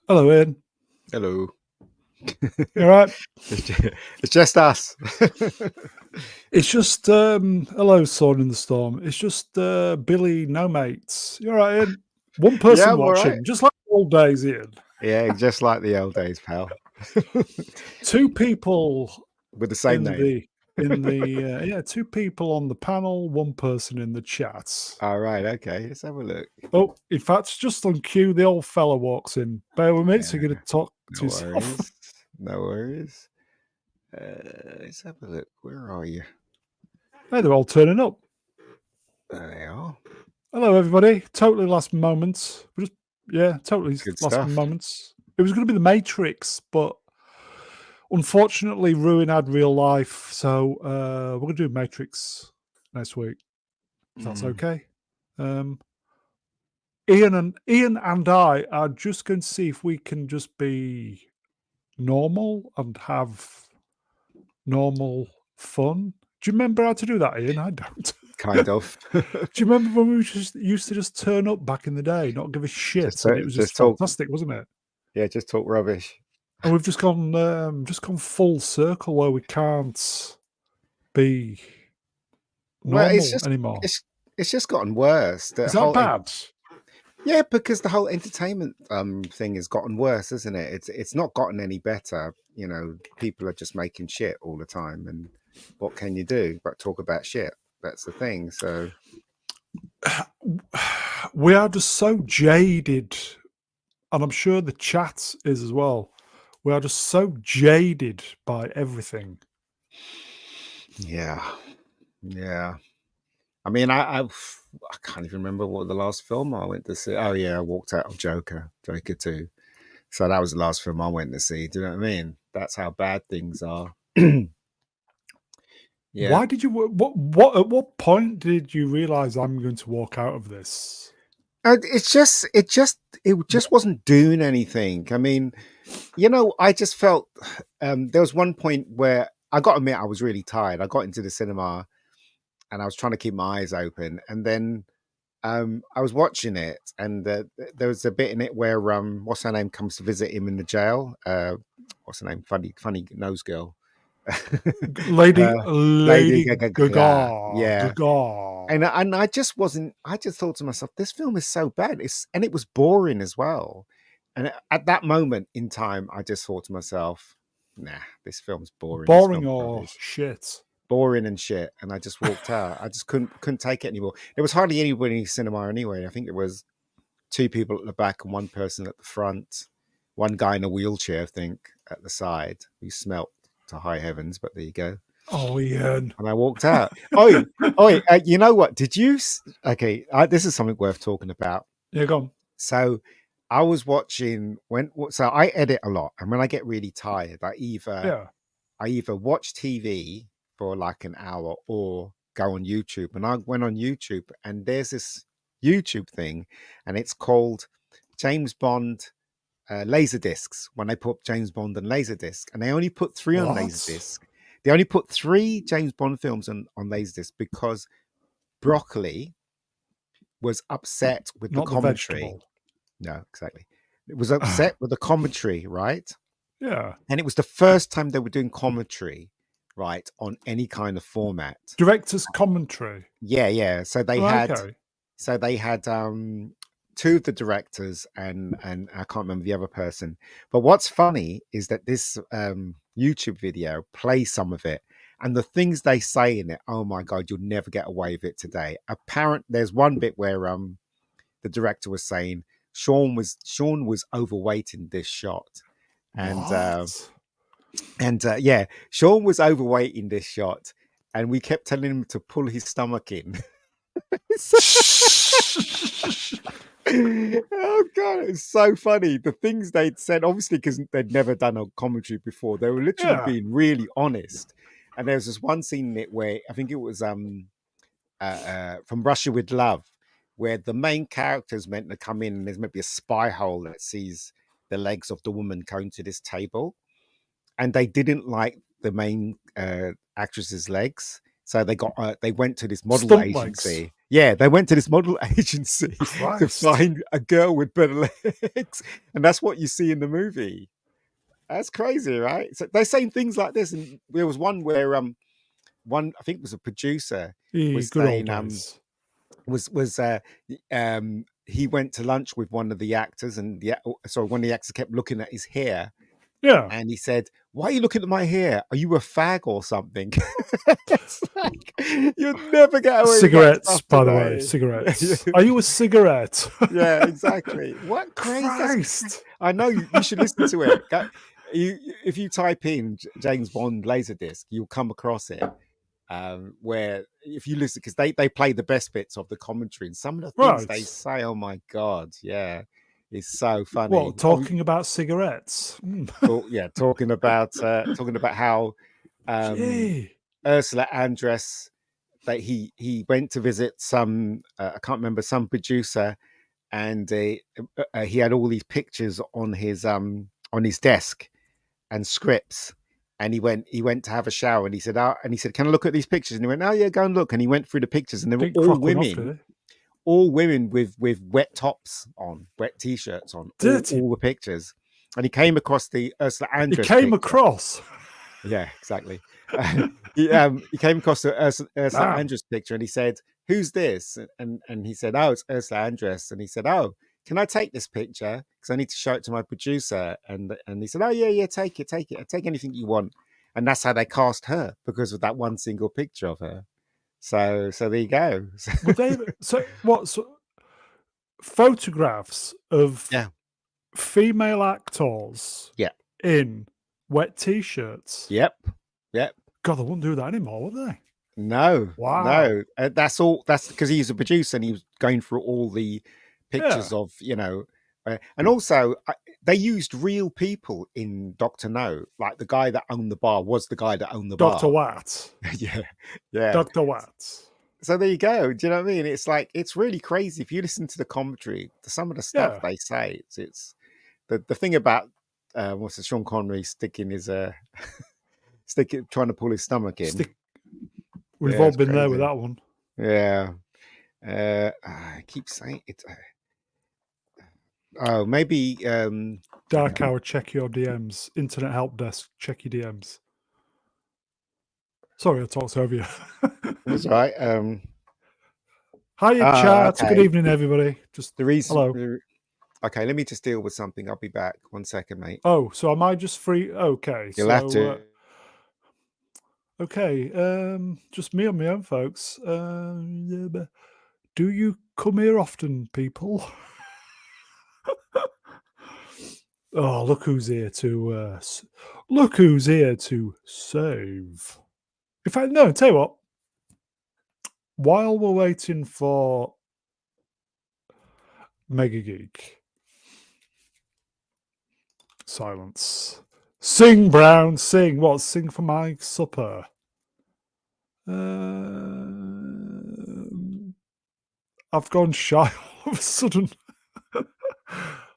Hello, Ian. Hello. You all right? It's just us. It's just hello, Sword in the Storm. It's just Billy, no mates. You all right, Ian? One Yeah, person I'm all right. watching, just like the old days, Ian. Yeah, just like the old days, pal. Two people With the same in name. two people on the panel, one person in the chat. All right, okay. Let's have a look. Oh, in fact, just on cue, the old fella walks in. Bear with me, so Yeah, you're going to talk to no yourself. worries. No worries. Let's have a look. Where are you? Hey, they're all turning up. There they are. Hello, everybody. Totally last moments. Totally Good last stuff. moments. It was going to be the Matrix, but unfortunately, Ruin had real life, so we're going to do Matrix next week. If that's okay. Ian and I are just going to see if we can just be normal and have normal fun. Do you remember how to do that, Ian? I don't. Kind of. Do you remember when we just used to just turn up back in the day, not give a shit, and it was just just talk. fantastic, wasn't it? Yeah, just talk rubbish. And we've just gone full circle where we can't be Well, normal anymore. it's just gotten worse. Is that bad? Yeah, because the whole entertainment thing has gotten worse, isn't it? It's not gotten any better. You know, people are just making shit all the time, and what can you do but talk about shit? That's the thing. So We are just so jaded, and I'm sure the chat is as well. We are just so jaded by everything. yeah, yeah. I mean, I can't even remember what the last film I went to see. Oh yeah, I walked out of Joker 2. So that was the last film I went to see. Do you know what I mean? That's how bad things are. Yeah. Why did you? What? At what point did you realize I'm going to walk out of this? It just wasn't doing anything. I mean, I just felt there was one point where I got to admit I was really tired. I got into the cinema and I was trying to keep my eyes open, and then I was watching it, and there was a bit in it where what's her name comes to visit him in the jail. What's her name? Funny nose girl. Lady uh, Lady Lady Gaga. Gaga, Yeah, Gaga. and I just wasn't. I just thought to myself, this film is so bad. It was boring as well. And at that moment in time, I just thought to myself, nah, this film's boring. This Boring film's or rubbish, shit? boring and shit. And I just walked out. I just couldn't take it anymore. There was hardly anybody in the cinema anyway. I think it was two people at the back and one person at the front. One guy in a wheelchair, I think, at the side, who smelt to high heavens. But there you go. Oh, Ian. And I walked out. You know what? Did you? Okay, this is something worth talking about. Yeah, go on. So, I was watching so I edit a lot, and when I get really tired, Yeah. I either watch TV for like an hour or go on YouTube. And I went on YouTube, and there's this YouTube thing, and it's called James Bond laser discs. When they put James Bond on laser disc, and they only put three on laser What? disc. They only put three James Bond films on laser disc because Broccoli was upset with the Not the commentary. vegetable. No, exactly. It was upset with the commentary, right? Yeah. And it was the first time they were doing commentary, right, on any kind of format. Director's commentary. Yeah, yeah. So they Oh, had okay. two of the directors and I can't remember the other person. But what's funny is that this YouTube video plays some of it, and the things they say in it, oh my god, you'll never get away with it today. There's one bit where the director was saying Sean was overweight in this shot, and What? yeah, Sean was overweight in this shot, and we kept telling him to pull his stomach in. Oh god, it's so funny. The things they'd said, obviously, because they'd never done a commentary before, they were literally Yeah. being really honest. And there was this one scene in it where I think it was from Russia with Love, where the main character is meant to come in and there's maybe a spy hole that sees the legs of the woman going to this table, and they didn't like the main actress's legs, So they went to this model Stunt legs. agency. Yeah, they went to this model agency to Christ. find a girl with better legs, and that's what you see in the movie. That's crazy, right? So they're saying things like this, and there was one where one I think it was a producer was Good old saying days. he went to lunch with one of the actors, and one of the actors kept looking at his hair, Yeah. and he said, "Why are you looking at my hair? Are you a fag or something?" It's like you'd never get away with that Cigarettes, stuff by the way. today. Cigarettes. Are you a cigarette? Yeah, exactly. What crazy! Christ. I know you should listen to it. If you type in James Bond Laserdisc, you'll come across it. Where if you listen, because they play the best bits of the commentary, and some of the things they Right. say, oh my god, yeah, it's so funny. Well, talking about cigarettes. Talking about how Gee. Ursula Andress, that he went to visit some I can't remember, some producer, and he had all these pictures on his desk and scripts, and he went to have a shower, and he said, "Can I look at these pictures?" And he went, "Oh yeah, go and look." And he went through the pictures, and they were all women with wet tops on, wet t-shirts on, all the pictures. And he came across the Ursula Andress. He came across. Yeah, exactly. He came across the Ursula Andress picture, and he said, "Who's this?" And he said, "Oh, it's Ursula Andress." And he said, "Oh, can I take this picture? Because I need to show it to my producer." And he said, "Oh yeah, take it. Take anything you want." And that's how they cast her, because of that one single picture of her. So there you go. Photographs of female actors Yeah. in wet t-shirts. Yep. God, they wouldn't do that anymore, would they? No. Wow. No. That's all. That's because he's a producer, and he was going through all the pictures of, and also they used real people in Dr. No. Like the guy that owned the bar was the guy that owned the bar. Dr. Watt. Yeah. Dr. Watt. So there you go. Do you know what I mean? It's like, it's really crazy if you listen to the commentary, some of the stuff they say. It's the thing about Sean Connery sticking his trying to pull his stomach in. We've all been there with that one. Yeah. I keep saying it. Oh, maybe Darkhour, check your DMs. Internet Helpdesk, check your DMs. Sorry, I talked over you. That's right. Hiya, chat. Okay. Good evening, everybody. Just the reason. Hello. Okay, let me just deal with something. I'll be back. 1 second, mate. Oh, so am I just free? Okay, you'll have to. Okay, just me on my own, folks. Do you come here often, people? Oh, look who's here to save. In fact, no, tell you what. While we're waiting for Mega Geek, silence. Sing, Brown, sing. What? Sing for my supper. I've gone shy all of a sudden.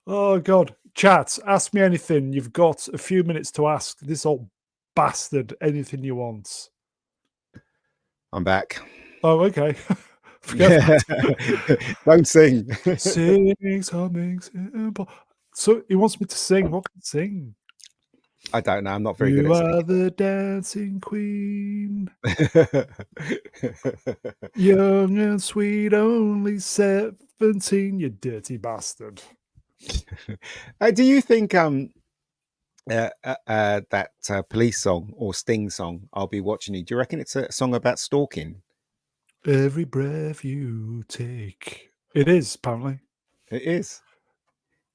Oh, God. Chat, ask me anything. You've got a few minutes to ask this old bastard anything you want. I'm back. Oh, okay. Forget Don't sing. Sing something simple. So he wants me to sing. What can I sing? I don't know. I'm not very good at singing. You are the dancing queen. Young and sweet, only 17, you dirty bastard. Do you think that Police song or Sting song, I'll Be Watching You, do you reckon it's a song about stalking? Every breath you take. It is, apparently. It is.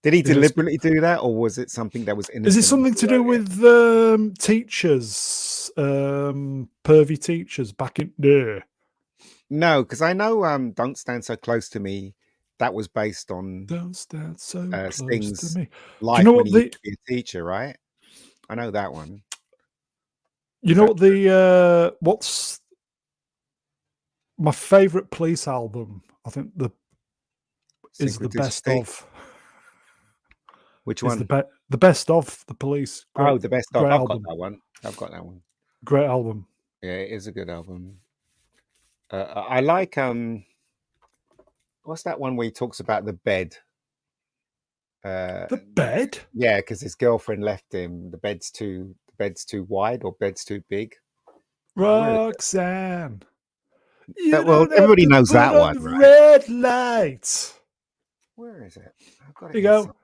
Did he deliberately do that, or was it something that was innocent? Is it something to do with teachers, pervy teachers back in there? No, because I know Don't Stand So Close to Me, that was based on Don't Stand So Close Sting's to Me. life, you know, when he used to be a teacher, right? I know that one. You know what what's my favourite Police album? I think is the best of. Which one? The best of the Police. Great, the best of. I've got that one. Great album. Great album. Yeah, it is a good album. I like what's that one where he talks about the bed? The bed? Yeah, because his girlfriend left him. The bed's too wide or bed's too big. Where is it? Roxanne. You Well, don't have everybody to knows put that on one, the right? red lights. Where is it? I've got it There you here. go.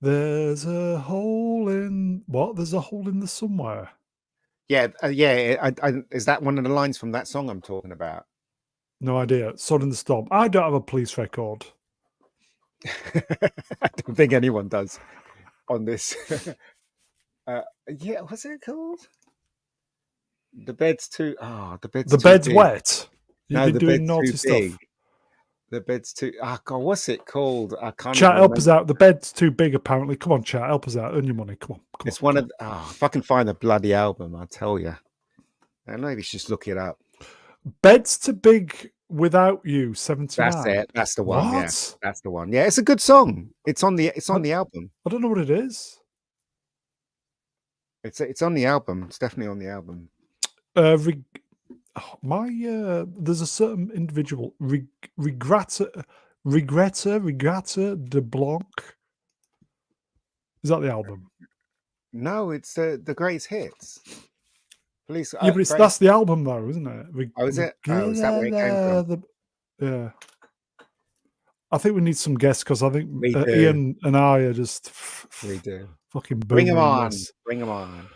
There's a hole in what? There's a hole in the somewhere. Yeah, yeah. Is that one of the lines from that song I'm talking about? No idea. Sun in the Storm. I don't have a police record. I don't think anyone does on this. Yeah, what's it called? The bed's too. Oh, the bed's The too bed's big. wet. You've No, been the doing bed's too naughty big. stuff. The bed's too. Oh God, what's it called? I can't Chat, even help us remember. out. The bed's too big, apparently. Come on, chat, help us out. Earn your money. Come on. It's one of. Oh, if I can find the bloody album, I'll tell you. And maybe just look it up. Bed's too big without you. 79. That's it. That's the one. Yeah, What? that's the one. Yeah, it's a good song. It's on the album. I don't know what it is. It's on the album. It's definitely on the album. There's a certain individual, Regretta de Blanc. Is that the album? No, it's the greatest hits. Please. Yeah, but that's the album though, isn't it? Oh, is it? Oh, is that where it came from? Yeah. I think we need some guests because I think We do. Ian and I are just We do. fucking Bring them booming on. this. Bring them on.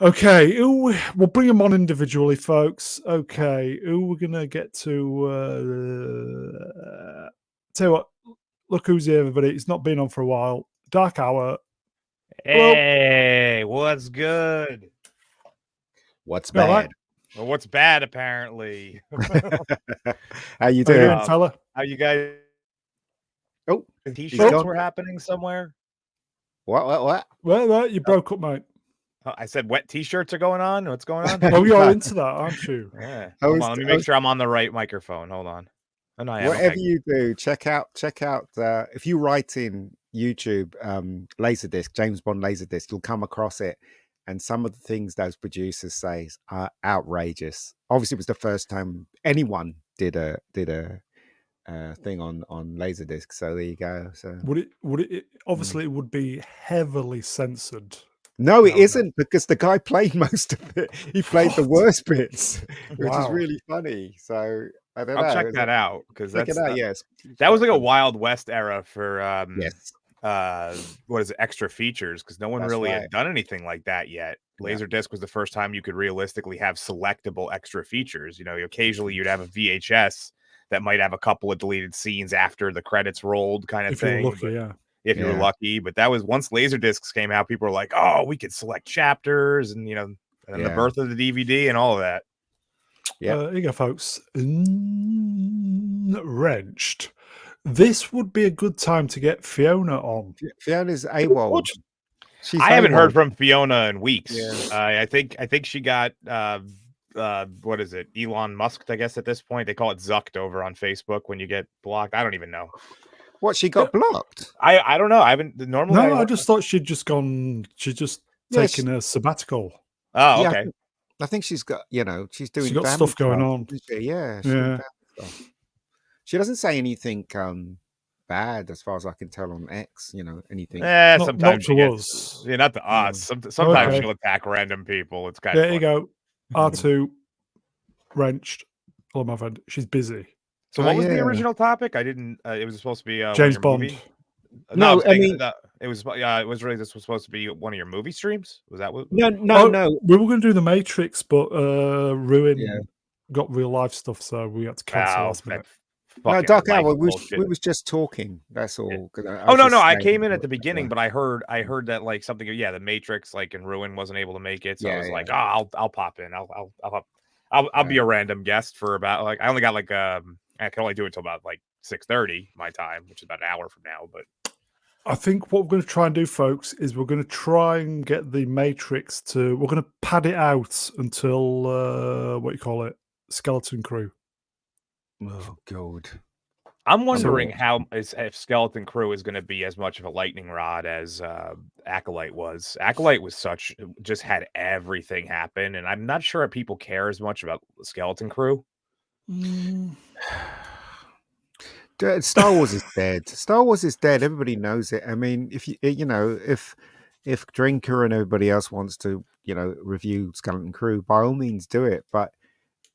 Okay, we'll bring them on individually, folks. Okay, who we're gonna get to? Tell you what, look who's here, everybody. It's not been on for a while. Darkhour. Hey, what's good? What's You all bad? right? Well, what's bad How apparently? you How you doing? doing, fella? How you guys? Oh, T-shirts gone. were happening somewhere. What? Well, you broke up, mate. I said wet T-shirts are going on. What's going on? Oh, you're into that, aren't you? Yeah. How Hold is- on. Let me how make is- sure I'm on the right microphone. Hold on. Oh, no, I am. Whatever Okay. you do, check out. If you write in YouTube Laserdisc, James Bond Laserdisc, you'll come across it. And some of the things those producers say are outrageous. Obviously, it was the first time anyone did a thing on Laserdisc. So there you go. So Would it obviously it would be heavily censored. no, it No. isn't, because the guy played most of it. He played the What? worst bits, which is Wow. really funny. So I don't know. I'll check that out because Check that's it out. Yes, that was like a Wild West era for yes. what is it, extra features, because no one That's really right. had done anything like that yet. Yeah. Laserdisc was the first time you could realistically have selectable extra features. You know, occasionally you'd have a VHS that might have a couple of deleted scenes after the credits rolled, kind of If thing. you're lucky, but- yeah. if you were Yeah. lucky. But that was once Laserdiscs came out, people were like, oh, we could select chapters and, and then the Yeah. birth of the DVD and all of that. Yeah. Here you go, folks. Wrenched. This would be a good time to get Fiona on. Fiona's AWOL. She's I haven't heard AWOL. from Fiona in weeks. Yeah. I think she got what is it? Elon Musk, I guess at this point. They call it Zucked over on Facebook when you get blocked. I don't even know. What, she got blocked? I don't know. I haven't normally. No, I just thought she'd just gone. She's just Yeah, taken a sabbatical. Oh, Yeah, okay. I think she's got, she's doing She got family stuff going on. isn't she? Yeah. She's doing family stuff. She doesn't say anything bad as far as I can tell on X, anything. Not Sometimes to she gets- us. Yeah, not to us. Sometimes Okay. she'll attack random people. It's kind There of you go. R2 wrenched. Hello, my friend. She's busy. So Oh, what was the yeah. original topic? I didn't. It was supposed to be one of James your Bond. movie- No, I'm I saying mean- that it was. Yeah, it was really. This was supposed to be one of your movie streams. Was that what? No. We were going to do the Matrix, but Ruin Yeah. got real life stuff, so we had to cancel Wow, last minute. No, fucking Dark life Hour. We bullshit. was just talking. That's all. 'Cause I Oh was no, just no! I saying came in at what- the beginning, but I heard that like something. Yeah, the Matrix, like, and Ruin wasn't able to make it, so I Yeah, was yeah. like, oh, I'll pop in. I'll be a random guest for about like I only got like I can only do it until about like 6:30 my time, which is about an hour from now. But I think what we're going to try and do, folks, is we're going to try and get the Matrix to. We're going to pad it out until what you call it, Skeleton Crew. Oh God. I'm wondering if Skeleton Crew is going to be as much of a lightning rod as Acolyte was. Acolyte was just had everything happen, and I'm not sure if people care as much about Skeleton Crew. Star Wars is dead. Star Wars is dead. Everybody knows it. I mean, if if Drinker and everybody else wants to, review Skeleton Crew, by all means do it. But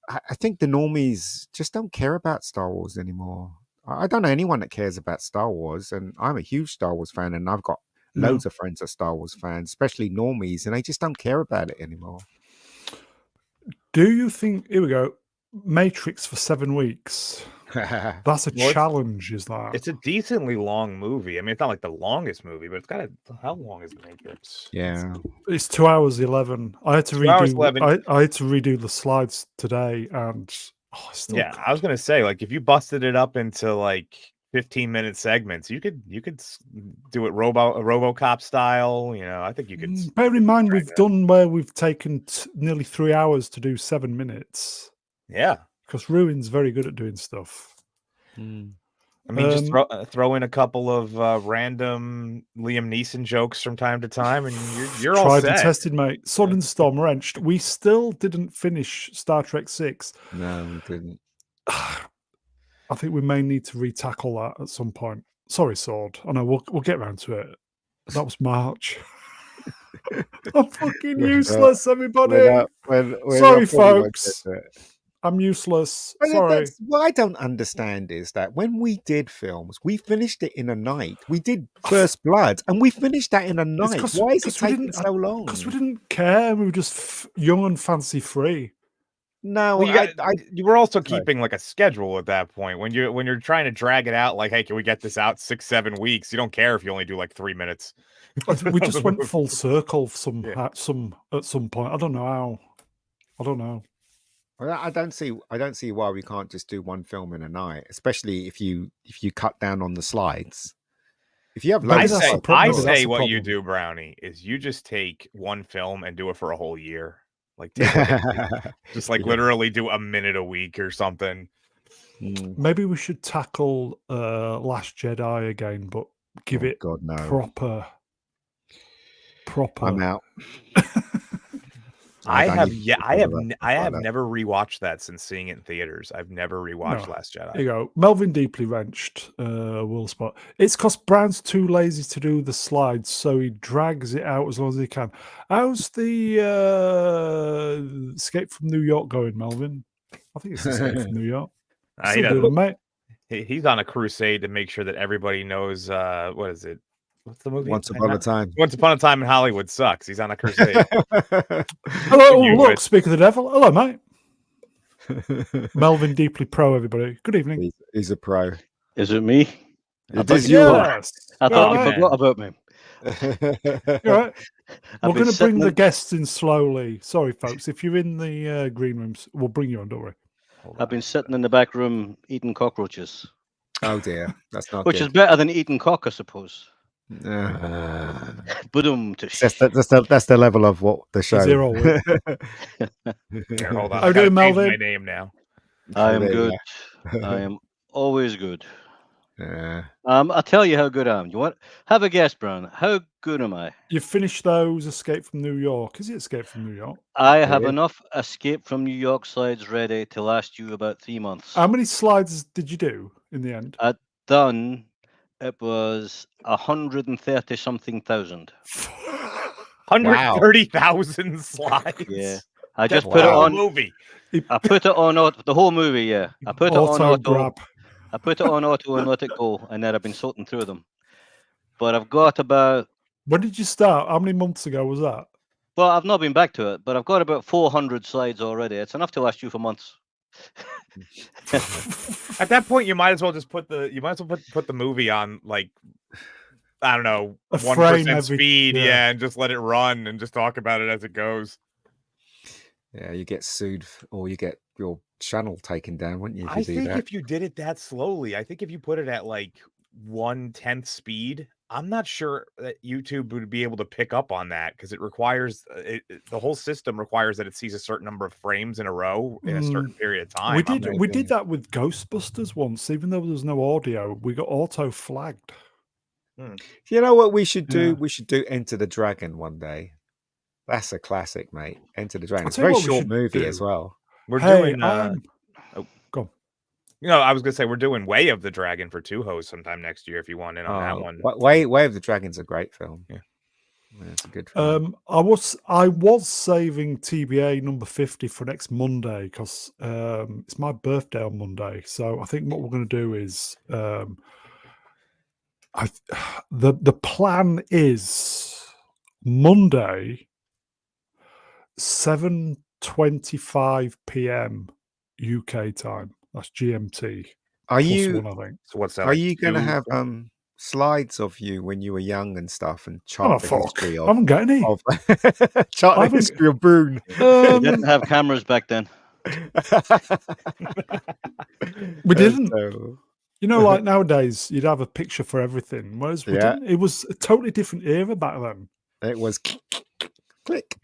I think the normies just don't care about Star Wars anymore. I don't know anyone that cares about Star Wars, and I'm a huge Star Wars fan, and I've got loads of friends that are Star Wars fans, especially normies, and they just don't care about it anymore. Do you think? Here we go. Matrix for 7 weeks. That's a challenge, is that? It's a decently long movie. I mean, it's not like the longest movie, but it's got how long is the Matrix? Yeah, it's 2 hours 11. I had to redo. I had to redo the slides today, and I was gonna say, like, if you busted it up into like 15-minute segments, you could do it RoboCop style. I think you could. Bear in mind, we've done where we've taken nearly 3 hours to do 7 minutes. Yeah. Because Ruin's very good at doing stuff. I mean, just throw in a couple of random Liam Neeson jokes from time to time, and you're all set. Tried and tested, mate. Sun and Storm wrenched. We still didn't finish Star Trek 6. No, we didn't. I think we may need to retackle that at some point. Sorry, Sword. I know we'll get around to it. That was March. I'm fucking useless, everybody. Sorry, folks. I'm useless. Sorry. What I don't understand is that when we did films, we finished it in a night. We did First Blood, and we finished that in a night. Why is it taking so long? Because we didn't care. We were just young and fancy free. No, you were also keeping like a schedule at that point. When you're trying to drag it out, like, hey, can we get this out 6-7 weeks? You don't care if you only do like 3 minutes. We just went full circle at some point. I don't know how. I don't know. I don't see why we can't just do one film in a night, especially if you cut down on the slides. If you have loads, I say what you do, Brownie, is you just take one film and do it for a whole year. Like, just like literally do a minute a week or something. Maybe we should tackle Last Jedi again, but give it proper. I'm out. I have never rewatched that since seeing it in theaters. I've never rewatched Last Jedi. There you go. Melvin Deeply wrenched Will Spot. It's because Brown's too lazy to do the slides, so he drags it out as long as he can. How's the Escape from New York going, Melvin? I think it's Escape from New York. Mate. He's on a crusade to make sure that everybody knows what is it? What's the movie? Once Upon a Time. Once Upon a Time in Hollywood sucks. He's on a crusade. Hello, look, speak of the devil. Hello, mate. Melvin Deeply PRO, everybody. Good evening. He's a pro. Is it me? It is you. Yes. I thought you forgot about me. Right. We're going to bring the guests in slowly. Sorry, folks. If you're in the green rooms, we'll bring you on, don't worry. I've been sitting in the back room eating cockroaches. Oh, dear. That's not Which good. is better than eating cock, I suppose. That's the level of what the show. Zero. Here, hold on. How you doing, Melvin? My name now. I am good. I am always good. Yeah. I'll tell you how good I am. You want have a guess, Brown? How good am I? You finished those Escape from New York. Is it Escape from New York? I have enough Escape from New York slides ready to last you about 3 months. How many slides did you do in the end? It was 130 something thousand. 130,000 slides. Yeah, I just put it on movie. I put it on the whole movie. Yeah, I put it on auto. I put it on auto and let it go, and then I've been sorting through them. But I've got about. When did you start? How many months ago was that? Well, I've not been back to it, but I've got about 400 slides already. It's enough to last you for months. At that point, you might as well just put the movie on, like, I don't know, 1% speed, and just let it run and just talk about it as it goes. Yeah, you get sued or you get your channel taken down, wouldn't you? If you did it that slowly, I think if you put it at like 1/10 speed, I'm not sure that YouTube would be able to pick up on that because it requires the whole system requires that it sees a certain number of frames in a row in a certain period of time. We did that with Ghostbusters once, even though there was no audio. We got auto flagged. You know what we should do? We should do Enter the Dragon one day. That's a classic, mate. Enter the Dragon. It's a very short movie as well. We're doing. Go on. I was gonna say we're doing Way of the Dragon for Two Hoes sometime next year if you want in on that one. Way of the Dragon's a great film. Yeah. It's a good film. I was saving TBA number 50 for next Monday because it's my birthday on Monday. So I think what we're going to do is the plan is Monday 7:25 p.m. UK time. That's GMT. Are you? One, I think. So what's that? Are you going to have slides of you when you were young and stuff, and chart the history of? I haven't got any. Chart the history of Brune. We didn't have cameras back then. We didn't. You know, like nowadays, you'd have a picture for everything. Whereas we didn't. It was a totally different era back then. It was click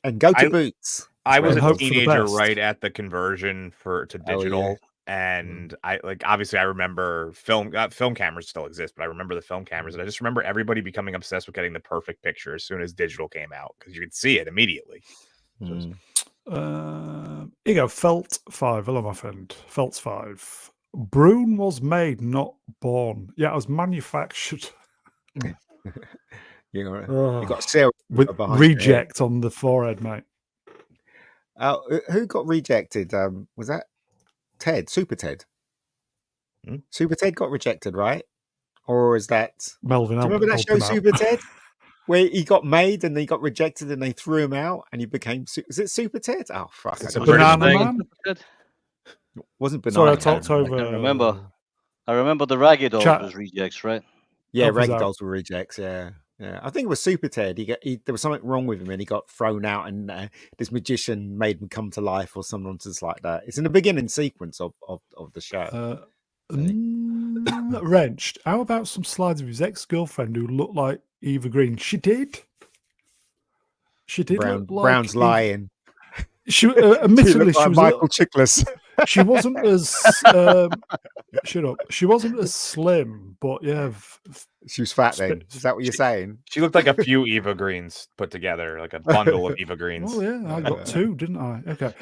and go to Boots. I was a teenager right at the conversion to digital. Yeah. And obviously I remember film cameras still exist, but I remember the film cameras, and I just remember everybody becoming obsessed with getting the perfect picture as soon as digital came out because you could see it immediately. Here you go, Felt 5. Hello, my friend. Felt's 5. Brune was made, not born. Yeah, it was manufactured. You got Sarah with reject on the forehead, mate. Who got rejected? Was that Ted? Super Ted? Super Ted got rejected, right? Or is that Melvin? Do you remember that show, Super Ted, where he got made and he got rejected and they threw him out and he became? Is it Super Ted? Oh fuck! Banana Man. Wasn't Banana? Sorry, I talked over. I remember the Raggy Dolls was rejects, right? Yeah, Raggy Dolls were rejects. Yeah. I think it was Super Ted. There was something wrong with him, and he got thrown out, and this magician made him come to life, or some nonsense like that. It's in the beginning sequence of the show. Wrenched. How about some slides of his ex-girlfriend who looked like Eva Green? She did. Look like Brown's lying. She admittedly she was Michael Chiklis. She wasn't as shut up. She wasn't as slim, but yeah, she was fat. Then is that what you're saying? She looked like a few Eva Greens put together, like a bundle of Eva Greens. Oh yeah, I got two, didn't I? Okay.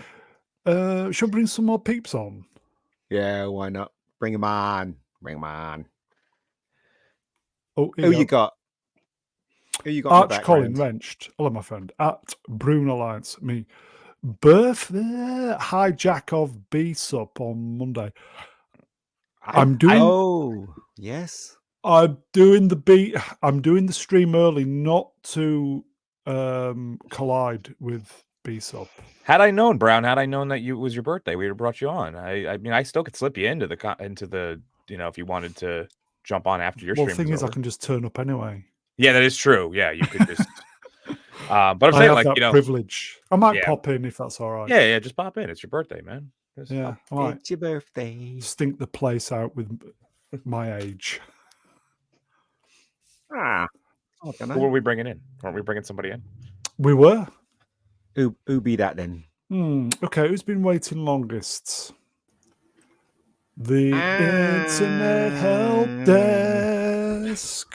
Should we bring some more peeps on? Yeah, why not? Bring them on. Bring them on. Oh, who you got? Who you got? Arch Colin Wrenched. Hello, my friend. At Brune Alliance. Me. Hijack of BSUP on Monday. I'm doing yes. I'm doing the stream early not to collide with BSUP. Had I known, Brown, that it was your birthday, we would have brought you on. I mean, I still could slip you into the if you wanted to jump on after your stream. Well, the thing is, I can just turn up anyway. Yeah, that is true. Yeah, you could just but I'm I saying, have that privilege. I might pop in if that's all right. Yeah, just pop in. It's your birthday, man. Yeah, all right. It's your birthday. Stink the place out with my age. I don't know. Who were we bringing in? Weren't we bringing somebody in? We were. Who be that then? Okay, who's been waiting longest? The Internet Helpdesk.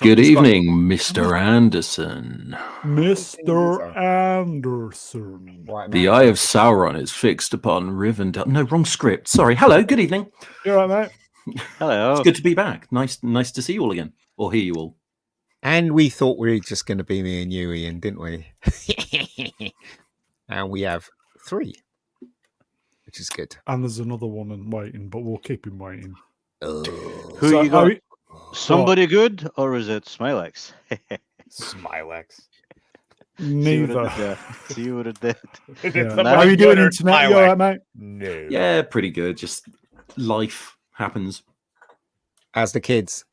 Good evening, Mr. Anderson. Mr. Anderson. The eye of Sauron is fixed upon Rivendell. No, wrong script. Sorry. Hello, good evening. You all right, mate? Hello. It's good to be back. Nice to see you all again. Or hear you all. And we thought we were just going to be me and you, Ian, didn't we? And we have 3, which is good. And there's another one waiting, but we'll keep him waiting. Who you got? Somebody good, or is it Smilex? Smilex. Neither. See you what it did. How are you doing, Internet? You all right, mate? No. Yeah, pretty good. Just life happens. As the kids.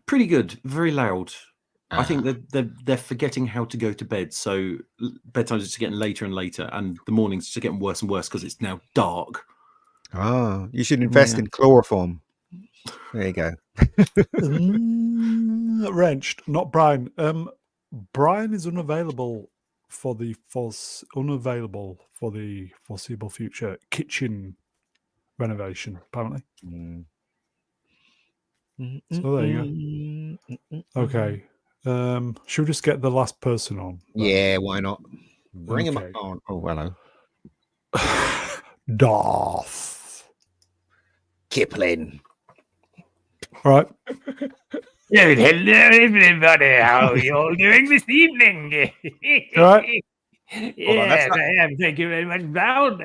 Pretty good. Very loud. I think they're forgetting how to go to bed, so bedtimes are just getting later and later, and the mornings are getting worse and worse because it's now dark. Oh, you should invest in chloroform. There you go. Wrenched, not Brian. Brian is unavailable for the foreseeable future kitchen renovation, apparently. So there you go. Okay. Should we just get the last person on? Yeah, why not? Bring him on. Oh, hello. Darth. Kiplin. All right. Hello, everybody. How are you all doing this evening? Right. Yes, I am. Thank you very much, Brown.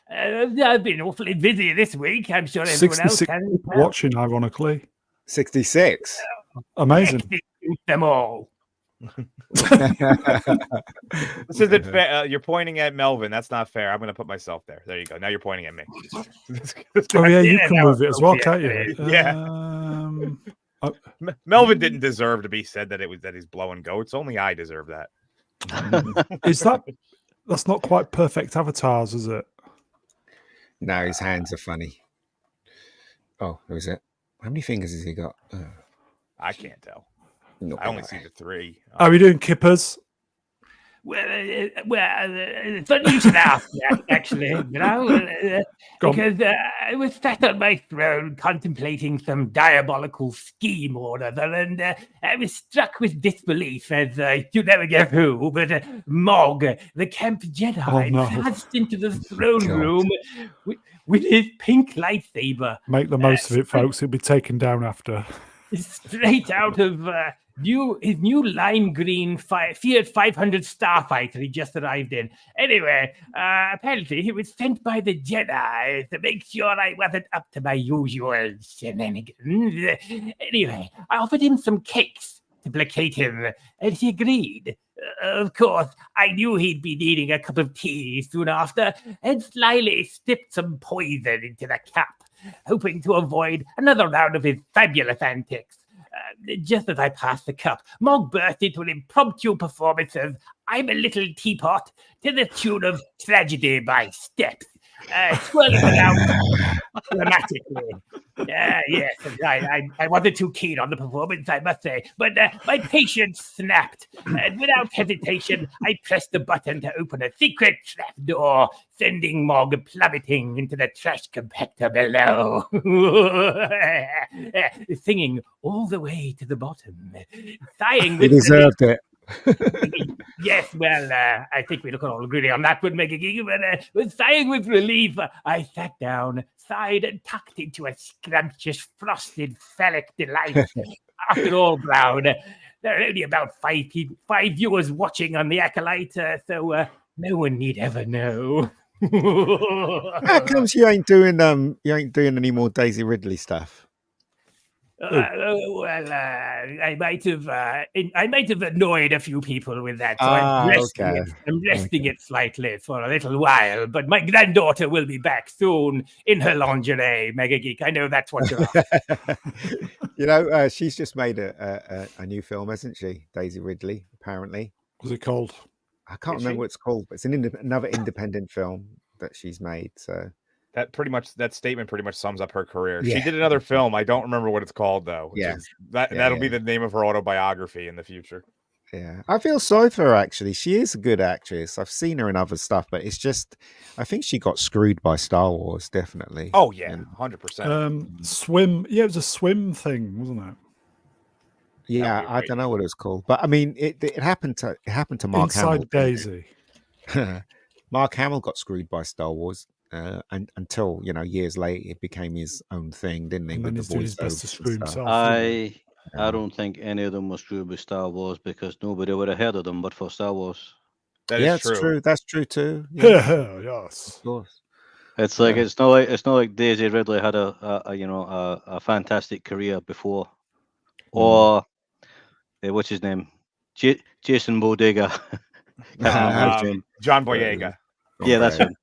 I've been awfully busy this week. I'm sure everyone else 66 can. watching, ironically. 66. Amazing. Execute them all. This isn't fair. You're pointing at Melvin. That's not fair. I'm going to put myself there. There you go. Now you're pointing at me. Oh, yeah, you Yeah, can that move was it as well, can't you? Yeah. Melvin didn't deserve to be said that he's blow and go. It's only I deserve that. That's not quite perfect avatars, is it? No, his hands are funny. Oh, who is it? How many fingers has he got? I can't tell. No, I only see the 3. How are we doing, Kippers? Well, it's funny you should ask that, actually, you know, because I was sat on my throne contemplating some diabolical scheme or other, and I was struck with disbelief as you never guess who, but Mog, the camp Jedi, passed into the throne room with his pink lightsaber. Make the most of it, folks. It'll be taken down after. Straight out of his new lime green Fiat 500 starfighter he just arrived in. Anyway, apparently he was sent by the Jedi to make sure I wasn't up to my usual shenanigans. Anyway, I offered him some cakes to placate him, and he agreed. Of course, I knew he'd be needing a cup of tea soon after, and slyly slipped some poison into the cup, hoping to avoid another round of his fabulous antics. Just as I passed the cup, Mog burst into an impromptu performance of I'm a Little Teapot to the tune of Tragedy by Steps, swirling it out dramatically. Yes, I wasn't too keen on the performance, I must say, but my patience snapped, and without hesitation, I pressed the button to open a secret trapdoor, sending Mog plummeting into the trash compactor below, singing all the way to the bottom, sighing with he deserved it. Yes, well, I think we can all agree on that one, Mega Geek, but with sighing with relief, I sat down, sighed, and tucked into a scrumptious, frosted phallic delight. After all, Brown, there are only about five viewers watching on the Acolyte, so no one need ever know. How comes you ain't doing any more Daisy Ridley stuff? I might have annoyed a few people with that, so I'm resting it slightly for a little while. But my granddaughter will be back soon in her lingerie, Mega Geek. I know that's what you're after. You know, she's just made a new film, hasn't she? Daisy Ridley, apparently. What's it called? I can't remember what it's called, but it's another independent film that she's made. So that statement pretty much sums up her career. Yeah. She did another film. I don't remember what it's called though. That'll be the name of her autobiography in the future. Yeah, I feel sorry for her actually. She is a good actress. I've seen her in other stuff, but it's just I think she got screwed by Star Wars, definitely. Oh yeah, 100%. Swim. Yeah, it was a swim thing, wasn't it? Yeah, I don't know what it was called, but I mean, it happened to Mark Hamill. Inside Daisy. Mark Hamill got screwed by Star Wars. And until years later, it became his own thing, didn't he? And then he's doing his best to screw himself. I don't think any of them were screwed with Star Wars because nobody would have heard of them but for Star Wars. That's true. That's true too. Yeah, yes, of course. It's like it's not like Daisy Ridley had a fantastic career before, or what's his name, Jason Bodega, John Boyega. Yeah, that's him.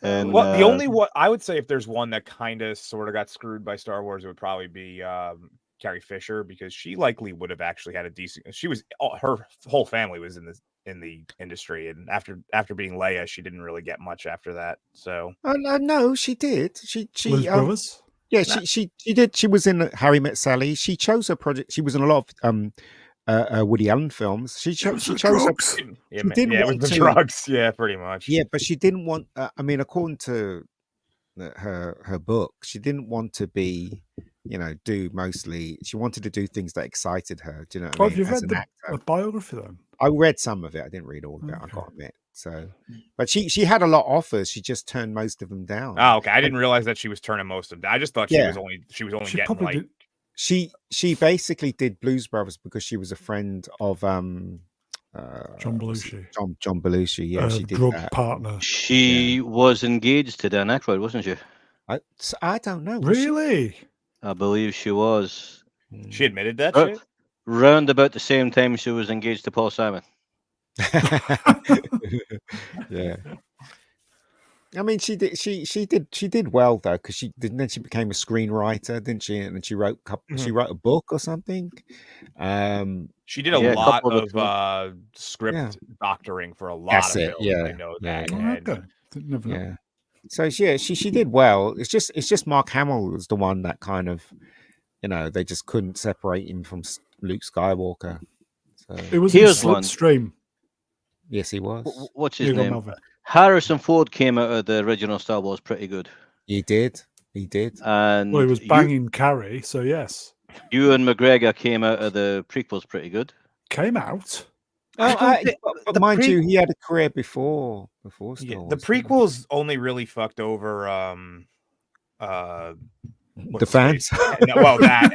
And the only one I would say, if there's one that kind of sort of got screwed by Star Wars, it would probably be Carrie Fisher, because she likely would have actually had a decent. Her whole family was in the industry, and after being Leia, she didn't really get much after that. So no, she did. She brothers. Yeah, she did. She was in Harry Met Sally. She chose her project. She was in a lot of Woody Allen films. She chose drugs. It was the drugs. Yeah, pretty much. Yeah, but she didn't want. I mean, according to her book, she didn't want to be, do mostly. She wanted to do things that excited her. Do you know what I mean? Have you read a biography then? I read some of it. I didn't read all of it. I Okay. got to admit. So, but she had a lot of offers. She just turned most of them down. Oh, okay. I didn't realize that she was turning most of them. I just thought she Yeah. was only She getting probably like did. She basically did Blues Brothers because she was a friend of John what's Belushi, it? John Belushi. Yeah, she did drug that. partner. She was engaged to Dan Aykroyd, wasn't she? I don't know. Was she? Really? I believe she was. she admitted that Uh, shit. Round about the same time she was engaged to Paul Simon. Yeah. I mean, she did well though, because then she became a screenwriter, didn't she? And then she wrote a book or something. She did a Yeah, a lot couple of of script Yeah. doctoring for a lot That's of it, films. yeah, I know yeah, that. yeah. Oh, And okay. Never know. Yeah. So yeah, she did well. It's just Mark Hamill was the one that kind of, they just couldn't separate him from Luke Skywalker. So It was in Here's one. Slipstream. yes, he was. What's his Here you go, name? Melvin. Harrison Ford came out of the original Star Wars pretty good. He did. And Well, he was banging Carrie, so yes. Ewan McGregor came out of the prequels pretty good. Came out. But mind you, he had a career before Star yeah, Wars. the prequels only really fucked over The fans. well, that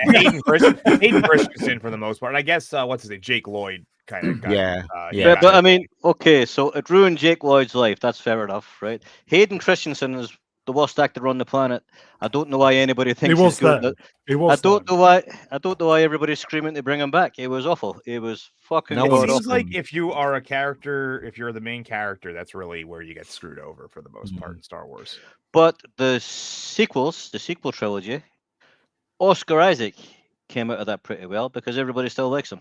Hayden Christensen for the most part. And I guess what's his name? Jake Lloyd kind of got Yeah. But I mean, okay, so it ruined Jake Lloyd's life. That's fair enough, right? Hayden Christensen is the worst actor on the planet. I don't know why anybody thinks he's good. I don't know why everybody's screaming to bring him back. It was awful. It was fucking No It one seems else like can- if you are a character, if you're the main character, that's really where you get screwed over for the most part in Star Wars. But the sequel trilogy, Oscar Isaac came out of that pretty well because everybody still likes him.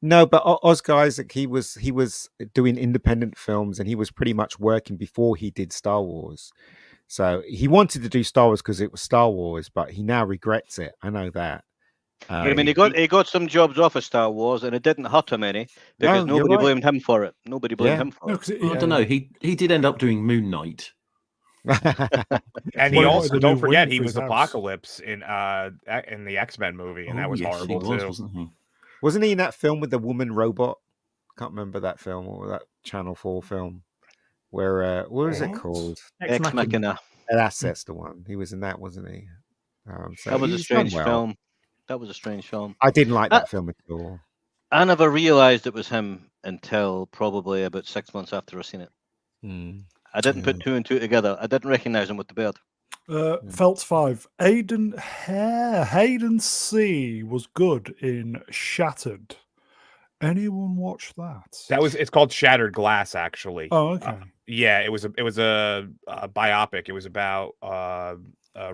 No, but Oscar Isaac, he was doing independent films, and he was pretty much working before he did Star Wars. So he wanted to do Star Wars because it was Star Wars, but he now regrets it. I know that. But I mean, he got some jobs off of Star Wars, and it didn't hurt him any because No, you're nobody right. blamed him for it. Nobody blamed him for No, it. 'cause I don't know. He did end up doing Moon Knight. And he Well, also the don't new forget wing he for was his house. Apocalypse in the X-Men movie, and that was yes, horrible he was, too. wasn't he? Wasn't he in that film with the woman robot? Can't remember that film, or that Channel 4 film where what was it What? called? Ex Machina. That's the one. He was in that, wasn't he? So That was a he's strange done well. film. That was a strange film. I didn't like that film at all. I never realized it was him until probably about 6 months after I seen it. I didn't put two and two together. I didn't recognize him with the beard. Feltz 5. Hayden C was good in Shattered. Anyone watch that? It's called Shattered Glass, actually. Oh, okay. Yeah, it was a biopic. It was about a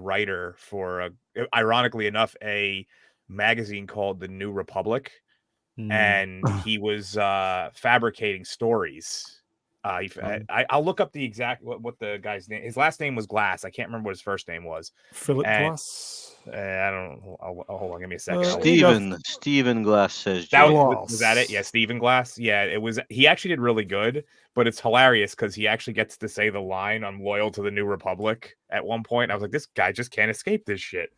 writer for ironically enough, a magazine called The New Republic, and he was fabricating stories. I'll look up the exact what the guy's name. His last name was Glass. I can't remember what his first name was. Philip Glass. I don't know. Hold on, give me a second. Stephen Glass says Was that it? Yeah, Stephen Glass. Yeah, it was. He actually did really good, but it's hilarious because he actually gets to say the line, "I'm loyal to the New Republic" at one point. I was like, this guy just can't escape this shit.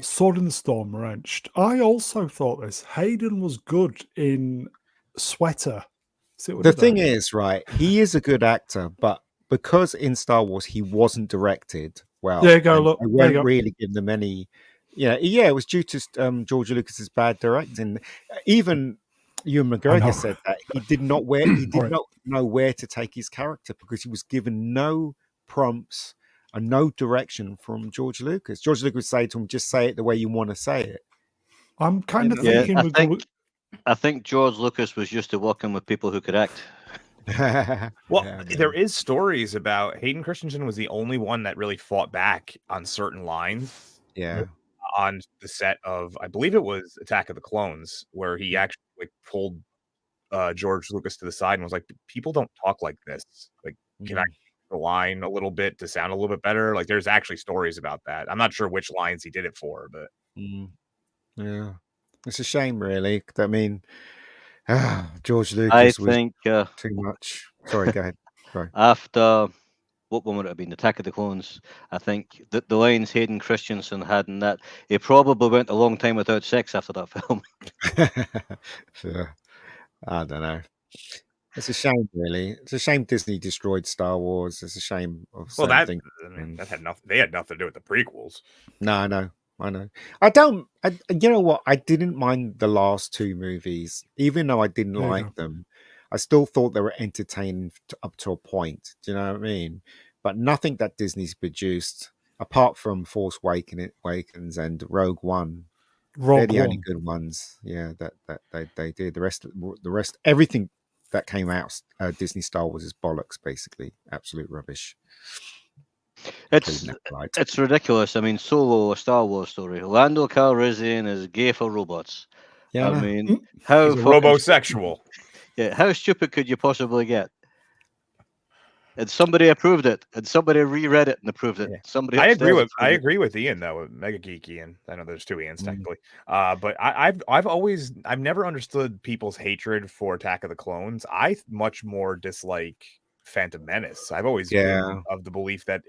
Sword in the Storm, Wrenched. I also thought this. Hayden was good in Sweater. The thing is, right, he is a good actor, but because in Star Wars he wasn't directed well, there you go. Look, I won't really give them any. Yeah, it was due to George Lucas's bad directing. Even Ewan McGregor said that he did not know where to take his character because he was given no prompts and no direction from George Lucas. George Lucas would say to him, "Just say it the way you want to say it." I'm kind of thinking. I think George Lucas was used to working with people who could act. There is stories about Hayden Christensen was the only one that really fought back on certain lines. Yeah. On the set of, I believe it was Attack of the Clones, where he actually pulled George Lucas to the side and was like, "People don't talk like this. Like, can I change the line a little bit to sound a little bit better?" Like, there's actually stories about that. I'm not sure which lines he did it for, but yeah, it's a shame, really. I mean, George Lucas was too much. Sorry, go ahead. Sorry. After what one would it have been? Attack of the Clones. I think that the lines Hayden Christensen had in that, he probably went a long time without sex after that film. Sure. I don't know. It's a shame, really. It's a shame Disney destroyed Star Wars. It's a shame of Well, certain things. that had nothing. They had nothing to do with the prequels. No, I know. I don't. You know what? I didn't mind the last two movies, even though I didn't like them. I still thought they were entertaining up to a point. Do you know what I mean? But nothing that Disney's produced, apart from Force Awakens and Rogue One, they're the only good ones. Yeah, that they did. The rest, everything that came out Disney Star Wars is bollocks, basically. Absolute rubbish. It's ridiculous. I mean, Solo, a Star Wars story. Lando Calrissian is gay for robots. Yeah, I mean, how he's robosexual. Yeah, how stupid could you possibly get? And somebody approved it, and somebody reread it and approved it. Yeah. I agree with Ian though, with Mega Geek Ian. I know there's two Ians technically, but I've never understood people's hatred for Attack of the Clones. I much more dislike Phantom Menace. I've always been of the belief that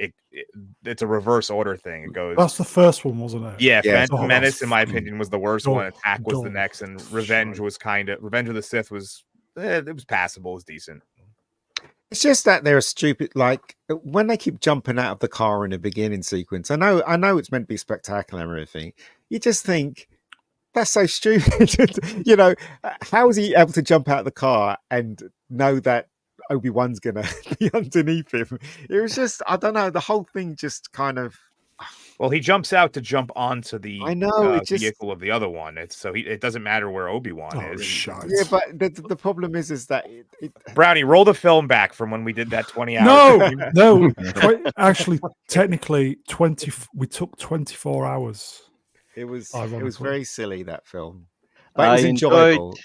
it's a reverse order thing. It goes. That's the first one, wasn't it? Yeah, Phantom Menace, in my opinion, was the worst one. Attack was the next, and Revenge was Revenge of the Sith was it was passable, it was decent. It's just that they're stupid. Like when they keep jumping out of the car in the beginning sequence. I know it's meant to be spectacular and everything. You just think that's so stupid. You know, how is he able to jump out of the car and know that Obi-Wan's gonna be underneath him? It was just, I don't know. The whole thing just kind of. Well, he jumps out to jump onto the vehicle of the other one. It doesn't matter where Obi-Wan is. Yeah, but the problem is that Brownie, roll the film back from when we did that 20 hours. No. Actually, technically, we took 24 hours. It was very silly, that film, but it was enjoyable.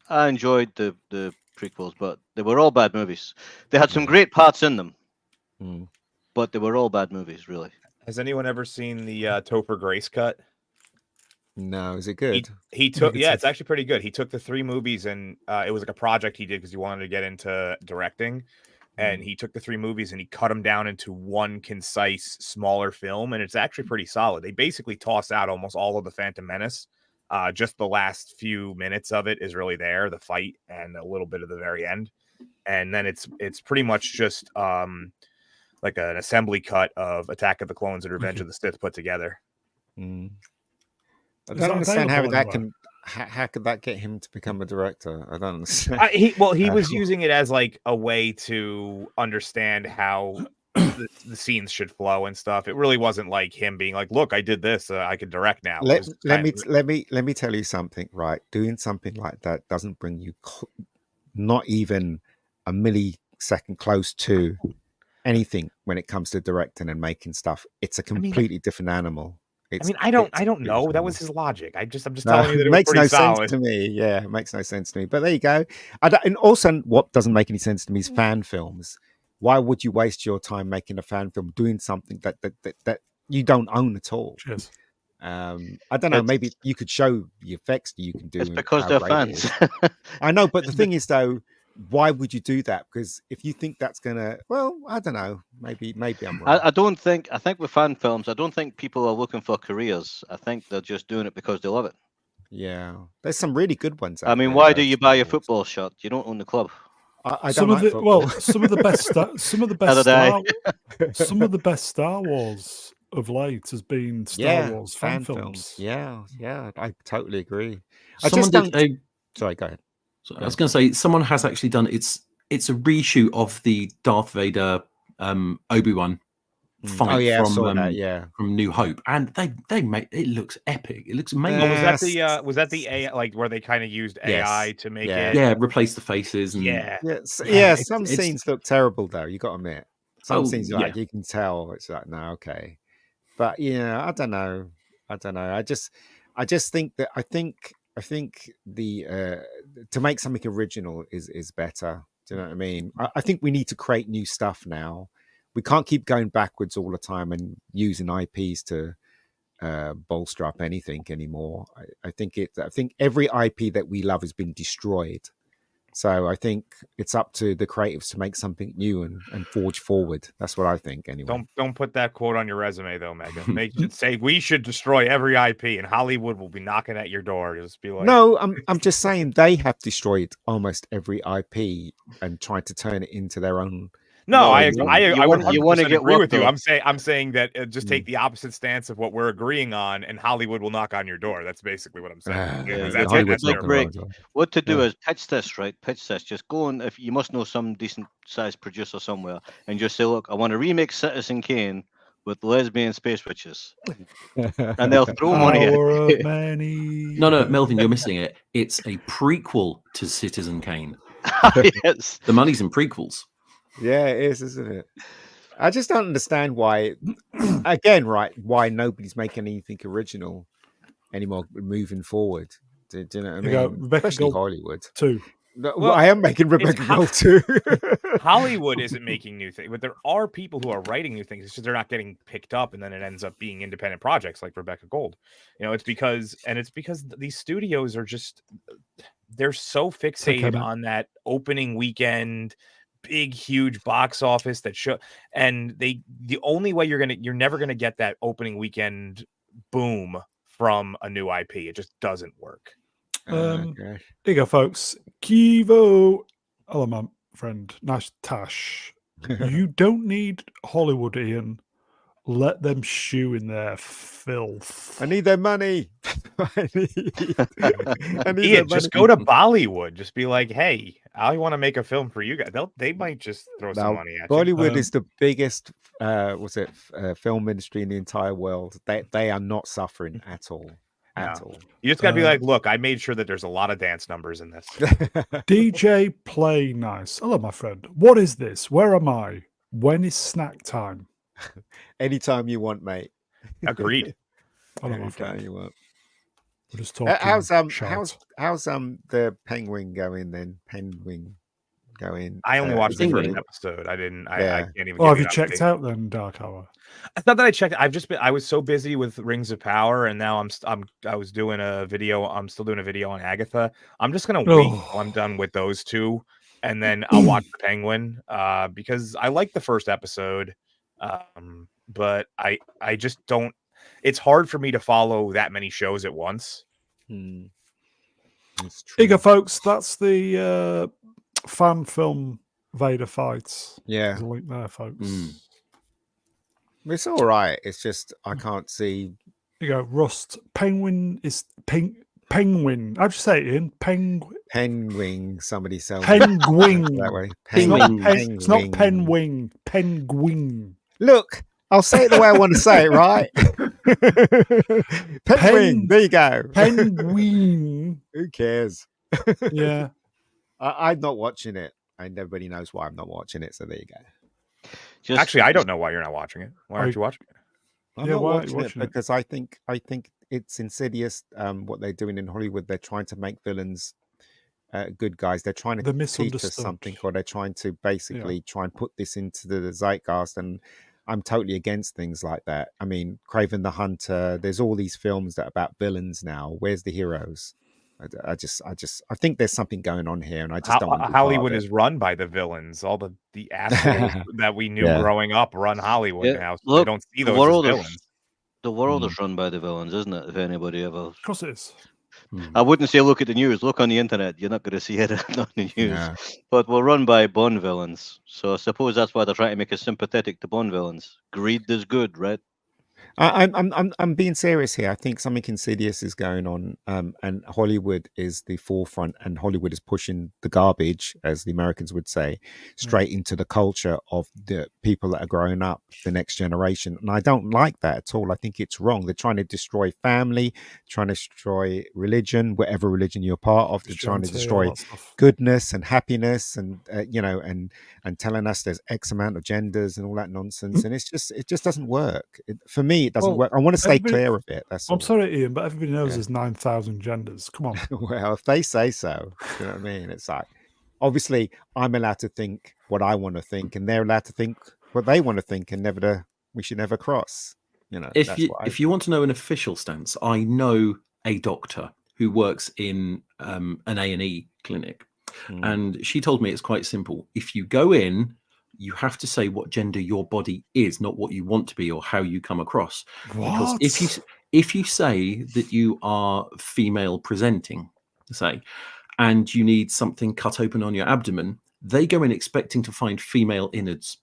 I enjoyed the prequels, but they were all bad movies. They had some great parts in them, but they were all bad movies, really. Has anyone ever seen the Topher Grace cut? No, is it good? He took, it's actually pretty good. He took the three movies and it was like a project he did because he wanted to get into directing. And he took the three movies and he cut them down into one concise, smaller film. And it's actually pretty solid. They basically toss out almost all of the Phantom Menace. Just the last few minutes of it is really there, the fight and a little bit of the very end. And then it's pretty much just like an assembly cut of Attack of the Clones and Revenge of the Sith put together. I don't understand how could that get him to become a director? I don't understand. He was using it as like a way to understand how the scenes should flow and stuff. It really wasn't like him being like, "Look, I did this. I can direct now." Let me tell you something. Right, doing something like that doesn't bring you not even a millisecond close to anything when it comes to directing and making stuff. It's a completely different animal. I don't know. That was his logic. I'm just telling you that it makes no sense to me. Yeah, it makes no sense to me. But there you go. And also, what doesn't make any sense to me is fan films. Why would you waste your time making a fan film doing something that you don't own at all? Cheers. I don't know. Maybe you could show the effects that you can do. It's because they're fans. I know, but the thing is, though, why would you do that? Because if you think that's gonna, well, I don't know. Maybe I'm wrong. I think with fan films, I don't think people are looking for careers. I think they're just doing it because they love it. Yeah, there's some really good ones. I mean, why do you buy a football shirt? You don't own the club. Some of the best Star Wars of late has been Star Wars fan films. Yeah, I totally agree. Sorry, go ahead. So I was going to say, someone has actually done it's a reshoot of the Darth Vader Obi-Wan fight from New Hope, and they make it looks epic. It looks amazing. Was that the AI, like where they kind of used AI to make it? Yeah, replace the faces. And, some scenes look terrible though. You got to admit, some scenes like you can tell it's like no, okay, but I don't know. I just think that I think the to make something original is better. Do you know what I mean? I think we need to create new stuff now. We can't keep going backwards all the time and using IPs to bolster up anything anymore. I think every IP that we love has been destroyed So I think it's up to the creatives to make something new and forge forward. That's what I think, anyway. Don't put that quote on your resume, though, Mega. Make it say we should destroy every IP, and Hollywood will be knocking at your door. Just be like, no, I'm just saying they have destroyed almost every IP and tried to turn it into their own. No, I want to get agree with you. though? I'm saying that just take the opposite stance of what we're agreeing on, and Hollywood will knock on your door. That's basically what I'm saying. What to do is pitch this, right? Pitch this. Just go on. If you must know some decent sized producer somewhere, and just say, look, I want to remake Citizen Kane with lesbian space witches, and they'll throw money at you. No, Melvin, you're missing it. It's a prequel to Citizen Kane. Yes, the money's in prequels. Yeah, it is, isn't it? I just don't understand why, again, right, why nobody's making anything original anymore moving forward. Do you know what I mean? Especially Hollywood. Too. Well, I am making Rebecca Gold too. Hollywood isn't making new things, but there are people who are writing new things. It's just they're not getting picked up, and then it ends up being independent projects like Rebecca Gold. It's because these studios are just, they're so fixated on that opening weekend, big huge box office that show, and the only way you're never gonna get that opening weekend boom from a new IP. It just doesn't work. Here you go, folks. Kivo, hello, my friend. Nice Tash. You don't need Hollywood, Ian. Let them shoe in their filth. I need their money. I need Ian, just go to Bollywood. Just be like, hey, I want to make a film for you guys. They might just throw some money at you. Bollywood is the biggest film industry in the entire world. They are not suffering at all. At all. You just gotta be like, look, I made sure that there's a lot of dance numbers in this. DJ Play Nice. Hello, my friend. What is this? Where am I? When is snack time? Anytime you want, mate. Agreed. Anytime you want. We're just talking. How's the penguin going then? Penguin going. I only watched the first episode. I didn't. I can't even. Oh, have you checked out then Darkhour? It's not that I checked. I was so busy with Rings of Power, and now I was doing a video. I'm still doing a video on Agatha. I'm just gonna wait until I'm done with those two, and then I'll watch the Penguin. Because I like the first episode. But I just don't. It's hard for me to follow that many shows at once. That's true. Here you go, folks. That's the fan film Vader fights. Yeah, there's a link there, folks. It's all right. It's just I can't see. Here you go, Rust. Penguin is penguin. How'd you say it, Ian? Penguin. Somebody sells penguin that way. It's not penwing. Penguin. Look, I'll say it the way I want to say it, right? Penguin. There you go. Penguin. Who cares? Yeah. I'm not watching it. And everybody knows why I'm not watching it. So there you go. Actually, I don't know why you're not watching it. Why aren't you watching it? I'm not watching it because I think it's insidious what they're doing in Hollywood. They're trying to make villains good guys. They're trying to teach us something, or they're trying to basically try and put this into the zeitgeist. And I'm totally against things like that. I mean, Kraven the Hunter. There's all these films that are about villains now. Where's the heroes? I think there's something going on here, and I just don't want to Hollywood is run by the villains. All the assholes that we knew growing up run Hollywood now. So they don't see those as villains. The world is run by the villains, isn't it? If anybody ever, of course it is. I wouldn't say look at the news. Look on the internet. You're not going to see it on the news. Yeah. But we're run by Bond villains. So I suppose that's why they're trying to make us sympathetic to Bond villains. Greed is good, right? I'm being serious here. I think something insidious is going on, and Hollywood is the forefront, and Hollywood is pushing the garbage, as the Americans would say, straight into the culture of the people that are growing up, the next generation. And I don't like that at all. I think it's wrong. They're trying to destroy family, trying to destroy religion, whatever religion you're part of. They're trying to destroy goodness and happiness, and and telling us there's X amount of genders and all that nonsense. And it just doesn't work. For me, it doesn't work. I want to stay clear of it. That's all. I'm sorry, Ian, but everybody knows there's 9,000 genders. Come on. Well, if they say so, you know what I mean? It's like, obviously, I'm allowed to think what I want to think, and they're allowed to think what they want to think, and we should never cross. You know, if you want to know an official stance, I know a doctor who works in an A&E clinic, And she told me it's quite simple. If you go in, you have to say what gender your body is, not what you want to be or how you come across. Because if you say that you are female presenting, say, and you need something cut open on your abdomen, they go in expecting to find female innards.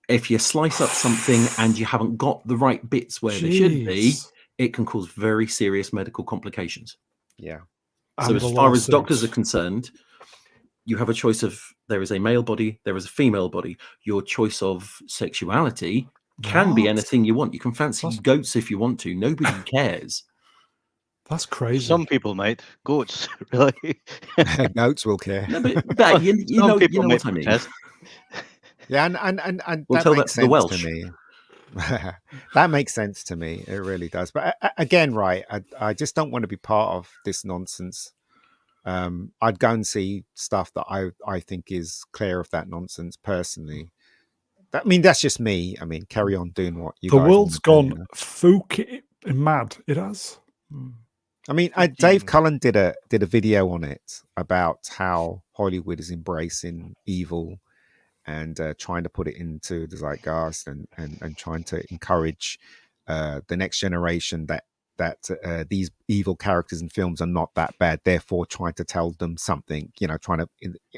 If you slice up something and you haven't got the right bits where they should be, it can cause very serious medical complications. Yeah. So as far as doctors are concerned, you have a choice of, there is a male body, there is a female body. Your choice of sexuality can be anything you want. You can fancy goats if you want to. Nobody cares. That's crazy. Some people might. Goats, really. Goats will care. No, but you know what I mean. Yeah, and we'll that makes sense the Welsh. to me. That makes sense to me. It really does. But again, right, I just don't want to be part of this nonsense. I'd go and see stuff that I think is clear of that nonsense personally. I mean, that's just me. I mean, carry on doing what you. The world's gone mad. It has. I mean, Dave Cullen did a video on it about how Hollywood is embracing evil and trying to put it into the zeitgeist and trying to encourage the next generation that these evil characters in films are not that bad, therefore trying to tell them something,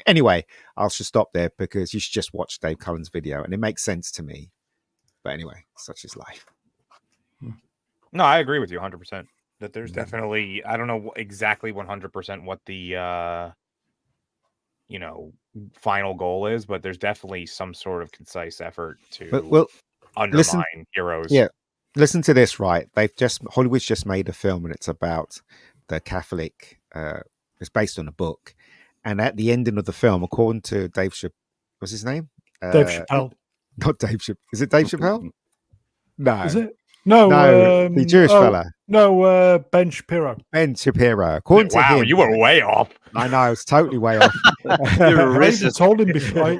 anyway, I should stop there because you should just watch Dave Cullen's video and it makes sense to me. But anyway, such is life. No, I agree with you 100%. That there's definitely, I don't know exactly 100% what the final goal is, but there's definitely some sort of concise effort to undermine heroes. Yeah. Listen to this, right? Hollywood's just made a film and it's about the Catholic, it's based on a book. And at the ending of the film, according to Dave what's his name? Dave Chappelle. Not Dave Chappelle. Is it Dave Chappelle? No. Is it? No, the Jewish fella. No, Ben Shapiro. Ben Shapiro. According to him, you were way off. I know, it's totally way off. I told him before.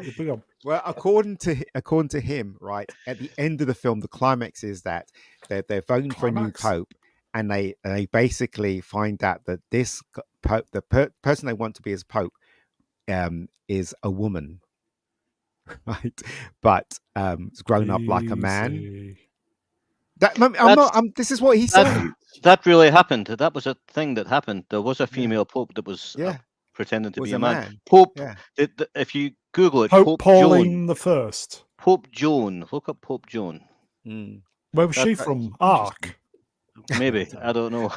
Well, according to him, right, at the end of the film, the climax is that they're voting for a new pope, and they basically find out that this pope, the person they want to be as pope, is a woman, right? But it's grown up like a man. This is what he said. That really happened. That was a thing that happened. There was a female pope that was pretending to be a man. Pope. Yeah. If you Google it, Pope Pauline the First. Pope Joan. Look up Pope Joan. Where was she from? Ark. Maybe. I don't know.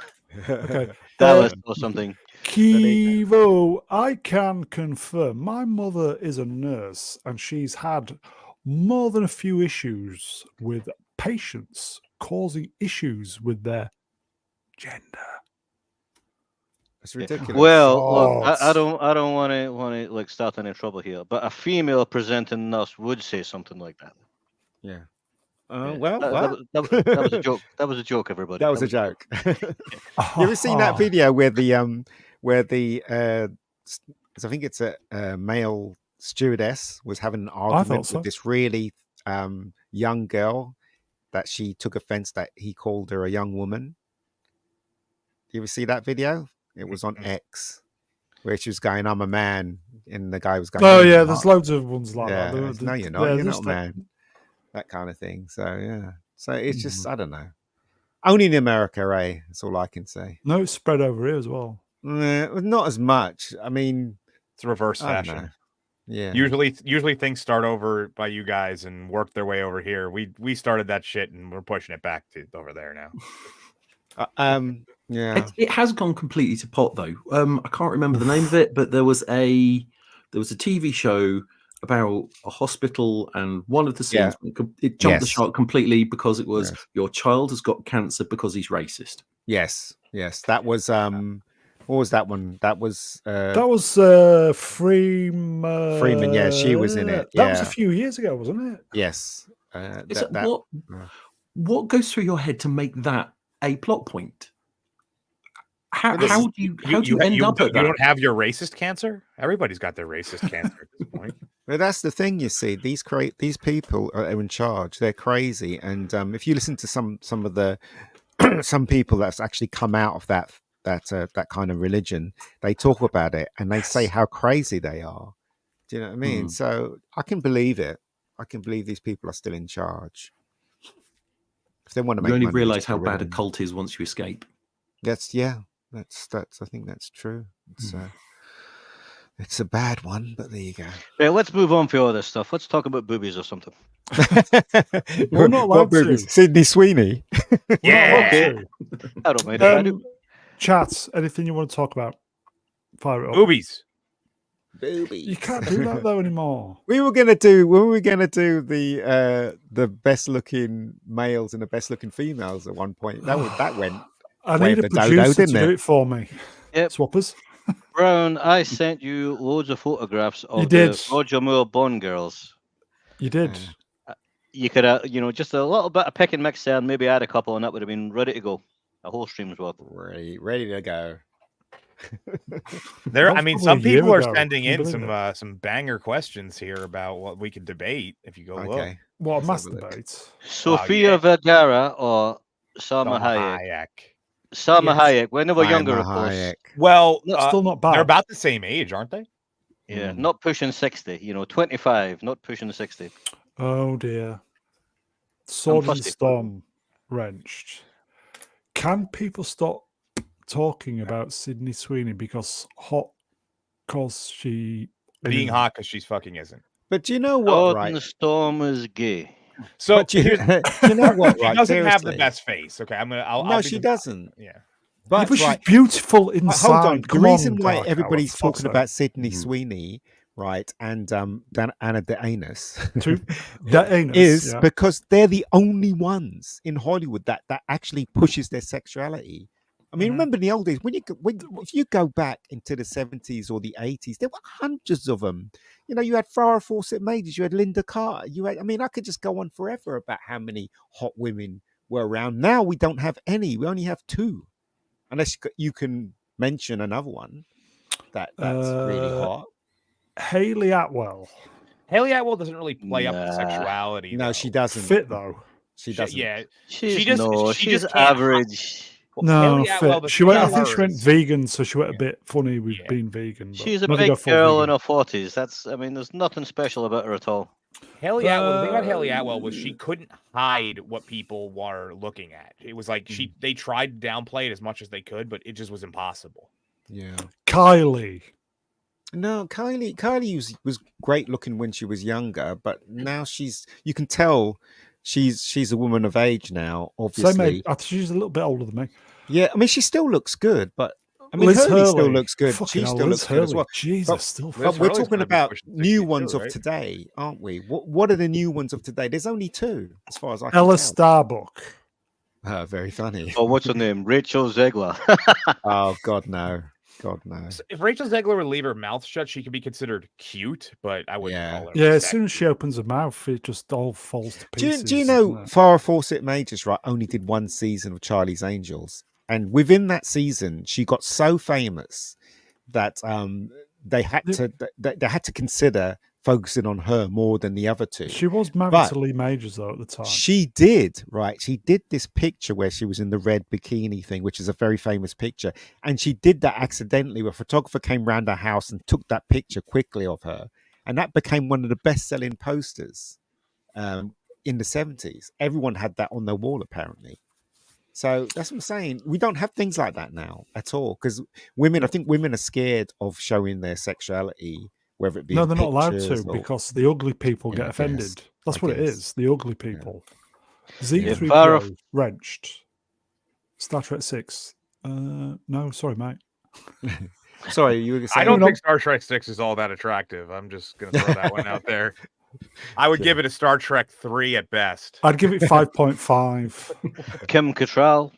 Okay. Dallas or something. Kivo, I can confirm my mother is a nurse and she's had more than a few issues with patients causing issues with their gender. It's ridiculous. Well, look, I don't want to like start any trouble here, but a female presenting nurse would say something like that. Yeah. Well, that was a joke. That was a joke, everybody. That was a joke. You ever seen that video where the I think it's a male stewardess was having an argument with this really young girl that she took offense that he called her a young woman. You ever see that video? It was on X, where she was going, "I'm a man," and the guy was going, "Oh yeah, there's loads of ones like that." No, you're not. You're not a man. That kind of thing. So yeah. So it's just I don't know. Only in America, eh? That's all I can say. No, it's spread over here as well. Not as much. I mean, it's reverse fashion. Yeah. Usually things start over by you guys and work their way over here. We started that shit and we're pushing it back to over there now. Yeah. It has gone completely to pot though. I can't remember the name of it, but there was a TV show about a hospital, and one of the scenes it jumped the shark completely because it was your child has got cancer because he's racist. Yes. That was what was that one? That was Freeman. Freeman, yeah, she was in it. That was a few years ago, wasn't it? Yes. What goes through your head to make that a plot point? How do you end up at that? You don't have your racist cancer? Everybody's got their racist cancer at this point. Well, that's the thing, you see. These people are in charge. They're crazy, and if you listen to some of the some people that's actually come out of that that kind of religion, they talk about it and they say how crazy they are. Do you know what I mean? So I can believe it. I can believe these people are still in charge. If they want to make You only money, realise how bad a cult is once you escape. That's I think that's true. It's a bad one, but there you go. Yeah, let's move on for all this stuff. Let's talk about boobies or something. We're not allowed to. Sydney Sweeney. Yeah. Okay. I don't mind if I do. Chats, anything you want to talk about? Fire it up. Boobies. You can't do that though anymore. We were gonna do the best looking males and the best looking females at one point. That went. I need a producer to do it for me. Yep. Swappers. Brown, I sent you loads of photographs of the Roger Moore Bond girls. You did. You could, just a little bit of pick and mix there, and maybe add a couple, and that would have been ready to go. A whole stream's worth. Ready to go. Some people are sending in some banger questions here about what we could debate if you go look. What a mass debate. Sofia Vergara or Salma Hayek? Salma Hayek, when they were younger, of course. Well, that's still not bad. They're about the same age, aren't they? Yeah, not pushing 60. 25, not pushing 60. Oh dear. Sword and Storm wrenched. Can people stop talking about Sydney Sweeney because she being hot because she's fucking isn't? But do you know what? Sword and Storm is gay. So you know what? She doesn't have the best face. Okay, she doesn't. Yeah. But she's beautiful inside. Hold on. The reason why everybody's talking about Sydney Sweeney, right, and Anna de Anus, is because they're the only ones in Hollywood that actually pushes their sexuality. I mean, remember in the old days if you go back into the 70s or the 80s, there were hundreds of them. You had Farrah Fawcett Majors, you had Linda Carter, I could just go on forever about how many hot women were around. Now we don't have any. We only have two. Unless you can mention another one that's really hot. Hayley Atwell. Hayley Atwell doesn't really play up the sexuality. No, she doesn't. Fit though. She doesn't. She's average. No, fit. She went. I think she went vegan, so she went a bit funny with being vegan. She's a big girl in her 40s. There's nothing special about her at all. Hayley Atwell. The thing about Hayley Atwell was she couldn't hide what people were looking at. It was like they tried to downplay it as much as they could, but it just was impossible. Yeah. Kylie. No, Kylie was great looking when she was younger, but now you can tell she's a woman of age now, obviously. I think she's a little bit older than me. Yeah, I mean she still looks good, but Hurley still looks good. She still looks good as well. Jesus, but we're talking about new ones of today, aren't we? What are the new ones of today? There's only two, as far as I can tell. Ella Starbuck. Very funny. Oh, what's her name? Rachel Zegler. Oh God, no. God, no. So if Rachel Zegler would leave her mouth shut, she could be considered cute, but I wouldn't call her. Yeah, as soon as she opens her mouth, it just all falls to pieces. Do you know Farrah Fawcett Majors, right, only did one season of Charlie's Angels? And within that season, she got so famous that they had to consider focusing on her more than the other two. She was married to Lee Majors though at the time. She did, right? She did this picture where she was in the red bikini thing, which is a very famous picture. And she did that accidentally. A photographer came round her house and took that picture quickly of her. And that became one of the best-selling posters in the 70s. Everyone had that on their wall, apparently. So that's what I'm saying. We don't have things like that now at all. Because I think women are scared of showing their sexuality. Whether it be they're not allowed to because the ugly people get offended. That's what it is. The ugly people. Z3PO wrenched. Star Trek 6. No, sorry, mate. Sorry, you were saying. I don't think Star Trek 6 is all that attractive. I'm just going to throw that one out there. I would give it a Star Trek 3 at best. I'd give it 5.5. Kim Cattrall.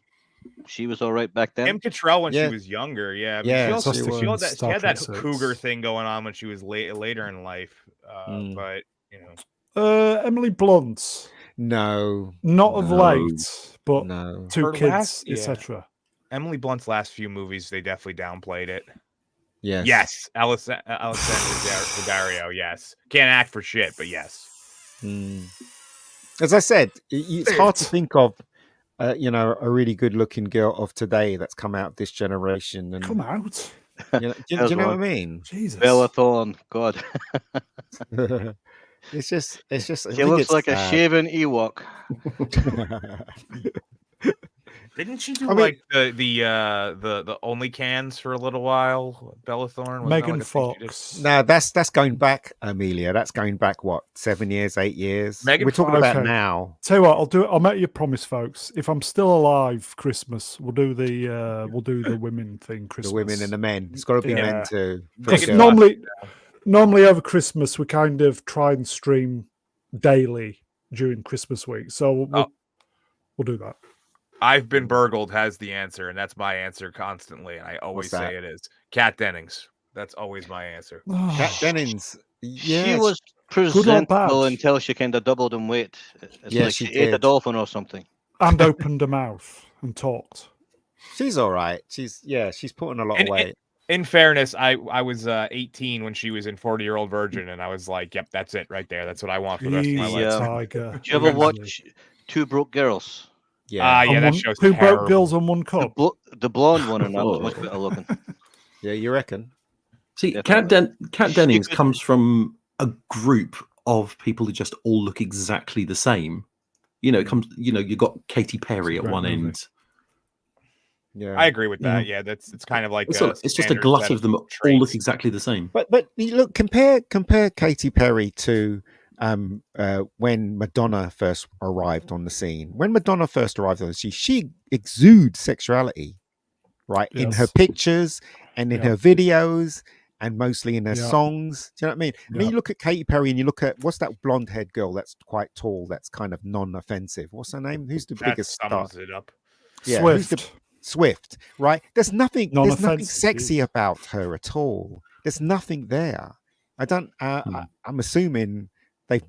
She was all right back then. Kim Cattrall when she was younger, she had that cougar thing going on when she was later in life. But Emily Blunt, not of late, but two her kids, etc. Emily Blunt's last few movies, they definitely downplayed it. Yes, Alessandra Daddario. Yes, can't act for shit, but yes. As I said, it's hard to think of a really good-looking girl of today that's come out this generation. And Come out. do you know what I mean? Jesus. Bella Thorne, God. It's just. She looks like a shaven Ewok. Didn't she do the only cans for a little while? Bella Thorne, Megan Fox. No, that's going back, Amelia. That's going back 7 years, 8 years. Megan We're talking Fox. about Okay. now. Tell you what, I'll do it. I'll make you a promise, folks. If I'm still alive, Christmas, we'll do the women thing. Christmas, The women and the men. It's got to be men too. Because Megan normally over Christmas we kind of try and stream daily during Christmas week. So we'll do that. I've been burgled has the answer, and that's my answer constantly. And I always What's that? say it is Kat Dennings. That's always my answer. Kat Dennings. Yeah, She was presentable until she kind of doubled in weight. It's like she ate a dolphin or something. And opened her mouth and talked. She's all right. She's putting a lot of weight. In fairness, I was 18 when she was in 40-Year-Old Virgin, and I was like, "Yep, that's it right there. That's what I want for the rest of my life." Tiger. Did you ever watch Two Broke Girls? Yeah, that show's Two terrible. Broke Girls on One Cup. The blonde one and that was much better looking. Yeah, you reckon? See, Kat Dennings comes from a group of people who just all look exactly the same. It comes. You got Katy Perry at one end. Yeah, I agree with that. Yeah, it's kind of like it's just a glut of them all look exactly the same. But you look, compare Katy Perry to when Madonna first arrived on the scene. When Madonna first arrived on the scene, she exudes sexuality, right? Yes. In her pictures and in her videos and mostly in her songs. Do you know what I mean? And then you look at Katy Perry and you look at, what's that blonde-haired girl that's quite tall, that's kind of non-offensive? What's her name? Who's the biggest star? It up. Yeah, Swift, right? There's nothing sexy about her at all. There's nothing there. I'm assuming they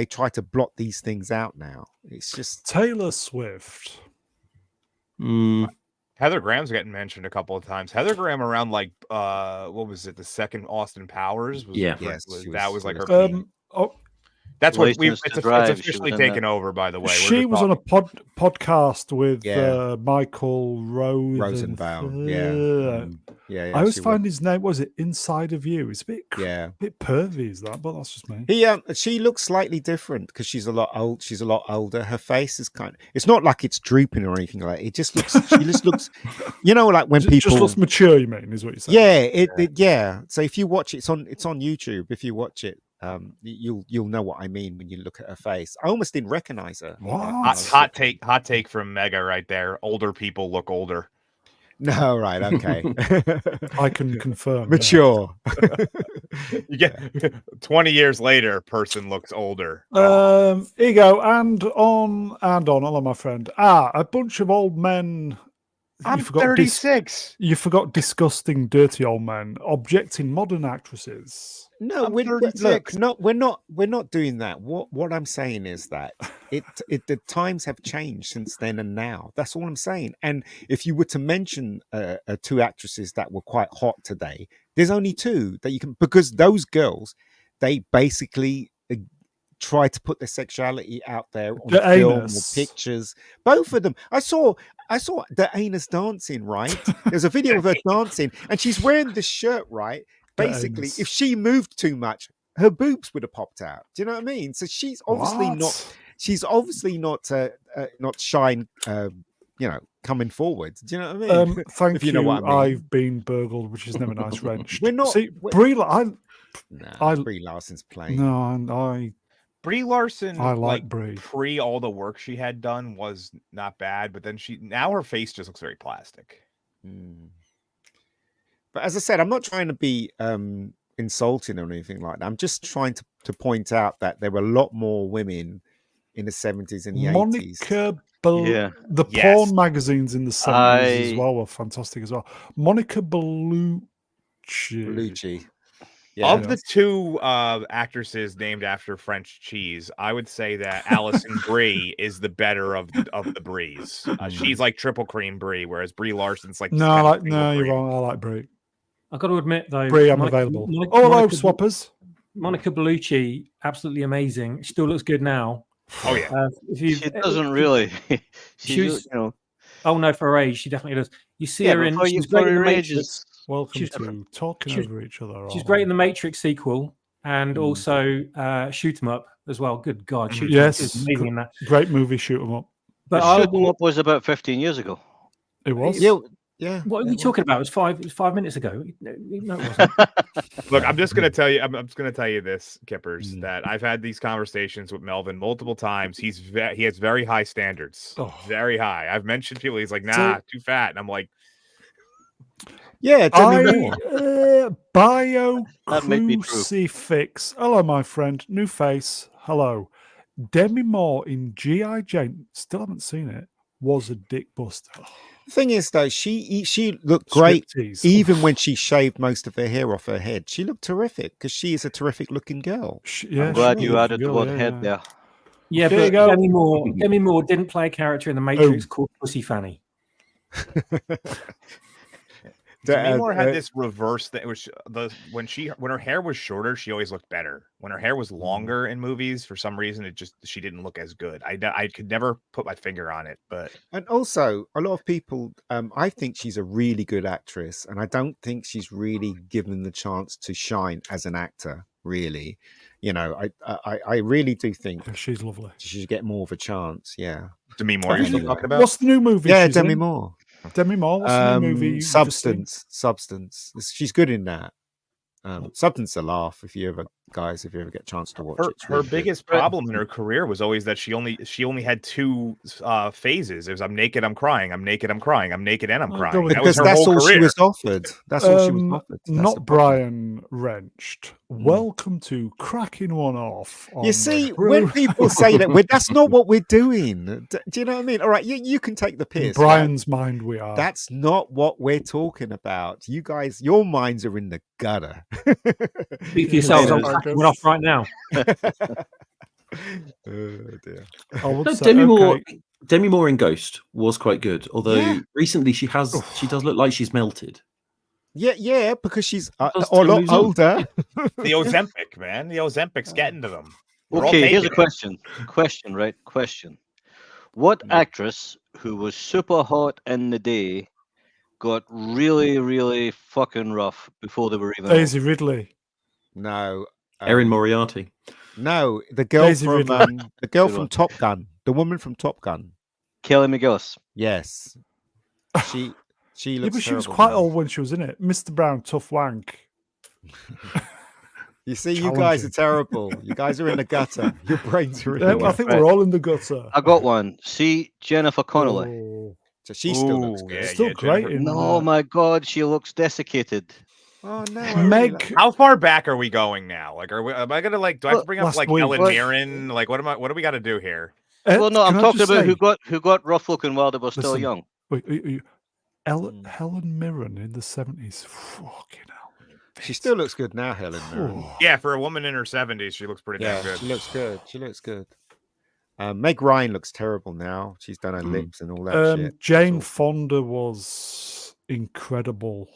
try to blot these things out now. It's just Taylor Swift. Heather Graham's getting mentioned a couple of times. Heather Graham around what was it? The second Austin Powers was that was like her peak. That's what it's officially taken over, by the way. She was on a podcast with Michael Rosenbaum. Yeah. I always find his name. Was it Inside of You? It's a bit pervy, is that? But that's just me. She looks slightly different because she's a lot old. She's a lot older. Her face is it's not like it's drooping or anything like that. It just looks. She just looks. Like when people just looks mature. You mean is what you're saying? Yeah. So if you watch it, it's on YouTube. If you watch it. You'll know what I mean when you look at her face. I almost didn't recognize her. What? Hot take from Mega right there. Older people look older. No, right, okay. I can confirm. Mature. You get 20 years later, person looks older. Here you go, and on. Hello, my friend. A bunch of old men. I'm 36. You forgot disgusting, dirty old men objecting modern actresses. No, we're not doing that. What I'm saying is that the times have changed since then and now. That's all I'm saying. And if you were to mention two actresses that were quite hot today, there's only two that you can, because those girls, they basically try to put their sexuality out there on film or pictures. Both of them. I saw the anus dancing, right? There's a video of her dancing, and she's wearing this shirt, right? Basically, if she moved too much, her boobs would have popped out. Do you know what I mean? So she's obviously not. She's obviously not shy. Coming forward. Do you know what I mean? Thank you. Know what I mean. I've been burgled, which is never nice wrenched. We're not. See, Brie Larson's playing. No, Brie Larson. I like Brie. Pre all the work she had done was not bad, but then now her face just looks very plastic. But as I said, I'm not trying to be insulting or anything like that. I'm just trying to point out that there were a lot more women in the 70s and the 80s. The porn magazines in the 70s as well were fantastic as well. Monica Bellucci. Yeah. Of the two actresses named after French cheese, I would say that Alison Brie is the better of the Bries. She's like triple cream Brie, whereas Brie Larson's like you're wrong. I like Brie. I've got to admit though, Brie, I'm available. Hello, swappers. Monica Bellucci, absolutely amazing. She still looks good now. Oh yeah. She doesn't really. She's, you know. Oh no, for her age, she definitely does. You see Yeah, her but in. for She's you- great for in the her Matrix. ages- Welcome She's- to talking she's- over each other. She's great in the Matrix sequel and also Shoot 'em Up as well. Good God, Shoot 'em Up Yes, is amazing in that. great movie. Shoot 'em up. But The Shoot 'em Up was about 15 years ago. It was. Yeah. What are you talking about? It was 5 minutes ago. No, it wasn't. Look, I'm just gonna tell you. I'm just gonna tell you this, Kippers, that I've had these conversations with Melvin multiple times. He has very high standards, very high. I've mentioned people. He's like, nah, too fat, and I'm like, yeah. Bio That might be true. Crucifix. Hello, my friend. New face. Hello. Demi Moore in G.I. Jane. Still haven't seen it. Was a dick buster. The thing is, though, she looked great Striptease. even when she shaved most of her hair off her head. She looked terrific because she is a terrific looking girl. I'm glad you added the word head there. Yeah, There you but go. Demi Moore didn't play a character in the Matrix called Pussy Fanny. Demi Moore had this reverse thing. When her hair was shorter, she always looked better. When her hair was longer in movies, for some reason, she didn't look as good. I could never put my finger on it, but And also, a lot of people, I think she's a really good actress, and I don't think she's really given the chance to shine as an actor. Really, I really do think she's lovely. She should get more of a chance. Yeah, Demi Moore. You're still talking about? What's the new movie? Yeah, she's Demi in? Moore. Demi Moore. What's the new movie? you've just seen? Substance. She's good in that. Substance a laugh if you ever get a chance to watch it. It's Her really biggest problem in her career was always that she only had two phases. It was I'm naked, I'm crying, I'm naked, I'm crying, I'm naked and I'm crying. That was because her that's whole all career. she was offered. That's all she was offered. That's the Not problem. Brian Wrenched. Welcome to cracking one off. You see, when people say that, that's not what we're doing. Do you know what I mean? All right, you can take the piss. In Brian's mind, we are. That's not what we're talking about. You guys, your minds are in the gutter. Speak for yourselves. I'm cracking one off right now. Oh dear. I would No, say, Demi Moore in Ghost was quite good. Although recently she does look like she's melted. Yeah, because she's a Does lot lose on. older. The Ozempic, man. The Ozempic's getting to them. We're all Okay, here's taking a it. question. What actress who was super hot in the day got really, really fucking rough before they were even Daisy Ridley. No. Erin Moriarty. No, the girl Daisy from Ridley. the girl Good from one. Top Gun, the woman from Top Gun. Kelly McGillis? Yes, she Yeah, looks. but she was terrible quite now. old when she was in it. Mr. Brown, tough wank. You see, you guys are terrible. You guys are in the gutter. Your brains are in the I gutter. think we're all in the gutter. I got one. See Jennifer Connelly. Oh, So she still looks Ooh, good. yeah, still great Jennifer- in No, my God, she looks desiccated. Oh no, I really Meg. like- How far back are we going now? Like, am I gonna do I have to bring up Last like week. Ellen What? Mirren? Like, what do we got to do here? Well, no, I'm can I talking just about say- who got rough looking while they were still Listen, young. Wait, Helen Mirren in the 70s. Fucking hell. She still looks good now, Helen Mirren. Yeah, for a woman in her 70s, she looks pretty Yeah, damn good. she looks good. She looks good. Meg Ryan looks terrible now. She's done her lips and all that shit. Jane It's Fonda was incredible.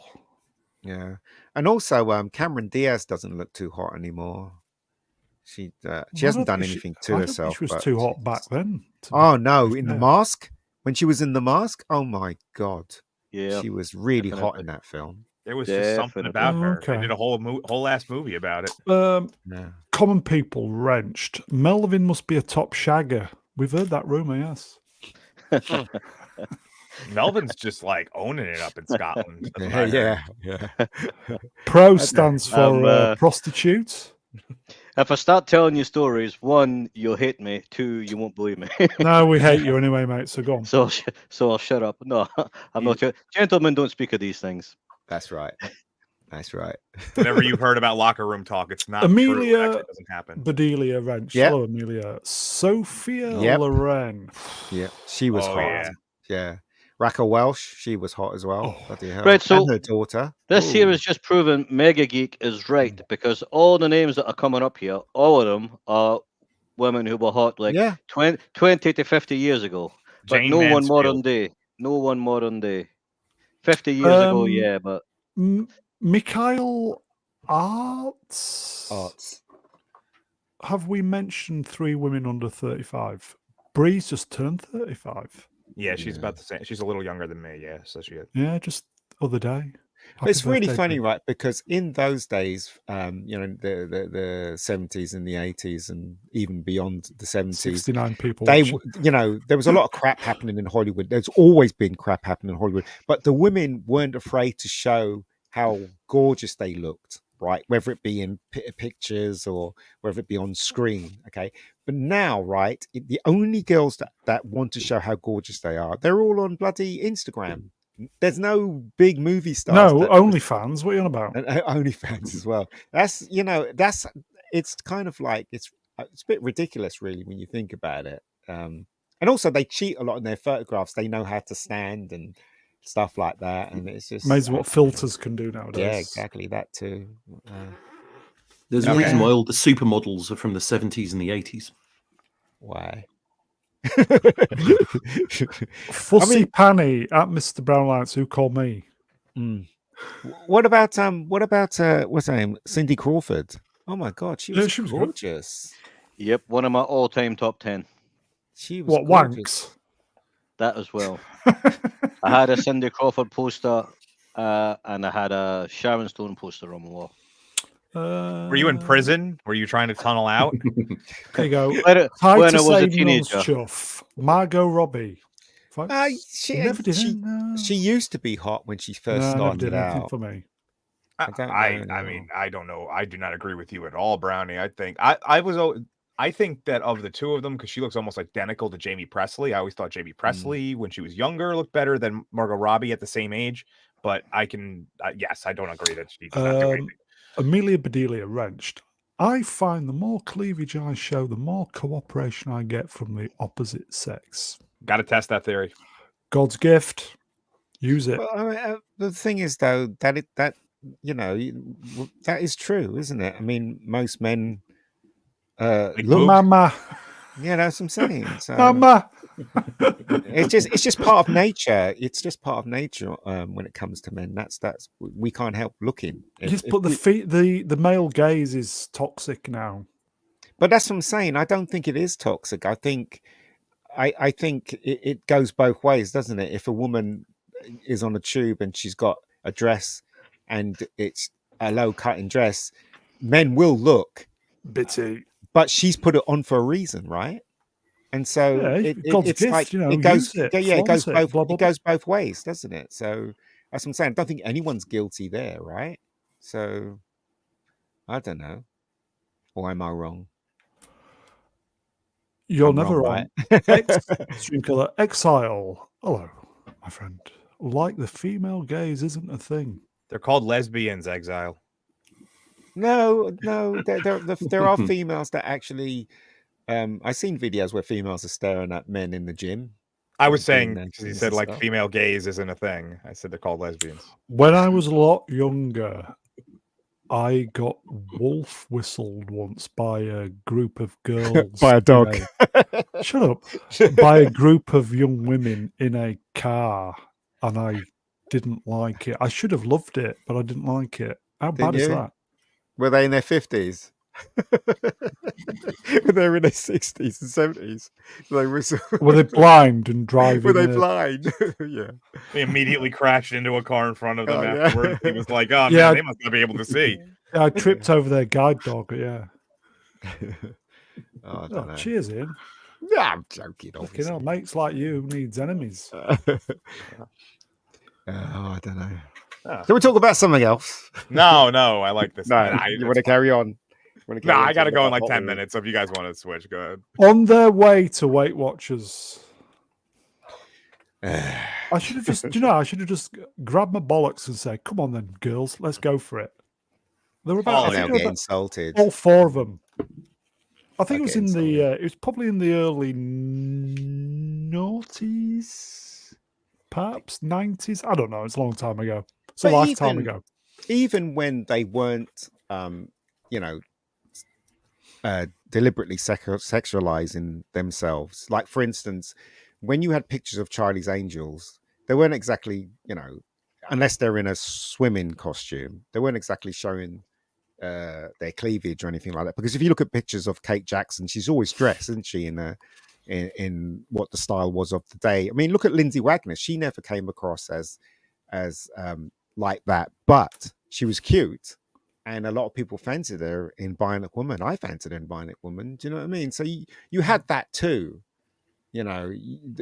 Yeah, and also Cameron Diaz doesn't look too hot anymore. She hasn't done anything to I don't herself. think she was but too hot back then. Oh no, in The Mask, when she was in The Mask, oh my god, Yeah. she was really hot definitely. in that film. There was just something about her. They Okay. did a whole ass movie about it. Yeah. Common people wrenched. Melvin must be a top shagger. We've heard that rumor, yes. Melvin's just like owning it up in Scotland. That's what I heard. Yeah. Pro stands for prostitute. If I start telling you stories, one, you'll hate me. Two, you won't believe me. No, we hate you anyway, mate. So go on. So I'll shut up. No, I'm not. Gentlemen don't speak of these things. That's right. That's right. Whenever you've heard about locker room talk, it's not Amelia true. It actually doesn't happen. Bedelia Wrench. Yep. Hello, Amelia. Sophia Yep. Loren. Yeah, she was Oh, hot. yeah. Yeah. Raquel Welch, she was hot as well. Bloody hell. Right, so and her daughter. This here Ooh. has just proven Mega Geek is right because all the names that are coming up here, all of them are women who were hot like 20 to 50 years ago. But Jane no one Mansfield. modern day. No one modern day. 50 years ago, yeah, but Mikhail Arts. have we mentioned 3 women under 35? Bree's just turned 35. Yeah, she's about the same. She's a little younger than me. Yeah, so she. Yeah, just other day. But it's really birthday, funny, Bree. right? Because in those days, the 70s and the 80s, and even beyond the 70s, 69 people. there was a lot of crap happening in Hollywood. There's always been crap happening in Hollywood, but the women weren't afraid to show how gorgeous they looked, right? Whether it be in pictures or whether it be on screen, okay? But now, right, the only girls that want to show how gorgeous they are, they're all on bloody Instagram. There's no big movie stars. No, OnlyFans. What are you on about? And OnlyFans as well. It's kind of like it's a bit ridiculous, really, when you think about it. And also, they cheat a lot in their photographs. They know how to stand and stuff like that, and it's just amazing what filters can do nowadays. Yeah, exactly that too. There's a reason why all the supermodels are from the 70s and the 80s. Why? Fussy Panny at Mr. Brown Lights, who called me. What about what's her name? Cindy Crawford. Oh my god, she was gorgeous. Yep, one of my all-time top 10. She was gorgeous. Wanks? That as well. I had a Cindy Crawford poster, and I had a Sharon Stone poster on my wall. Were you in prison? Were you trying to tunnel out? There you go. When I was a teenager. Chuff. Margot Robbie. She used to be hot when she first started out. For me. I don't know. I do not agree with you at all, Brownie. I think I think that of the two of them, because she looks almost identical to Jamie Presley. I always thought Jamie Presley, when she was younger, looked better than Margot Robbie at the same age. But I can, yes, I don't agree that she does not do anything. Amelia Bedelia wrenched. I find the more cleavage I show, the more cooperation I get from the opposite sex. Got to test that theory. God's gift. Use it. Well, the thing is, though, that is true, isn't it? I mean, most men look, Mama. Yeah, that's what I'm saying. So, Mama. it's just part of nature. It's just part of nature when it comes to men. That's we can't help looking. The male gaze is toxic now. But that's what I'm saying. I don't think it is toxic. I think it goes both ways, doesn't it? If a woman is on a tube and she's got a dress and it's a low-cutting dress, men will look bitty. But she's put it on for a reason, right? And so it's gift, like it goes both ways, doesn't it? So that's what I'm saying. I don't think anyone's guilty there, right? So I don't know. Or am I wrong? You're never wrong. Stream Killer Exile. Hello, my friend. Like the female gaze isn't a thing. They're called lesbians, Exile. No, there are females that actually. I've seen videos where females are staring at men in the gym. I was saying, because he said like female gaze isn't a thing. I said they're called lesbians. When I was a lot younger, I got wolf whistled once by a group of girls. By a dog. Shut up. By a group of young women in a car, and I didn't like it. I should have loved it, but I didn't like it. How bad is that? Were they in their 50s? They were in their 60s and 70s. Were they blind and driving? Were they blind? Yeah. They immediately crashed into a car in front of them afterwards. He was like, "Oh yeah, man, they must not be able to see." Yeah, I tripped over their guide dog. Yeah. I don't know. Cheers, Ian. Yeah, I'm joking. Fucking hell, mates like you needs enemies. I don't know. Can we talk about something else? No, I like this. No, you want to carry on? No, I got to go in like 10 minutes. So if you guys want to switch, go ahead. On their way to Weight Watchers. I should have just grabbed my bollocks and said, "Come on then, girls, let's go for it." There were about, insulted. All 4 of them. I think it was it was probably in the early noughties, perhaps 90s. I don't know. It's a long time ago. It's a lifetime ago. Even when they weren't, deliberately sexualizing themselves. Like, for instance, when you had pictures of Charlie's Angels, they weren't exactly, unless they're in a swimming costume, they weren't exactly showing their cleavage or anything like that. Because if you look at pictures of Kate Jackson, she's always dressed, isn't she, in what the style was of the day. I mean, look at Lindsay Wagner. She never came across as like that, but she was cute. And a lot of people fancied her in Bionic Woman. I fancied her in Bionic Woman. Do you know what I mean? So you had that too. You know,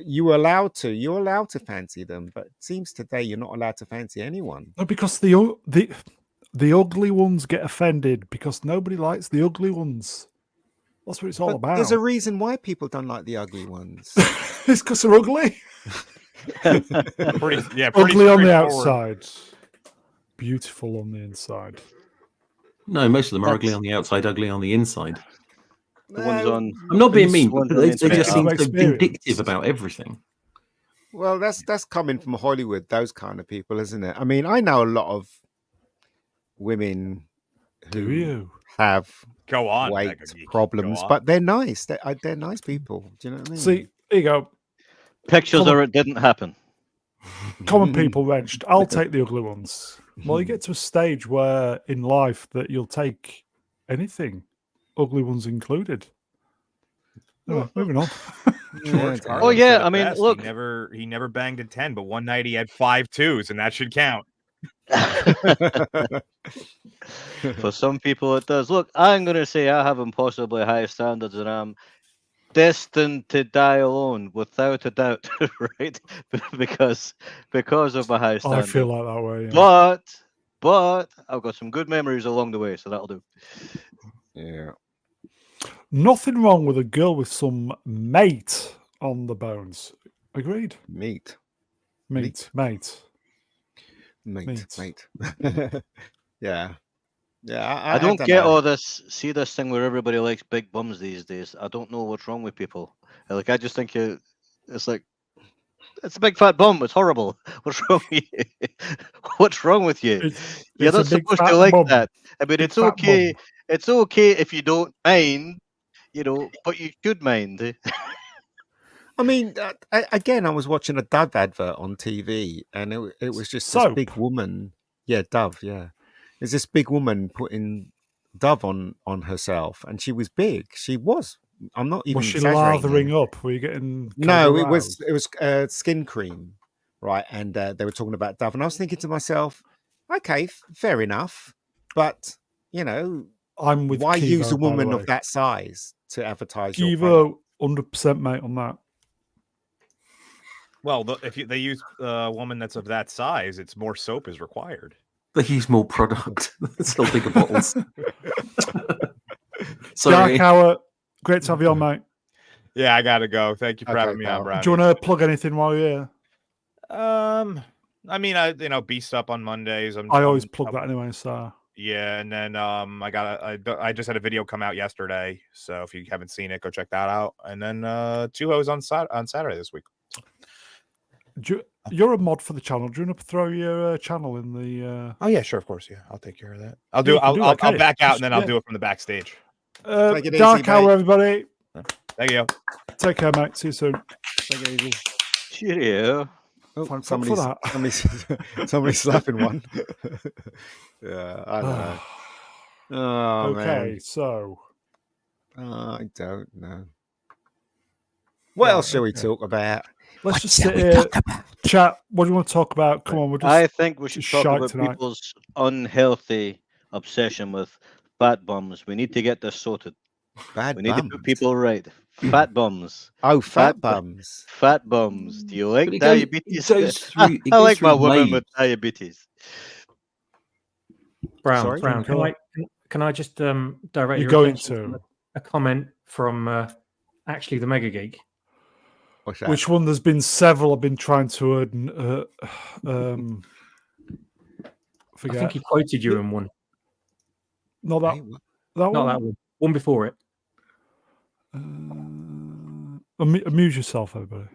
you're allowed to fancy them, but it seems today you're not allowed to fancy anyone. No, because the ugly ones get offended because nobody likes the ugly ones. That's what it's all about. There's a reason why people don't like the ugly ones. It's because they're ugly. Pretty ugly on the outside, beautiful on the inside. No, most of them are ugly on the outside, ugly on the inside. The ones on. I'm not being mean, but they internet just seem are. so vindictive about everything. Well, that's coming from Hollywood, those kind of people, isn't it? I mean, I know a lot of women who have go on weight problems, but they're nice. They're nice people. Do you know what I mean? See, there you go. Pictures or it didn't happen. Common people wrenched. I'll take the ugly ones. Well, you get to a stage where in life that you'll take anything, ugly ones included. Anyway, moving on. Oh yeah, I mean, look, he never banged a 10, but one night he had 5 2s, and that should count. For some people, it does. Look, I'm going to say I have impossibly high standards, and I'm destined to die alone, without a doubt, right? because of my high standards. I feel like that way. Yeah. But I've got some good memories along the way, so that'll do. Yeah. Nothing wrong with a girl with some mate on the bones. Agreed. Mate. Yeah. I don't get all this. See this thing where everybody likes big bums these days. I don't know what's wrong with people. Like, I just think it's like, it's a big fat bum. It's horrible. What's wrong with you? What's wrong with you? You're not supposed to like that. I mean, it's okay. It's okay if you don't mind, but you should mind. I mean, again, I was watching a Dove advert on TV, and it was just this big woman. Yeah, Dove. Yeah, there's this big woman putting Dove on herself, and she was big. She was. I'm not even. Was she lathering up? Were you getting? No, it was skin cream, right? And they were talking about Dove, and I was thinking to myself, okay, fair enough, but I'm with. Why Kivo, use a woman of that size to advertise your product? 100% mate on that. Well, if they use a woman that's of that size, it's more soap is required. They use more product. Still bigger bottles. Sorry. Darkhour, great to have you on, mate. Yeah, I gotta go. Thank you for having me on, Brian. Do you want to plug anything while you're here? I mean, Beast Up on Mondays. I always plug that anyway, so. Yeah, and then I just had a video come out yesterday, so if you haven't seen it, go check that out. And then Two Hoes on Saturday this week. You're a mod for the channel. Do you want to throw your channel in the? Oh yeah, sure, of course, yeah. I'll take care of that. I'll back out and then I'll do it from the backstage. Darkhour, everybody. Thank you. Take care, mate. See you soon. Take it easy. Cheerio. Oh, somebody's slapping one. Yeah, I don't know. Oh, okay, man. So. I don't know. What else shall we talk about? Let's just sit here, chat. What do you want to talk about? Come on, I think we should talk about people's unhealthy obsession with fat bums. We need to get this sorted. We need to put people right. Fat bums. Oh, fat bums. Fat bums. Do you like diabetes? I like my woman with diabetes. Brown, can I just direct You're your going attention to a comment from actually the Mega Geek? Which one? There's been several. I've been trying to forget. I think he quoted you in one. Not that. Not that one. One before it. Amuse yourself, everybody.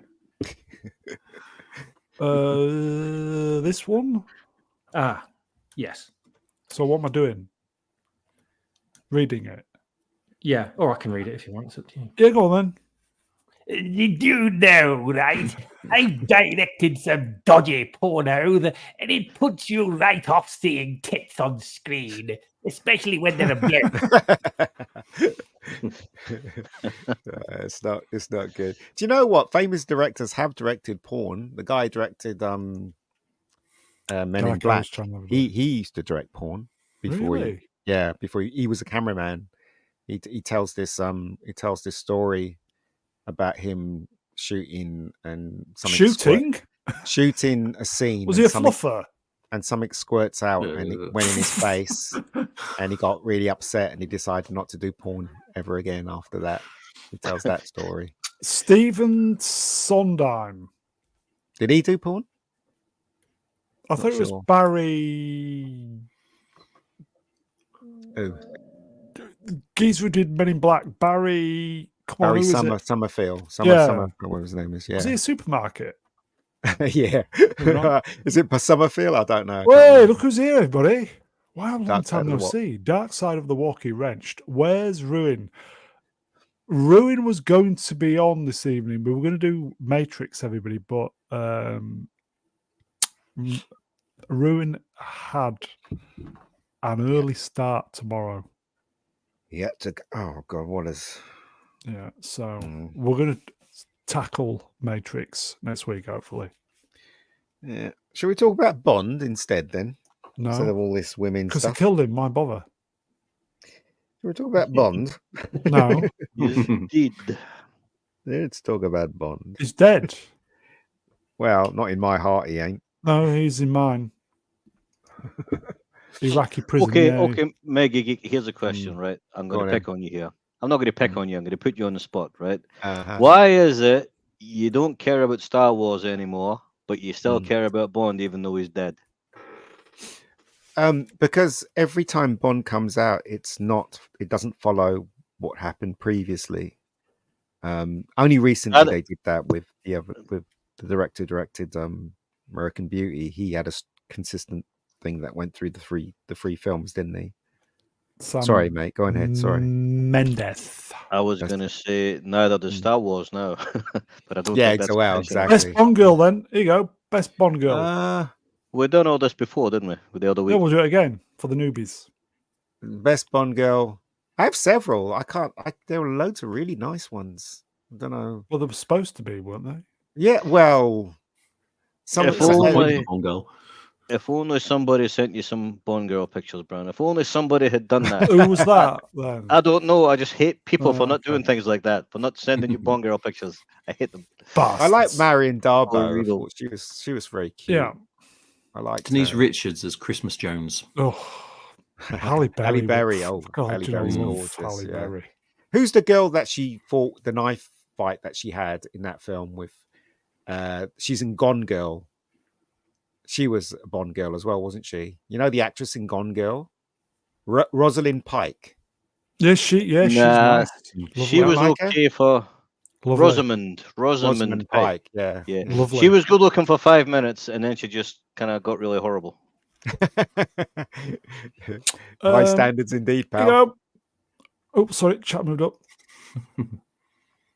This one. Yes. So what am I doing? Reading it. Yeah, or I can read it if you want. It's up to you. Yeah, go on then. You do know, right? I directed some dodgy porno, and it puts you right off seeing tits on screen, especially when they're a bit. It's not good. Do you know what? Famous directors have directed porn. The guy directed Men in Black. He used to direct porn before. Really? Before he was a cameraman. He tells this story about him shooting and shooting a scene. Was he a fluffer? And something squirts out and it went in his face, and he got really upset and he decided not to do porn ever again after that. He tells that story. Stephen Sondheim. Did he do porn? I thought it was Barry. Oh, Geezer who did Men in Black. Barry. Come on, Summerfield. Whatever his name is. Yeah. Was he a supermarket? Yeah. Is it Summerfield? I don't know. Hey, look who's here, everybody. Wow, long time no see. Dark Side of the Walkie Wrenched. Where's Ruin? Ruin was going to be on this evening. We were going to do Matrix, everybody, but Ruin had an early start tomorrow. Yeah. Oh, God, what is... Yeah, so we're going to tackle Matrix next week, hopefully. Yeah. Shall we talk about Bond instead, then? No. Instead of all this women stuff. Because he killed him, why bother? Shall we talk about Bond? No. Indeed. Let's talk about Bond. He's dead. Well, not in my heart, he ain't. No, he's in mine. Iraqi prison. Okay, Maggie, here's a question, right? I'm going to pick on you here. I'm not going to pick on you. I'm going to put you on the spot, right? Why is it you don't care about Star Wars anymore, but you still care about Bond even though he's dead? Because every time Bond comes out, it doesn't follow what happened previously. Only recently they did that with the director directed American Beauty. He had a consistent thing that went through the three films, didn't he? Sorry, mate. Go ahead. Sorry. Mendes. I was going to say neither does Star Wars now, but I don't. Yeah, think that's exactly. Best Bond girl, then. Here you go. Best Bond girl. We've done all this before, didn't we? With the other week. Yeah, we'll do it again for the newbies. Best Bond girl. I have several. There were loads of really nice ones. I don't know. Well, they were supposed to be, weren't they? Yeah. Well, If only somebody sent you some Bond girl pictures, Brian. If only somebody had done that. Who was that then? I don't know. I just hate people for not doing things like that, for not sending you Bond girl pictures. I hate them. Bastards. I like Marion Darbo. I thought she was very cute. Yeah. I like Denise Richards as Christmas Jones. Oh, Halle Berry. Halle Berry. Oh, God, Halle Berry's gorgeous. Halle Berry. Who's the girl that she fought the knife fight that she had in that film with? She's in Gone Girl. She was a Bond girl as well, wasn't she? You know the actress in Gone Girl, Rosalind Pike. Yes, she's nice. She was okay for Lovely. Rosamund Pike. Yeah. Lovely. She was good looking for 5 minutes, and then she just kind of got really horrible. High standards indeed, pal. Oh, sorry, chat moved up.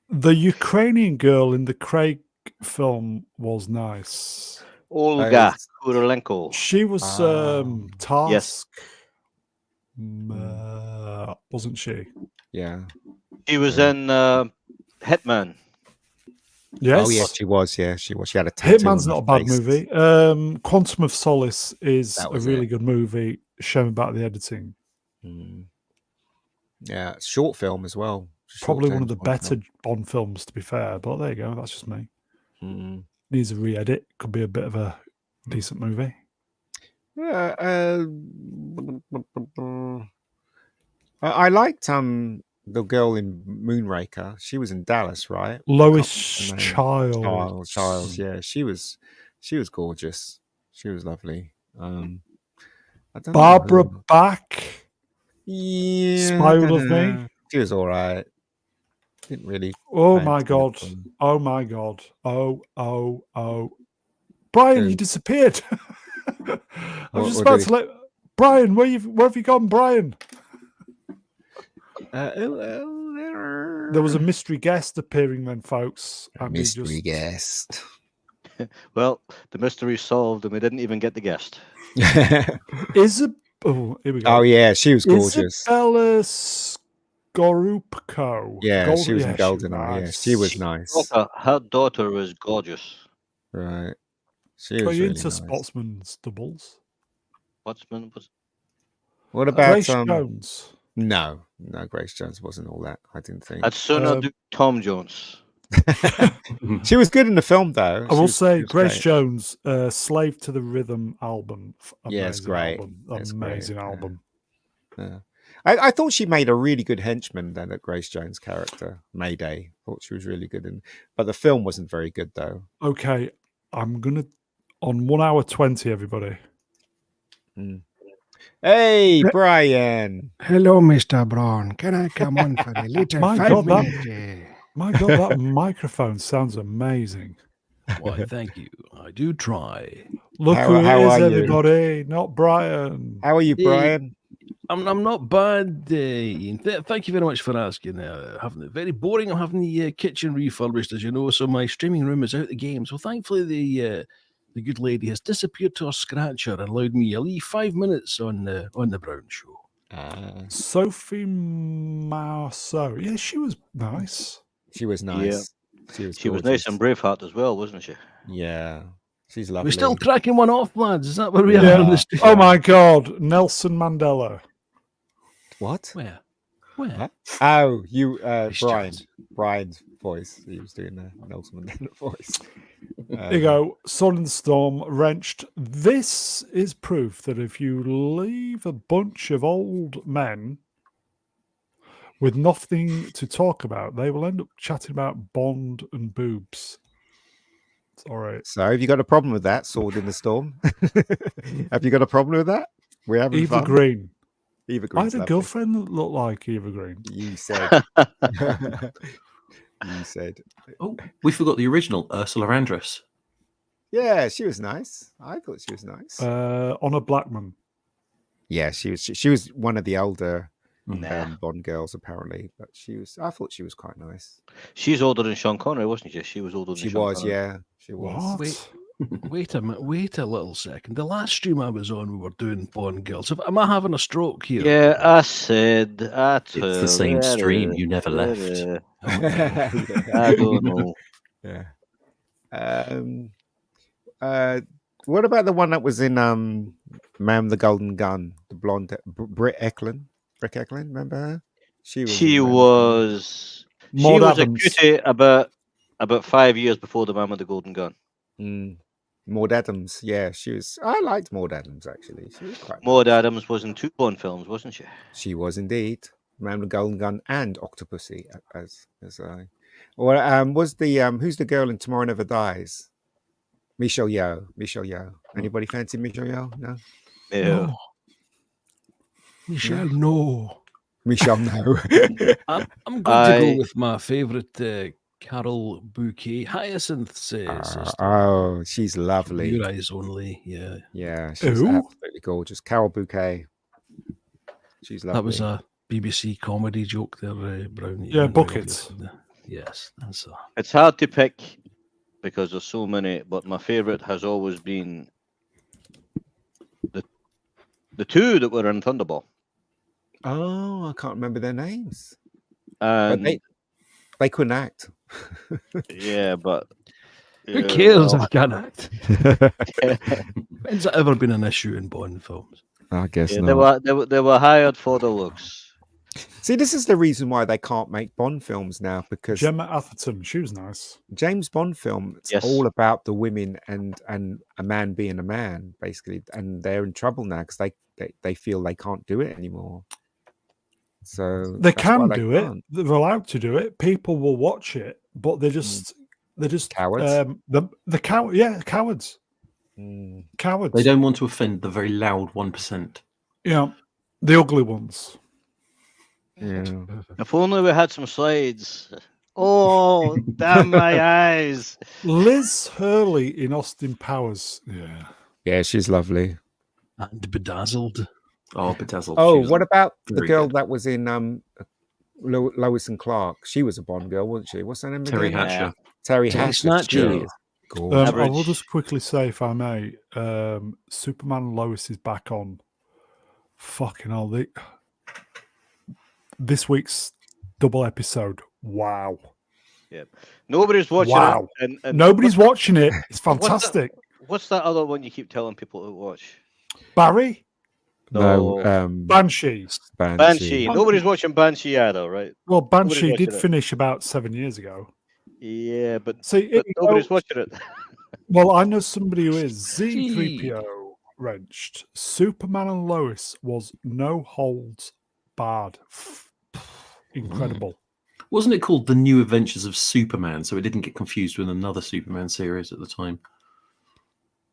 The Ukrainian girl in the Craig film was nice. Olga Kurylenko. She was Task. Yes. Wasn't she? Yeah. She was in Hitman. Yes. Oh, yes, she was. Yeah, she was. She had a tattoo. Hitman's not a bad movie. Quantum of Solace is a really good movie, showing about the editing. Yeah, short film as well. Probably one of the better Bond films, to be fair. But there you go. That's just me. Needs a re-edit. Could be a bit of a decent movie. I liked the girl in Moonraker. She was in Dallas, right? Lois Child. Childs, yeah. She was gorgeous. She was lovely. Barbara Bach. Yeah. Smile of Me. She was all right. Didn't really. Oh my God. Oh my God. Oh. Brian, you disappeared. I was just about to let Brian, where have you gone, Brian? There There was a mystery guest appearing then, folks. And Mystery guest. Well, the mystery solved, and we didn't even get the guest. Oh, here we go. Oh yeah, she was gorgeous. Isabella Scorupco. Yeah, she was in GoldenEye. Yeah, she was nice. Her daughter was gorgeous. Right. She was Are you really into nice. sportsman's doubles? What about Grace Jones? No, Grace Jones wasn't all that. I didn't think. I'd sooner do Tom Jones. She was good in the film, though. I will say Grace Jones, "Slave to the Rhythm" album. Yeah, it's great. Amazing album. Yeah. I thought she made a really good henchman then at Grace Jones' character, Mayday. Thought she was really good but the film wasn't very good though. Okay, I'm gonna on 1 hour 20, everybody. Hey, Brian. Hello, Mr. Braun. Can I come on for a little 5 minutes? My God, that microphone sounds amazing. Why, thank you. I do try. Look who it is, everybody. Not Brian. How are you, Brian? I'm not bad, Ian. Thank you very much for asking. Having it very boring. I'm having the kitchen refurbished, as you know, so my streaming room is out the game. So thankfully, the good lady has disappeared to her scratcher and allowed me a 5 minutes on the Brown Show. Sophie Marceau. Yeah, she was nice. She was nice. Yeah. She was nice in Braveheart as well, wasn't she? Yeah. She's lovely. We're still cracking one off, lads. Is that where we are on the street? Oh my God, Nelson Mandela. What? Where? Oh, you, Brian's voice. He was doing the Nelson Mandela voice. There you go. Sun and Storm wrenched. This is proof that if you leave a bunch of old men with nothing to talk about, they will end up chatting about Bond and boobs. It's all right. So, have you got a problem with that? Sword in the Storm. Have you got a problem with that? We're having Eva fun. Green. Eva Green. I had a girlfriend that looked like Eva Green. You said. You said. Oh, we forgot the original Ursula Andress. Yeah, she was nice. I thought she was nice. Honor Blackman. Yeah, she was one of the older Bond girls apparently, but I thought she was quite nice. She's older than Sean Connery, wasn't she? She was older than She Sean was, Connery. yeah. She was. Wait a minute. Wait a little second. The last stream I was on, we were doing Bond girls. Am I having a stroke here? Yeah, I said. It's the same stream. You never left. I don't know. Yeah. What about the one that was in Man with the Golden Gun? The blonde Britt Eklund. Britt Eklund, remember her? She was a cutie about 5 years before the Man with the Golden Gun. Maud Adams, yeah, she was. I liked Maud Adams actually. She was quite. Maud Adams was in 2 Bond films, wasn't she? She was indeed. Man with the Golden Gun and Octopussy, as I. Or was the who's the girl in Tomorrow Never Dies? Michelle Yeoh. Anybody fancy Michelle Yeoh? No. Yeah. No. Michelle, no. Michelle, no. I'm going to go with my favourite Carol Bouquet, Hyacinth's sister. Oh, she's lovely. Your Eyes Only, yeah. Yeah, she's absolutely gorgeous. Carol Bouquet. She's lovely. That was a BBC comedy joke there, Brown. Yeah, Buckets. Yes, that's a... It's hard to pick because there's so many, but my favourite has always been the two that were in Thunderball. Oh, I can't remember their names. And but they couldn't act. Yeah, but who cares if I can't act? When's that ever been an issue in Bond films? I guess not. They were hired for the looks. See, this is the reason why they can't make Bond films now, because Gemma Atherton, she was nice. James Bond film, it's all about the women and a man being a man, basically, and they're in trouble now because they feel they can't do it anymore. So they can do it. They're allowed to do it. People will watch it, but they're just cowards. Cowards. Cowards. They don't want to offend the very loud 1%. Yeah, the ugly ones. Yeah. If only we had some slides. Oh, damn my eyes. Liz Hurley in Austin Powers. Yeah. Yeah, she's lovely. And Bedazzled. Oh, Bedazzled. Oh, what about the girl that was in Lois and Clark. She was a Bond girl, wasn't she? What's her name Terry again? Hatcher. Terry Terry Hatcher. Snatcher. She is gorgeous. I will just quickly say, if I may, Superman and Lois is back on. Fucking hell. This week's double episode. Wow. Yeah. Nobody's watching Wow. it. And Nobody's watching it. It's fantastic. What's that other one you keep telling people to watch? Barry? No, Banshee. Banshee. Nobody's watching Banshee either, right? Well, Banshee Nobody's did watching it. finish about 7 years ago. Yeah, but See, nobody's watching it. Well, I know somebody who is. Z3PO wrenched. Superman and Lois was no holds barred. Incredible. Wasn't it called The New Adventures of Superman? So it didn't get confused with another Superman series at the time.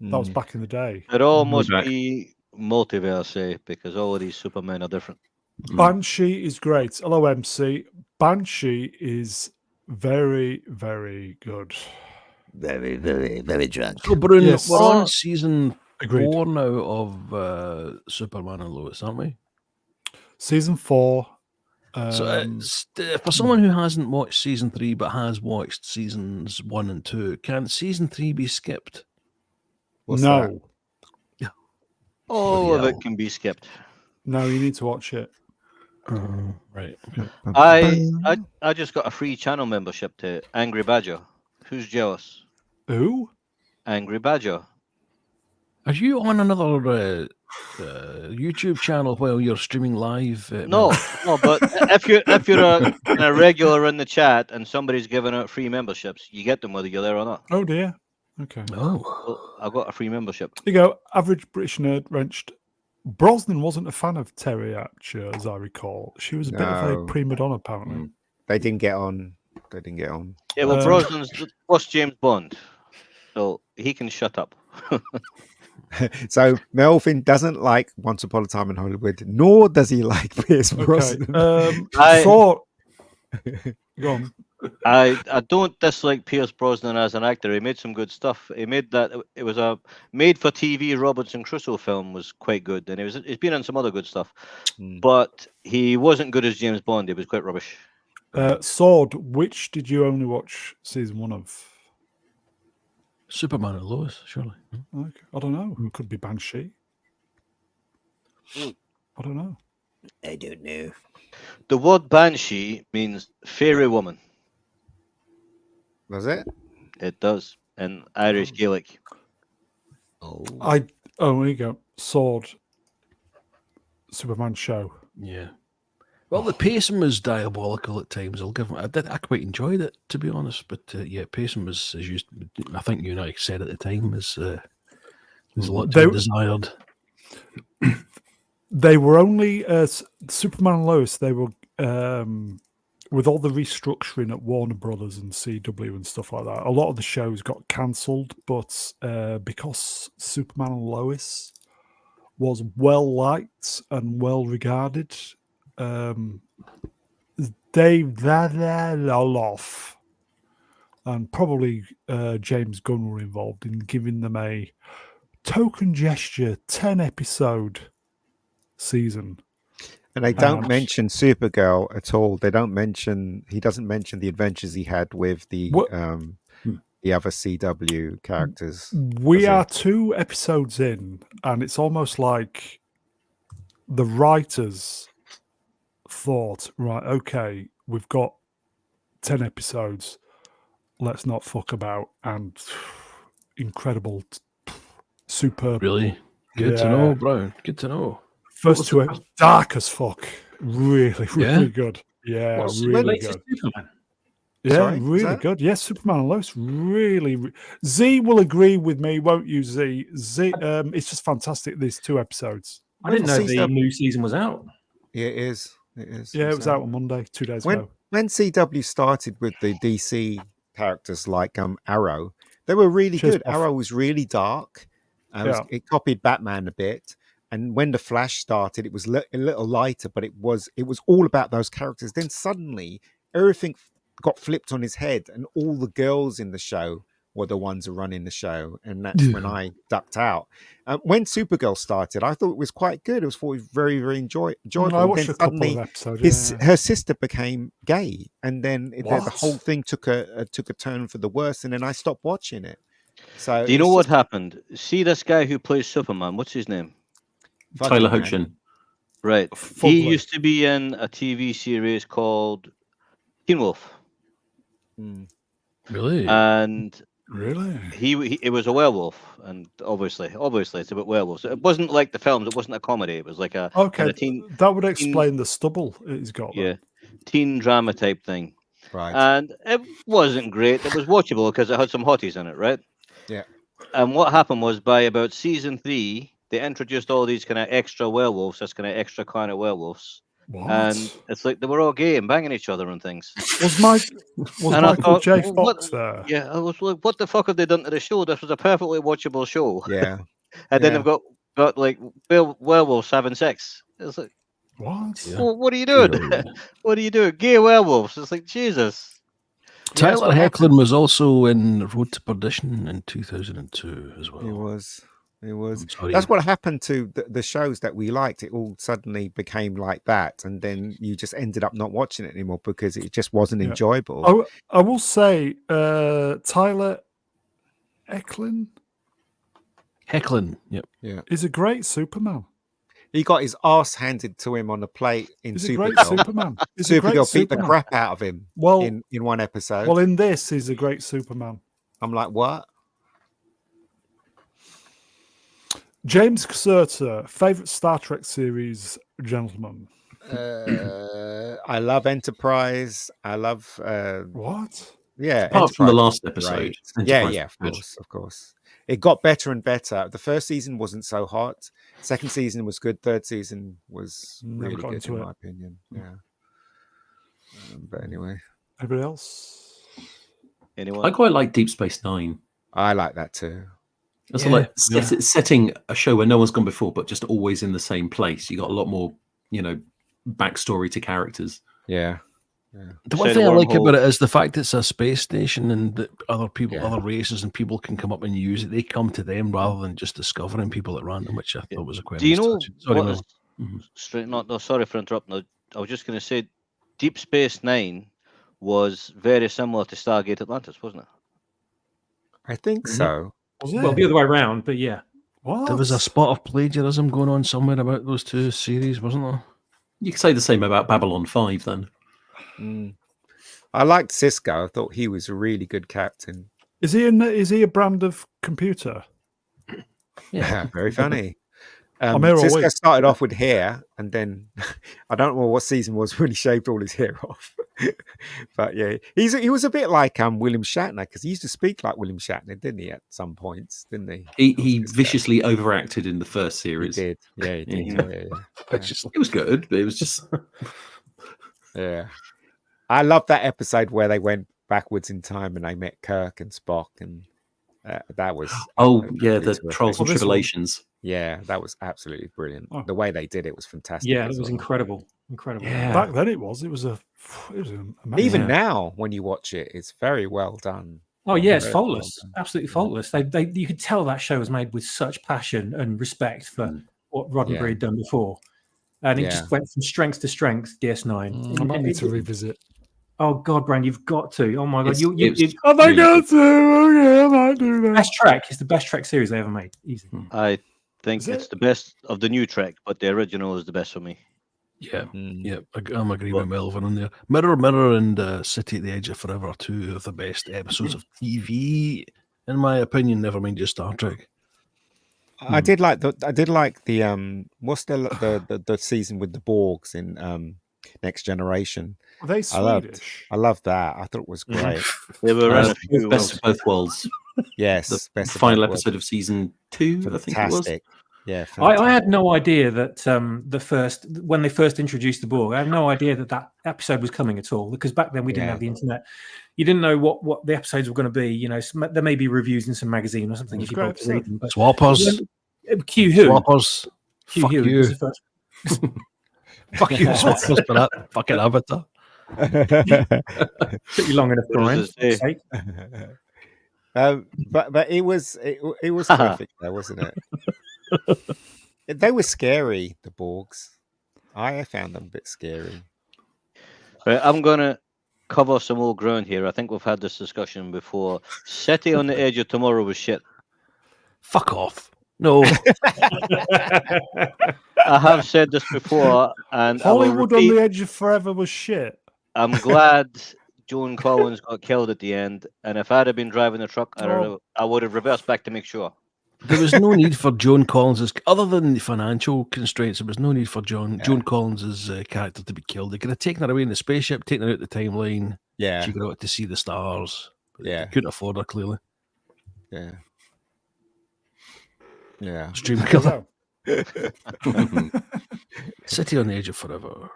That was back in the day. It all must be multiverse, because all of these Supermen are different. Banshee is great. Hello, MC. Banshee is very, very good. Very, very, very drunk. So, Bruno, Yes. we're on season Agreed. 4 now of Superman and Lois, aren't we? Season 4. So, for someone who hasn't watched season 3 but has watched seasons 1 and 2, can season 3 be skipped? No. All of it can be skipped. No, you need to watch it. Right. I just got a free channel membership to Angry Badger. Who's jealous? Who? Angry Badger. Are you on another YouTube channel while you're streaming live? No, but if you're a regular in the chat and somebody's giving out free memberships, you get them whether you're there or not. Oh, dear. Okay. Oh. So I got a free membership. There you go. Average British nerd wrenched. Brosnan wasn't a fan of Terry Hatcher, as I recall. She was a bit of a prima donna, apparently. They didn't get on. Yeah, well, Brosnan's plus James Bond, so he can shut up. So Melvin doesn't like Once Upon a Time in Hollywood, nor does he like Pierce Brosnan. Go on. I don't dislike Pierce Brosnan as an actor. He made some good stuff. He made that. It was a made-for-TV Robinson Crusoe film, was quite good, and he's been on some other good stuff. But he wasn't good as James Bond. He was quite rubbish. Sword, which did you only watch season 1 of? Superman and Lois, surely. Okay. I don't know. It could be Banshee. I don't know. I don't know. The word Banshee means fairy woman. Was it? It does in Irish Gaelic. There you go. Sword. Superman show. Yeah. Well, the pacing was diabolical at times. I'll give him. I quite enjoyed it, to be honest. But yeah, pacing was, as you, I think you and I said at the time, was there's a lot to be desired. They were only Superman and Lois. They were with all the restructuring at Warner Brothers and CW and stuff like that. A lot of the shows got cancelled, but because Superman and Lois was well liked and well regarded. Dave Dadiloff and probably James Gunn were involved in giving them a token gesture 10 episode season. And they don't mention Supergirl at all. He doesn't mention the adventures he had with the other CW characters. We are 2 episodes in, and it's almost like the writers thought, right, okay, we've got 10 episodes, let's not fuck about, and incredible, superb. Really good to know, Brown. Good to know. First 2 dark as fuck, really good. Yeah, really good. Yeah, Sorry, really good. Yes, Superman and Lois, really. Z will agree with me, won't you, Z? It's just fantastic. These 2 episodes. I didn't know the new season was out. Yeah, it is. Yeah, it was out on Monday, 2 days ago. When CW started with the DC characters like Arrow, they were really good. Arrow was really dark. It copied Batman a bit. And when the Flash started, it was a little lighter, but it was all about those characters. Then suddenly everything got flipped on his head, and all the girls in the show were the ones who running the show, and that's when I ducked out. When Supergirl started, I thought it was quite good. It was very, very enjoyable. I watched then a couple suddenly of episodes. her sister became gay, and then the What? whole thing took a turn for the worse, and then I stopped watching it. So Do you know what happened? See this guy who plays Superman? What's his name? Tyler Hoechlin. Right. He used to be in a TV series called Teen Wolf. Really? And really, he was a werewolf, and obviously it's about werewolves. It wasn't like the films. It wasn't a comedy. It was like a that would explain the stubble he's got. Yeah, teen drama type thing. Right. And it wasn't great. It was watchable because it had some hotties in it, right? Yeah. And what happened was, by about season 3, they introduced all these kind of extra werewolves, this kind of extra kind of werewolves. What? And it's like they were all gay and banging each other and things. Was Michael J. Fox there? Yeah, I was like, what the fuck have they done to the show? This was a perfectly watchable show. Yeah. And then they've got like werewolves having sex. It's like, what? Yeah. Well, what are you doing? What are you doing? Gay werewolves. It's like, Jesus. Tyler Hoechlin was also in Road to Perdition in 2002 as well. He was. That's what happened to the shows that we liked. It all suddenly became like that, and then you just ended up not watching it anymore because it just wasn't enjoyable. I will say, Tyler Hoechlin. Yep. Yeah. Is a great Superman. He got his ass handed to him on a plate in He's a great Supergirl. Superman. He's a great Supergirl beat Superman. the crap out of him in one episode. Well, in this, he's a great Superman. I'm like, what? James Caserta, favorite Star Trek series, gentlemen. I love Enterprise. I love what? Yeah, apart from the last episode. Yeah, of course. It got better and better. The first season wasn't so hot. Second season was good. Third season was really good in my opinion. Yeah. But anyway, anybody else? Anyone? I quite like Deep Space Nine. I like that too. It's like setting a show where no one's gone before, but just always in the same place. You got a lot more, backstory to characters. Yeah. The one thing I like about it is the fact it's a space station and that other people, other races and people can come up and use it. They come to them rather than just discovering people at random, which I thought was a quite. Do you know? Sorry, sorry for interrupting. I was just going to say, Deep Space Nine was very similar to Stargate Atlantis, wasn't it? I think so. Well, the other way around, but yeah. What? There was a spot of plagiarism going on somewhere about those two series, wasn't there? You could say the same about Babylon 5 then. I liked Cisco. I thought he was a really good captain. Is he a brand of computer? Yeah, very funny. I'm here all Cisco week. started off with hair, and then I don't know what season was when he shaved all his hair off. But yeah, he was a bit like William Shatner, because he used to speak like William Shatner, didn't he? At some points, didn't he? He viciously overacted in the first series. He did. Yeah, he did. Yeah. It was good, but it was just yeah. I love that episode where they went backwards in time and they met Kirk and Spock, and that was the Trials and Tribulations. Yeah, that was absolutely brilliant. The way they did it was fantastic. Yeah, it was incredible. Yeah. Back then it was amazing. Even now, when you watch it, it's very well done. Oh yeah, it's faultless, absolutely faultless. You could tell that show was made with such passion and respect for what Roddenberry had done before, and it just went from strength to strength. DS9. I might need to revisit. Oh God, Brian, you've got to. Oh my God, I might got to. Okay, I might do that. Best Trek is the best Trek series they ever made. Easy. I think it's the best of the new Trek, but the original is the best for me. Yeah, I'm agreeing with Melvin on there. Mirror, Mirror, and City at the Edge of Forever, two of the best episodes of TV, in my opinion. Never mind just Star Trek. I did like the what's the season with the Borgs in Next Generation. Are they Swedish? I loved that. I thought it was great. They were best of both worlds. Yes, the final episode of season 2. Fantastic. I think it was. Yeah, I had no idea that when they first introduced the Borg, I had no idea that episode was coming at all, because back then we didn't have the internet. You didn't know what the episodes were going to be. You know, there may be reviews in some magazine or something if you bother to read them. But Swappers. Q who? Swappers. Q Fuck who you. was the first. Fuck you, Swappers, for that fucking avatar. Took you long enough, Brian. But it was terrific, though, wasn't it? They were scary, the Borgs. I found them a bit scary. Right, I'm gonna cover some old ground here. I think we've had this discussion before. City on the Edge of Tomorrow was shit. Fuck off. No. I have said this before, and Hollywood on the Edge of Forever was shit. I'm glad Joan Collins got killed at the end, and if I'd have been driving the truck, I would have reversed back to make sure. There was no need for Joan Collins, other than the financial constraints, there was no need for Joan Collins' character to be killed. They could have taken her away in the spaceship, taken her out the timeline. Yeah. She got out to see the stars. Yeah. They couldn't afford her, clearly. Yeah. Yeah. Stream killer. City on the Edge of Forever.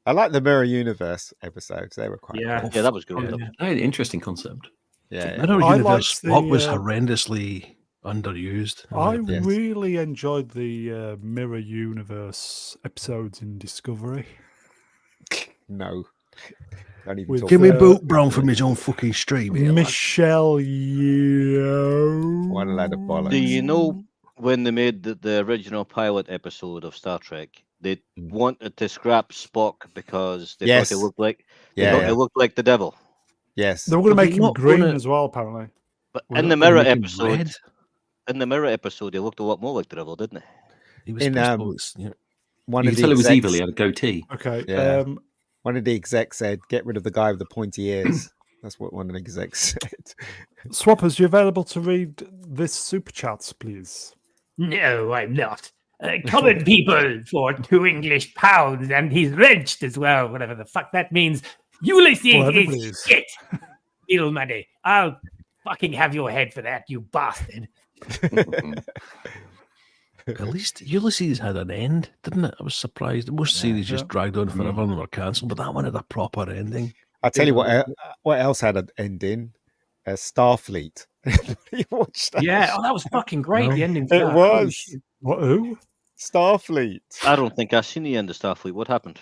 I like the Mirror Universe episodes. They were quite cool. Yeah, that was good. An interesting concept. Yeah. Mirror Universe was horrendously underused. I really enjoyed the Mirror Universe episodes in Discovery. No. Give me Boot Brown from his own fucking stream. Michelle Yeoh. One load of bollocks. Do you know when they made the original pilot episode of Star Trek, they wanted to scrap Spock because they thought he looked like he looked like the devil. Yes. They were going to make him green as well, apparently. But in the Mirror episode, he looked a lot more like the devil, didn't he? He was one you of can tell the it was execs, evil. He had a goatee. Okay. Yeah. One of the execs said, "Get rid of the guy with the pointy ears." That's what one of the execs said. Swappers, you available to read this super chats, please? No, I'm not. Common people for £2 and he's wrenched as well, whatever the fuck that means. Ulysses is shit. Real money. I'll fucking have your head for that, you bastard. At least Ulysses had an end, didn't it? I was surprised. Most series just dragged on forever and were cancelled, but that one had a proper ending. I'll tell you what else had an ending. Starfleet. You watched that? Yeah, that was fucking great. The ending. It was. What? Who? Starfleet. I don't think I've seen the end of Starfleet. What happened?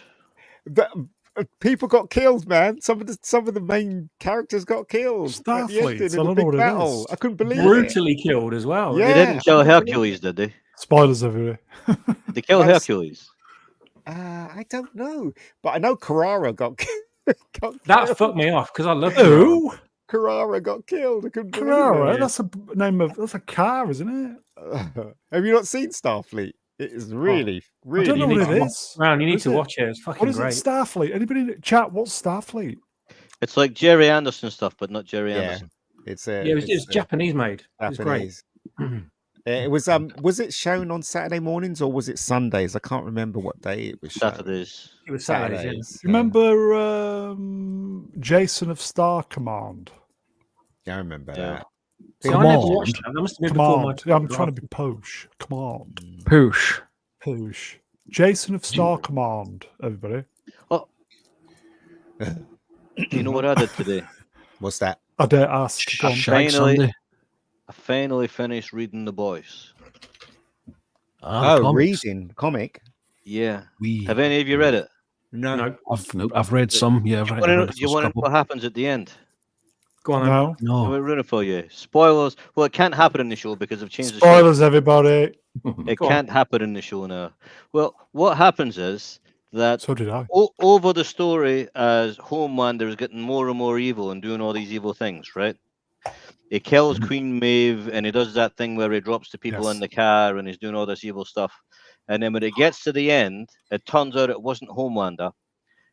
People got killed, man. Some of the main characters got killed. Starfleet. I don't know what it is. I couldn't believe brutally killed as well. Yeah, they didn't kill Hercules, did they? Spoilers everywhere. Did they kill Hercules? I don't know, but I know Carrara got killed. That fucked me off because I love who? Carrara got killed. I couldn't Carrara. believe it. That's a name of a car, isn't it? Have you not seen Starfleet? It is really. I don't know what it is. Brown, you need to watch it. It's fucking What is great. it, Starfleet? Anybody in the chat? What's Starfleet? It's like Jerry Anderson stuff, but not Jerry Anderson. It was Japanese made. It was great. It was. Was it shown on Saturday mornings or was it Sundays? I can't remember what day it was. Saturdays. It was Saturdays. You remember Jason of Star Command? Yeah, I remember that. So I never watched that. That must have been before my time. I'm trying to be posh. Come on. Poosh. Jason of Star Command, everybody. Oh. Do you know what I did today? What's that? I dare ask. I finally finished reading The Boys. Reading comic. Yeah. Have any of you read it? No. I've read some. Yeah. Do you want to know what happens at the end? Go on. No. We're running for you. Spoilers. Well, it can't happen in the show because they've changed the show. Spoilers, everybody. It can't happen in the show now. Well, what happens is that so did I. Over the story, as Homelander is getting more and more evil and doing all these evil things, right? He kills Queen Maeve and he does that thing where he drops the people in the car and he's doing all this evil stuff. And then when it gets to the end, it turns out it wasn't Homelander.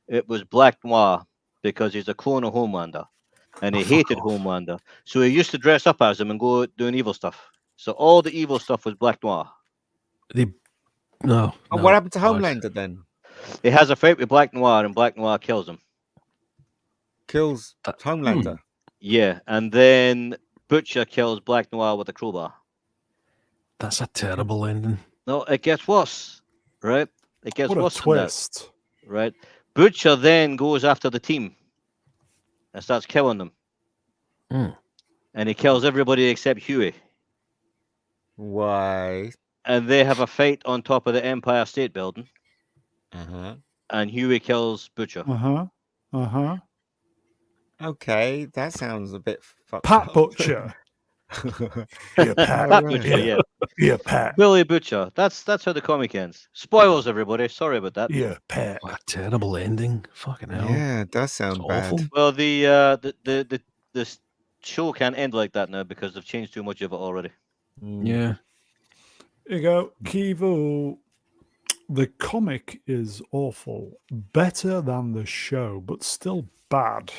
It was Black Noir because he's a clone of Homelander. And he hated Homelander. So he used to dress up as him and go doing evil stuff. So all the evil stuff was Black Noir. What happened to Homelander then? He has a fight with Black Noir and Black Noir kills him. Kills Homelander? Yeah, and then Butcher kills Black Noir with a crowbar. That's a terrible ending. No, it gets worse, right? It gets worse. What a twist. Than that, right? Butcher then goes after the team and starts killing them. And he kills everybody except Huey. Why? And they have a fight on top of the Empire State Building. And Huey kills Butcher. Okay, that sounds a bit fucked Pat up. Butcher. Yeah, Pat. Pat Butcher, yeah. Yeah, Pat. Billy Butcher. That's how the comic ends. Spoilers, everybody. Sorry about that. Yeah, Pat. What a terrible ending. Fucking hell. Yeah, it does sound It's bad. awful. Well, the show can't end like that now because they've changed too much of it already. Yeah. Here you go, Kivu. The comic is awful. Better than the show, but still bad.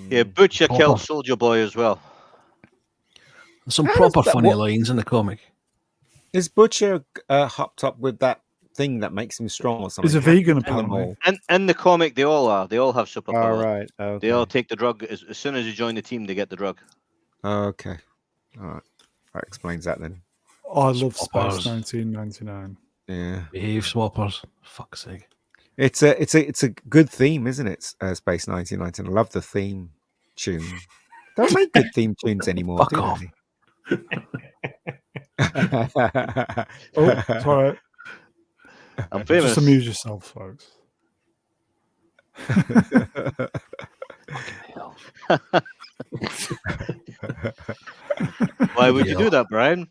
Yeah, Butcher Proper. killed Soldier Boy as well. There's some How proper is that- funny what- lines in the comic. Is Butcher hopped up with that thing that makes him strong or something? He's a How vegan, can kill them apparently. all? And in the comic, they all are. They all have superpowers. Oh, right. Okay. They all take the drug as soon as you join the team. They get the drug. Okay. All right. That explains that then. I love Space Swappers. 1999. Yeah. Behave swappers. Fuck's sake. It's a good theme, isn't it? Space 1919. I love the theme tune. Don't make good theme tunes anymore. Fuck do off. they? Oh, sorry. I'm famous. Just amuse yourself, folks. Why would you do that, Brian?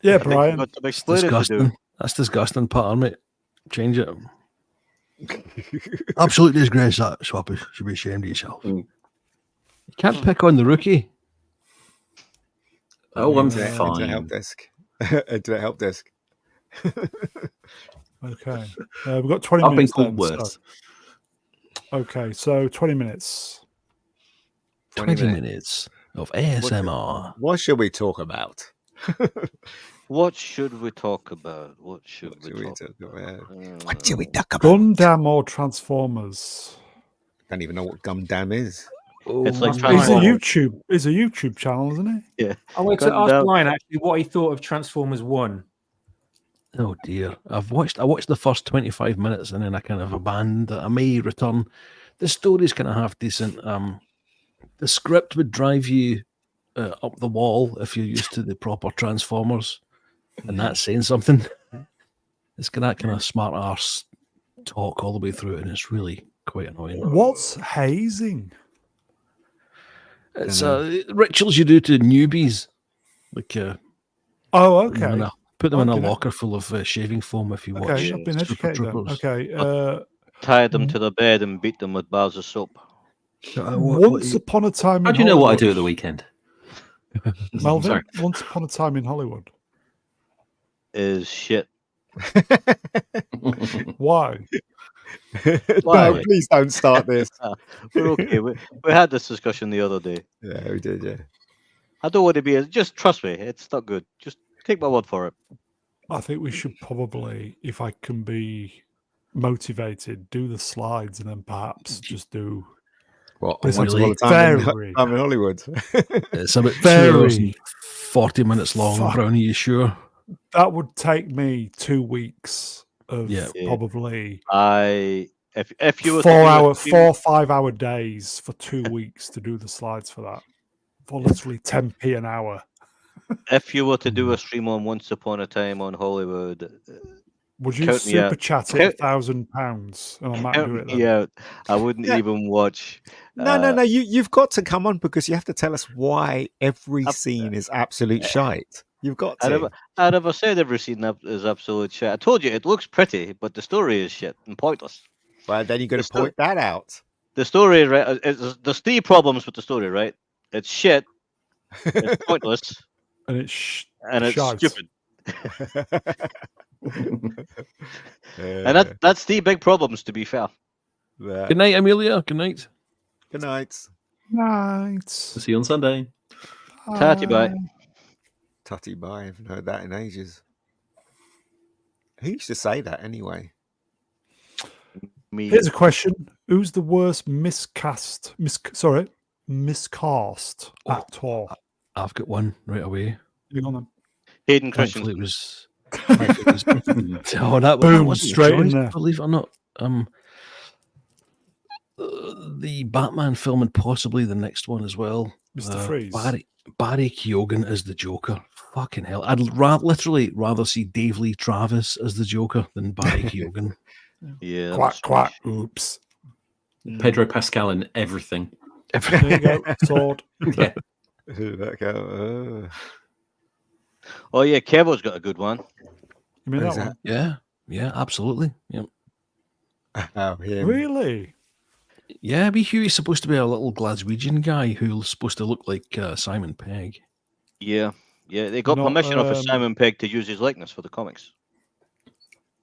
Yeah, I think you've Brian. got some explaining to do. Disgusting. That's disgusting, Pattern, mate. Change it. Absolute disgrace, that swappers. Should be ashamed of yourself. You can't pick on the rookie. Oh, I'm Internet fine. Helpdesk. Internet Helpdesk. Okay. We've got 20 I've been minutes. called then, worse. so- Okay, so 20 minutes. 20 minutes of ASMR. What should we talk about? What should we talk about? What should we talk about? What should we talk about? Gundam or Transformers? Don't even know what Gundam is. It's like He's a Transformers. YouTube channel, isn't he? Yeah. I wanted to Gundam. ask Brian actually what he thought of Transformers 1. Oh dear. I watched the first 25 minutes and then I kind of abandoned it. I may return. The story's kind of half decent. The script would drive you up the wall if you're used to the proper Transformers, and that's saying something. It's got that kind of smart arse talk all the way through it, and it's really quite annoying. What's hazing? It's rituals you do to newbies, like Oh, put them okay. in a, put them in a Okay. locker full of shaving foam if you watch. Okay, I've been Super educated then. Troopers. Okay. Tie them to the bed and beat them with bars of soap. Once upon a time in How do you know what I Hollywood- do at the weekend? Melvin, Sorry. Once upon a time in Hollywood. Is shit. Why? Why? No, please don't start this. We're okay. We had this discussion the other day. Yeah, we did, yeah. I don't want to be. Just trust me. It's not good. Just take my word for it. I think we should probably, if I can be motivated, do the slides and then perhaps just do What? It's Once really upon a time in, very- time in Hollywood. It's about 2 Very hours and 40 minutes long. Fuck. Brownie, you sure? that would take me 2 weeks of Yeah. probably If you were to 4 do a hour, stream- 4 5-hour days for 2 weeks to do the slides for that. For literally 10p an hour. if you were to do a stream on Once Upon a Time on Hollywood, Would you Count me super out. chat it £1,000 and I might do it then? yeah, I wouldn't Yeah. even watch. No. You've got to come on because you have to tell us why every I've- scene is absolute shite. You've got I to. never said every scene is absolute shit. I told you it looks pretty, but the story is shit and pointless. Well, then you've got to It's not- point that out. The story, right? There's 3 problems with the story, right? It's shit, it's pointless, And it's and it's shite. stupid. And that's the big problems, to be fair. Good night, Amelia. Good night. Good night. Night. See you on Sunday. Tatty bye. Tutty bye. I haven't heard that in ages. Who used to say that anyway? Me. Here's a question. Who's the worst miscast actor? I've got one right away. Hang on then. Hayden Thankfully, Christensen. it was. Oh, that Boom, wasn't a straight in choice, there. believe it or not. The Batman film and possibly the next one as well. Mr. Freeze. Barry Keoghan as the Joker. Fucking hell! I'd literally rather see Dave Lee Travis as the Joker than Barry Keoghan. Yeah. Quack, that's quack. Oops. Pedro Pascal and everything. There you go. Sword. Yeah. Oh yeah, Kevo's got a good one. You mean that one? Yeah, absolutely. Yep. Oh, him. Really? Yeah, wee Huey's supposed to be a little Glaswegian guy who's supposed to look like Simon Pegg. Yeah, they got permission off of Simon Pegg to use his likeness for the comics.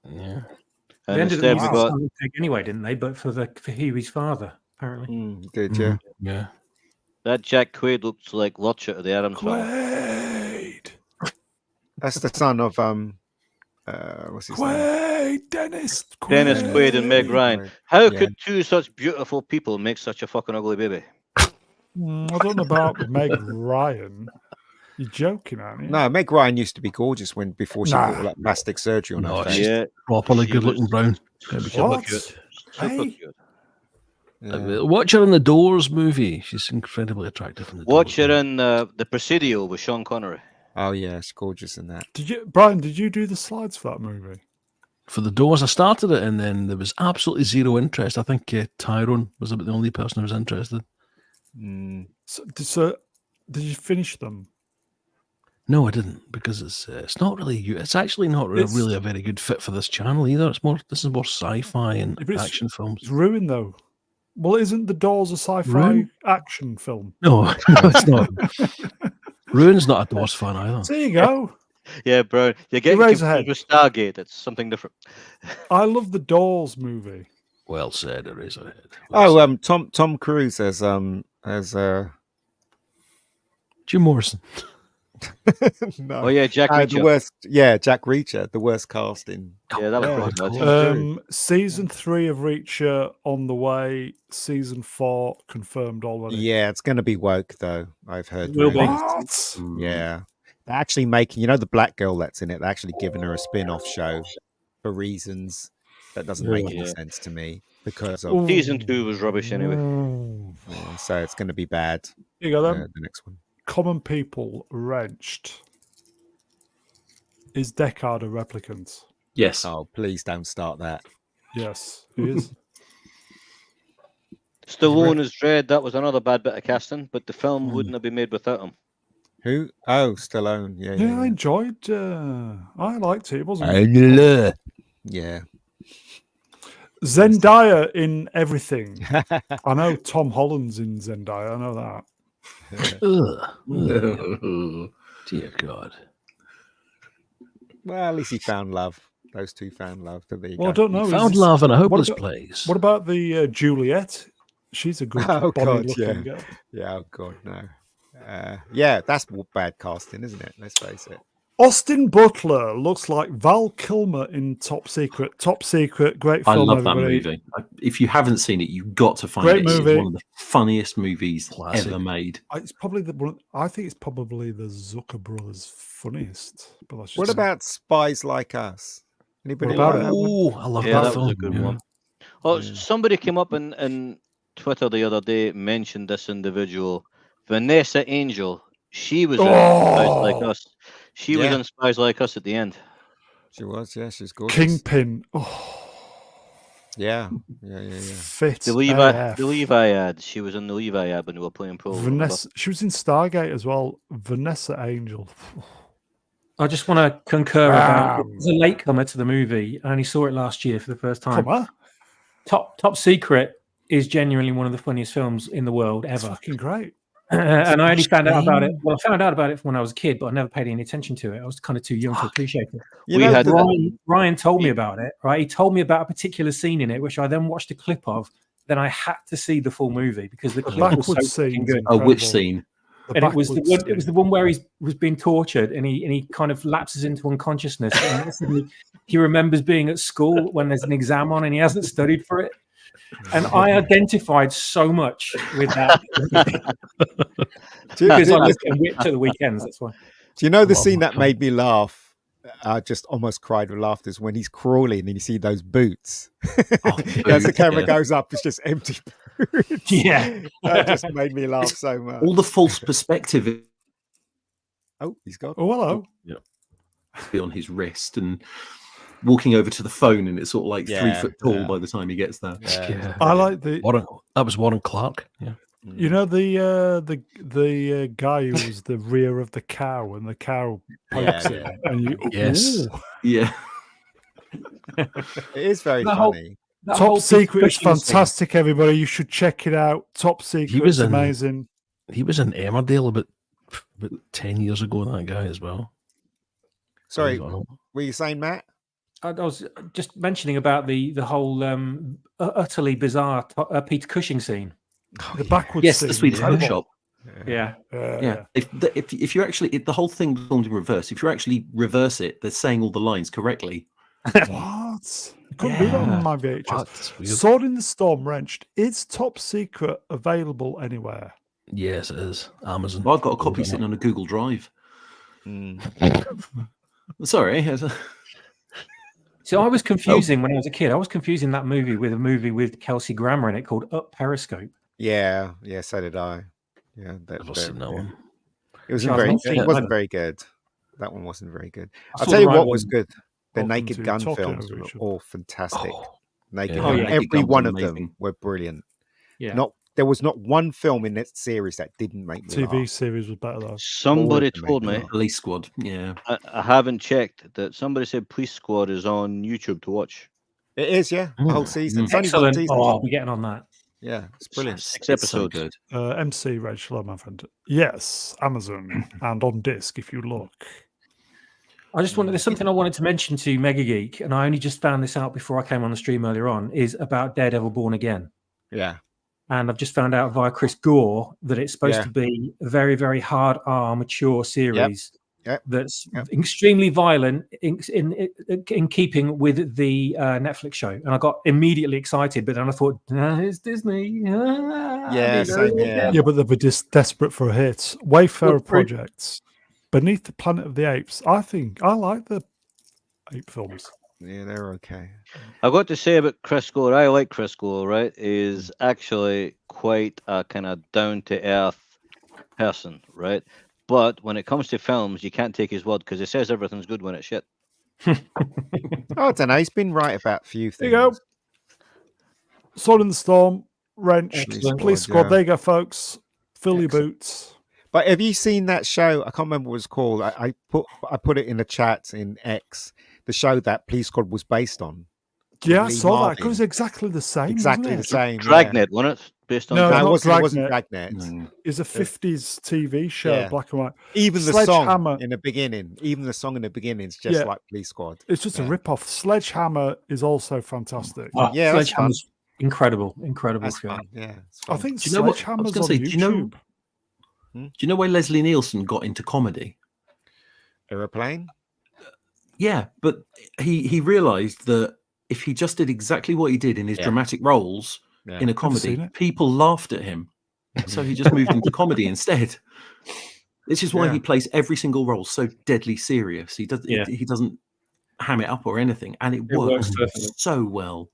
Yeah. And they ended instead up we using got Simon Pegg anyway, didn't they? But for Huey's father, apparently. Did you? Yeah. that Jack Quaid looks like Lutcher of the Addams Family. Quaid. That's the son of what's his name? Quaid. Dennis Quaid and Meg Ryan. How could two such beautiful people make such a fucking ugly baby? I don't know about Meg Ryan. You're joking, aren't you? No, Meg Ryan used to be gorgeous before she got all that plastic surgery on her face. Yeah, properly good-looking brown. Super cute. Watch her in the Doors movie. She's incredibly attractive in the Watch Doors her in the Presidio with Sean Connery. Oh yeah, it's gorgeous in that. Brian, did you do the slides for that movie? For the Doors, I started it, and then there was absolutely zero interest. I think Tyrone was about the only person who was interested. So did you finish them? No, I didn't, because it's not really. It's actually not really a very good fit for this channel either. This is more sci-fi and action films. It's ruined though. Well, isn't The Doors a sci-fi action film? No, it's not. Ruin's not a Doors fan either. There you go. Yeah, bro. You're getting confused with Stargate. It's something different. I love the Doors movie. Well said, Eraserhead. Tom Cruise as Jim Morrison. No. Oh yeah, Jack Reacher. The worst. Yeah, Jack Reacher. The worst casting. Yeah, that was Season 3 of Reacher on the way. Season 4 confirmed already. Yeah, it's going to be woke though. I've heard. Will be. What? Yeah, they're actually making. The black girl that's in it. They're actually giving her a spin-off show for reasons that doesn't make any sense to me because of season 2 was rubbish anyway. Yeah, so it's going to be bad. Here you go then. The next one. Common people wrenched. Is Deckard a replicant? Yes. Oh, please don't start that. Yes, he is. Stallone is Dredd. That was another bad bit of casting, but the film wouldn't have been made without him. Who? Oh, Stallone. Yeah. I enjoyed. I liked it. It wasn't. Yeah. Zendaya in everything. I know Tom Holland's in Zendaya. I know that. Dear God. Well, at least he found love. Those two found love. So I don't know. Found love in a hopeless place. What about the Juliet? She's a good body-looking girl. Yeah, oh God, no. Yeah, that's bad casting, isn't it? Let's face it. Austin Butler looks like Val Kilmer in Top Secret. Top Secret, great film. I love that movie. If you haven't seen it, you've got to find it. Movie. It's one of the funniest movies ever made. It's probably I think it's probably the Zucker brothers' funniest. But what about Spies Like Us? Anybody about like it? Oh, I love that film. was a good one. Oh, somebody came up in Twitter the other day, mentioned this individual, Vanessa Angel. She was in Spies Like Us. She was in Spies Like Us at the end. She was, yeah. She's gorgeous. Kingpin. Yeah. Fit. The Levi ad. She was in the Levi ad when they were playing pro. Vanessa. She was in Stargate as well. Vanessa Angel. I just want to concur about. It was a latecomer to the movie. I only saw it last year for the first time. Top Secret is genuinely one of the funniest films in the world ever. It's fucking great. And I only found out about it. Well, I found out about it when I was a kid, but I never paid any attention to it. I was kind of too young to appreciate it. Ryan told me about it, right? He told me about a particular scene in it, which I then watched a clip of. Then I had to see the full movie because the clip was so good. Oh, which scene? And it was the one where he was being tortured and he kind of lapses into unconsciousness. And he remembers being at school when there's an exam on and he hasn't studied for it. And I identified so much with that because I was to the weekends. That's why. Do you know the scene that made me laugh? I just almost cried with laughter. Is when he's crawling and you see those boots. As the camera goes up, it's just empty boots. Yeah, that just made me laugh so much. All the false perspective. Oh, he's gone. Oh, hello. Yeah, on his wrist and walking over to the phone, and it's sort of like 3 foot tall by the time he gets there. Yeah. I like the. That was Warren Clark. Yeah. You know the guy who was the rear of the cow, and the cow pokes him, and you Yes. ooh. Yeah. It is very That whole- funny. That Top whole Secret is discussion scene. fantastic, everybody. You should check it out. Top Secret is amazing. He was in Emmerdale about 10 years ago, that guy as well. Sorry, were you saying, Matt? I was just mentioning about the whole utterly bizarre Peter Cushing scene. The backwards Yes, scene. the Swedish incredible. bookshop. Yeah. Yeah. If you actually, the whole thing was filmed in reverse. If you actually reverse it, they're saying all the lines correctly. What? You couldn't do that on my VHS. That's weird. Sword in the Storm Wrenched. Is Top Secret available anywhere? Yes, it is. Amazon. Well, I've got a copy sitting on a Google Drive. Sorry. So I was confusing when I was a kid. I was confusing that movie with a movie with Kelsey Grammer in it called Up Periscope. Yeah, so did I. Yeah, Never seen that one. It wasn't very good. That one wasn't very good. I'll tell you what was good. The Naked Gun films were all fantastic. Naked Gun. Every one of them were brilliant. Yeah. There was not one film in that series that didn't make me TV laugh. series was better though. Somebody told me. Police Squad. Yeah. I haven't checked that. Somebody said Police Squad is on YouTube to watch. It is, yeah. The whole season. It's only one Excellent. season. Oh, I'll be getting on that. Yeah, it's brilliant. 6 episodes. So good. MC Rachel, my friend. Yes, Amazon and on disc if you look. I just wanted, there's something I wanted to mention to Mega Geek, and I only just found this out before I came on the stream earlier on, is about Daredevil Born Again. Yeah. And I've just found out via Chris Gore that it's supposed to be a very, very hard R, mature series that's extremely violent in keeping with the Netflix show. And I got immediately excited, but then I thought, it's Disney. Same here. Yeah, but they'll be just desperate for a hit. Wayfarer Projects. Beneath the Planet of the Apes. I like the ape films. Yeah, they're okay. I've got to say about Chris Gore, I like Chris Gore, right? Is actually quite a kind of down-to-earth person, right? But when it comes to films, you can't take his word because he says everything's good when it's shit. I don't know. He's been right about a few things. There you go. Sword in the Storm, Wrenched, Police Squad. There you go, folks. Fill your boots. But have you seen that show? I can't remember what it's called. I put it in the chat in X. The show that Police Squad was based on. Yeah, I saw that. It was exactly the same. Exactly the same. Dragnet, wasn't it? Based on no, it wasn't Dragnet. It's a 50s TV show, black and white. Even the song in the beginning, is just like Police Squad. It's just a rip-off. Sledgehammer is also fantastic. Sledgehammer's incredible That's film. fun. Yeah, I think do you know what I was Sledgehammer's going to on say? YouTube. Do you know why Leslie Nielsen got into comedy? Aeroplane? Yeah, but he realized that if he just did exactly what he did in his dramatic roles in a comedy, people laughed at him. So he just moved into comedy instead. This is why he plays every single role so deadly serious. He doesn't ham it up or anything, and it works so well.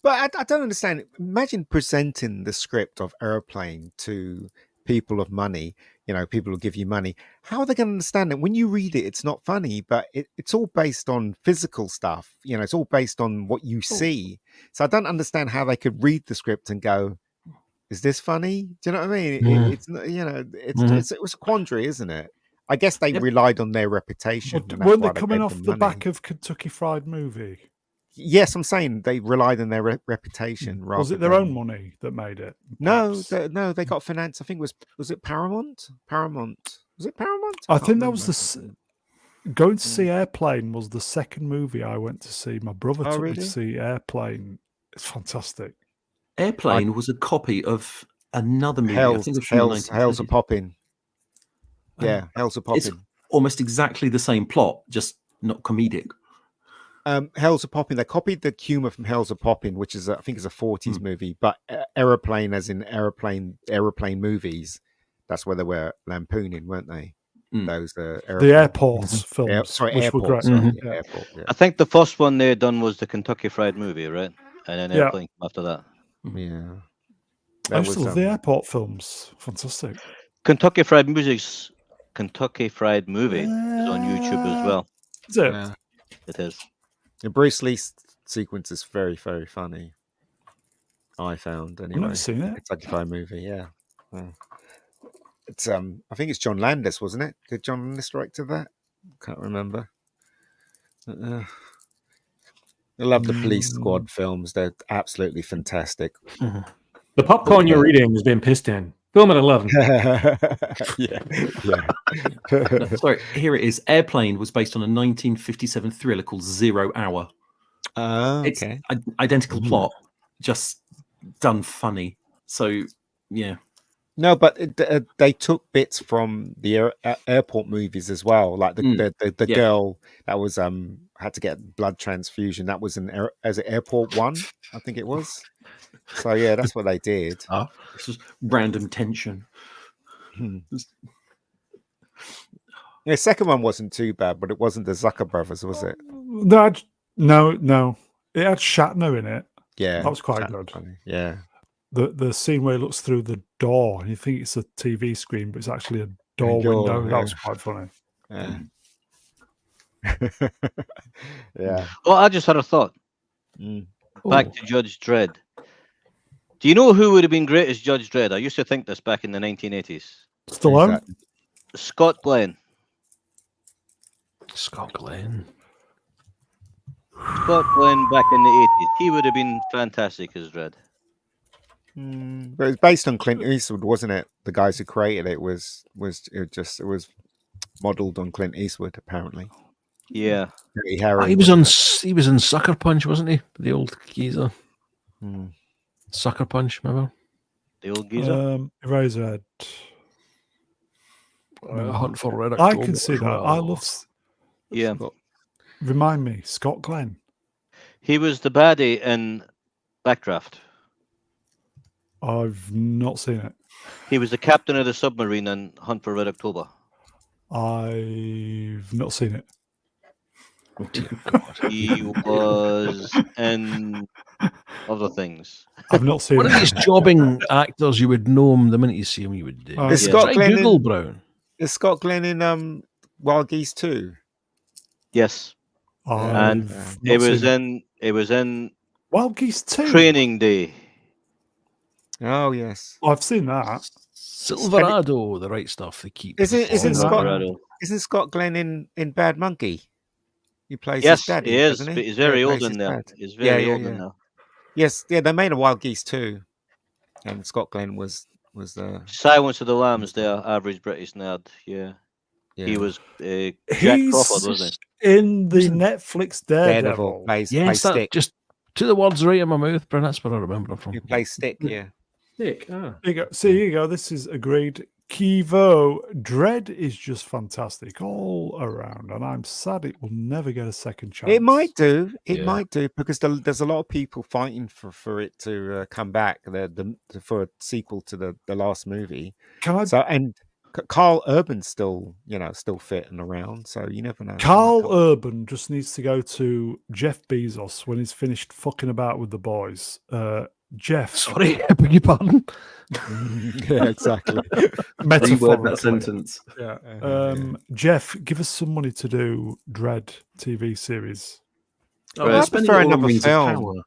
But I don't understand. Imagine presenting the script of Aeroplane to people of money, people who give you money. How are they going to understand it? When you read it, it's not funny, but it's all based on physical stuff. It's all based on what you see. So I don't understand how they could read the script and go, is this funny? Do you know what I mean? It's it was a quandary, isn't it? I guess they relied on their reputation. Weren't they coming off the back of Kentucky Fried Movie? Yes, I'm saying they relied on their reputation. Was it their own money that made it? No, they got finance. I think was it Paramount? Was it Paramount? I think that was going to see Airplane was the second movie I went to see. My brother took me to see Airplane. It's fantastic. Airplane was a copy of another movie. Hell's a Poppin'. Yeah, Hell's a Poppin'. It's almost exactly the same plot, just not comedic. Hell's a Poppin'. They copied the humor from Hell's a Poppin', which is I think is a 40s movie, but Aeroplane, as in aeroplane movies. That's where they were lampooning, weren't they? Those the airports films. Airport. Airport. Yeah. I think the first one they done was the Kentucky Fried Movie, right? And then Airplane after that. Yeah. I used to love the airport films. Fantastic. Kentucky Fried Movie is on YouTube as well. Is it? Yeah. It is. The Bruce Lee sequence is very, very funny. I found anyway. I've never seen it. It's a sci-fi movie, yeah. It's I think it's John Landis, wasn't it? Did John Landis direct that? Can't remember. I love the Police Squad films. They're absolutely fantastic. The popcorn you're eating has been pissed in. Film at 11. yeah. Sorry, here it is. Airplane was based on a 1957 thriller called 0 Hour. It's identical plot, just done funny. So, yeah. No, but they took bits from the airport movies as well. Like the girl that was had to get blood transfusion. That was as an Airport 1, I think it was. So yeah, that's what they did. This was random tension. The second one wasn't too bad, but it wasn't the Zucker brothers, was it? No. It had Shatner in it. Yeah, that was quite good. Funny. Yeah. The scene where he looks through the door and you think it's a TV screen, but it's actually a door window. That was quite funny. Yeah. Yeah. Well, I just had a thought. Back to Judge Dredd. Do you know who would have been great as Judge Dredd? I used to think this back in the 1980s. Stallone? Scott Glenn. Scott Glenn back in the 80s. He would have been fantastic as Dredd. But it was based on Clint Eastwood, wasn't it? The guys who created it was modeled on Clint Eastwood, apparently. Yeah. He was in Sucker Punch, wasn't he? The old geezer. Sucker Punch, remember? The old geezer. Eraserhead. Hunt for Red I October. can see that. I love. Yeah. Remind me, Scott Glenn. He was the baddie in Backdraft. I've not seen it. He was the captain of the submarine in Hunt for Red October. I've not seen it. Oh dear God. He was in other things. I've not seen One it. of these jobbing actors, you would know him the minute you see him. You would. Is Scott Glenn Google Brown? Is Scott Glenn in Wild Geese 2? Yes. And it was in Wild Geese 2. Training Day. Oh yes, I've seen that. Silverado, the right stuff. They keep. Isn't Scott Glenn in Bad Monkey? He plays yes, his daddy. He is. Doesn't he? But he's very old in there. He's very old in there. Yes, yeah. They made a Wild Geese 2, and Scott Glenn was the Silence of the Lambs. There, average British nerd. Yeah. He was Jack Crawford, wasn't he? In the Netflix Daredevil. Plays Stick. Just to the words right in my mouth, but that's where I remember him from. He plays Stick, yeah. Stick. There you go. See, here you go. This is agreed. Kivo, Dredd is just fantastic all around, and I'm sad it will never get a second chance. It might do. It might do, because there's a lot of people fighting for it to come back. For a sequel to the last movie. And Carl Urban's still fit and around, so you never know. Carl Urban just needs to go to Jeff Bezos when he's finished fucking about with the boys. Jeff. Sorry, I beg your pardon. Yeah, exactly. Reword that sentence. Yeah. Jeff, give us some money to do Dredd TV series. I prefer another film.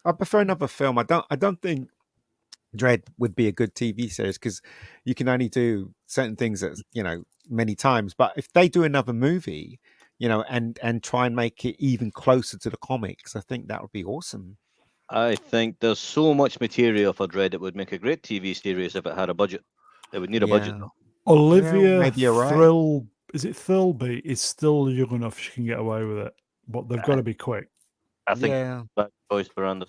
I prefer another film. I don't think Dredd would be a good TV series, because you can only do certain things that many times. But if they do another movie, and try and make it even closer to the comics, I think that would be awesome. I think there's so much material for Dredd, it would make a great TV series if it had a budget. It would need a budget, though. Olivia maybe you're right. Is it Thirlby? Is still young enough she can get away with it, but they've got to be quick. I think that choice Miranda.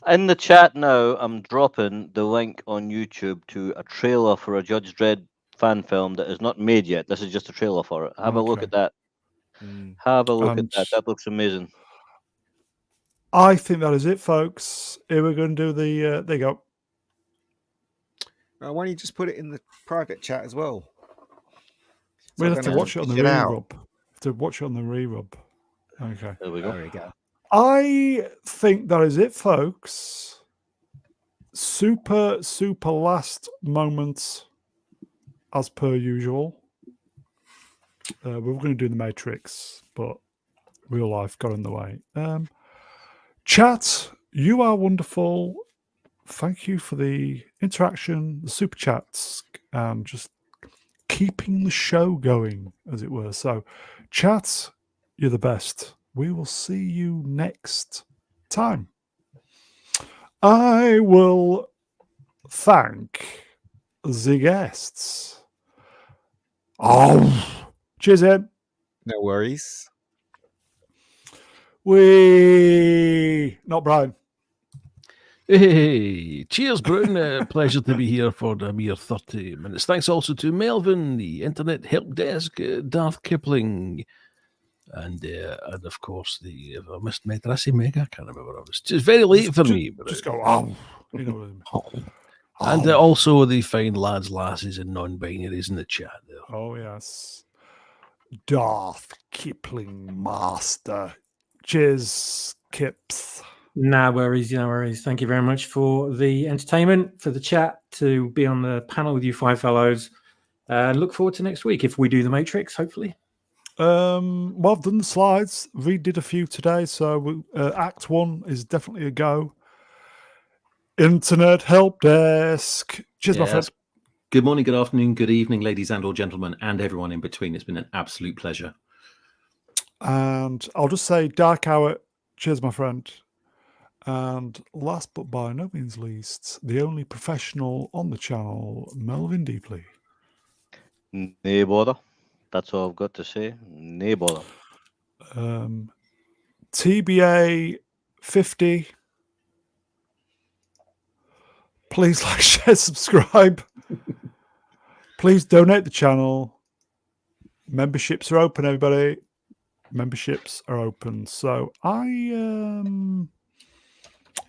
In the chat now, I'm dropping the link on YouTube to a trailer for a Judge Dredd fan film that is not made yet. This is just a trailer for it. Have a look at that. Have a look at that. That looks amazing. I think that is it, folks. Here we're going to do the. There you go. Why don't you just put it in the private chat as well? We'll have to watch it on the re-rub. Okay. There we go. There we go. I think that is it, folks. Super last moments, as per usual. We were going to do the Matrix, but real life got in the way. Chat, you are wonderful. thank you for the interaction, the super chats, and just keeping the show going, as it were. So, chat, you're the best. We will see you next time. I will thank the guests. Oh, cheers, Ed. No worries. Not Brian. Hey, cheers, Brown. Pleasure to be here for a mere 30 minutes. Thanks also to Melvin, the Internet Helpdesk, Darth Kipling, and of course the I missed Medrasi Mega. I can't remember. It was just very late for me. But just go. Oh, you know what I mean. And also the fine lads, lasses, and non-binaries in the chat there. Oh yes, Darth Kipling Master. Cheers, Kips. No worries, no worries. Thank you very much for the entertainment, for the chat, to be on the panel with you five fellows. Look forward to next week if we do the Matrix, hopefully. Well, I've done the slides. Reed did a few today, so Act 1 is definitely a go. Internet Helpdesk. Cheers, my friend. Good morning, good afternoon, good evening, ladies and or gentlemen, and everyone in between. It's been an absolute pleasure. And I'll just say, Darkhour, cheers, my friend. And last but by no means least, the only professional on the channel, Melvin Deeply. No bother. That's all I've got to say. No bother. TBA 50. Please like, share, subscribe. Please donate the channel. Memberships are open, everybody. Memberships are open. So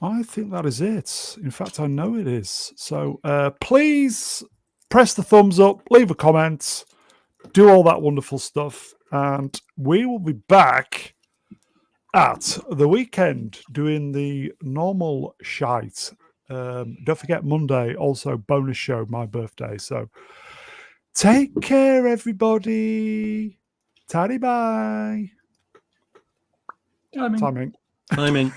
I think that is it. In fact, I know it is. So please press the thumbs up, leave a comment, do all that wonderful stuff. And we will be back at the weekend doing the normal shite. Don't forget Monday, also bonus show, my birthday. So take care, everybody. Tidy bye. Timing. Timing.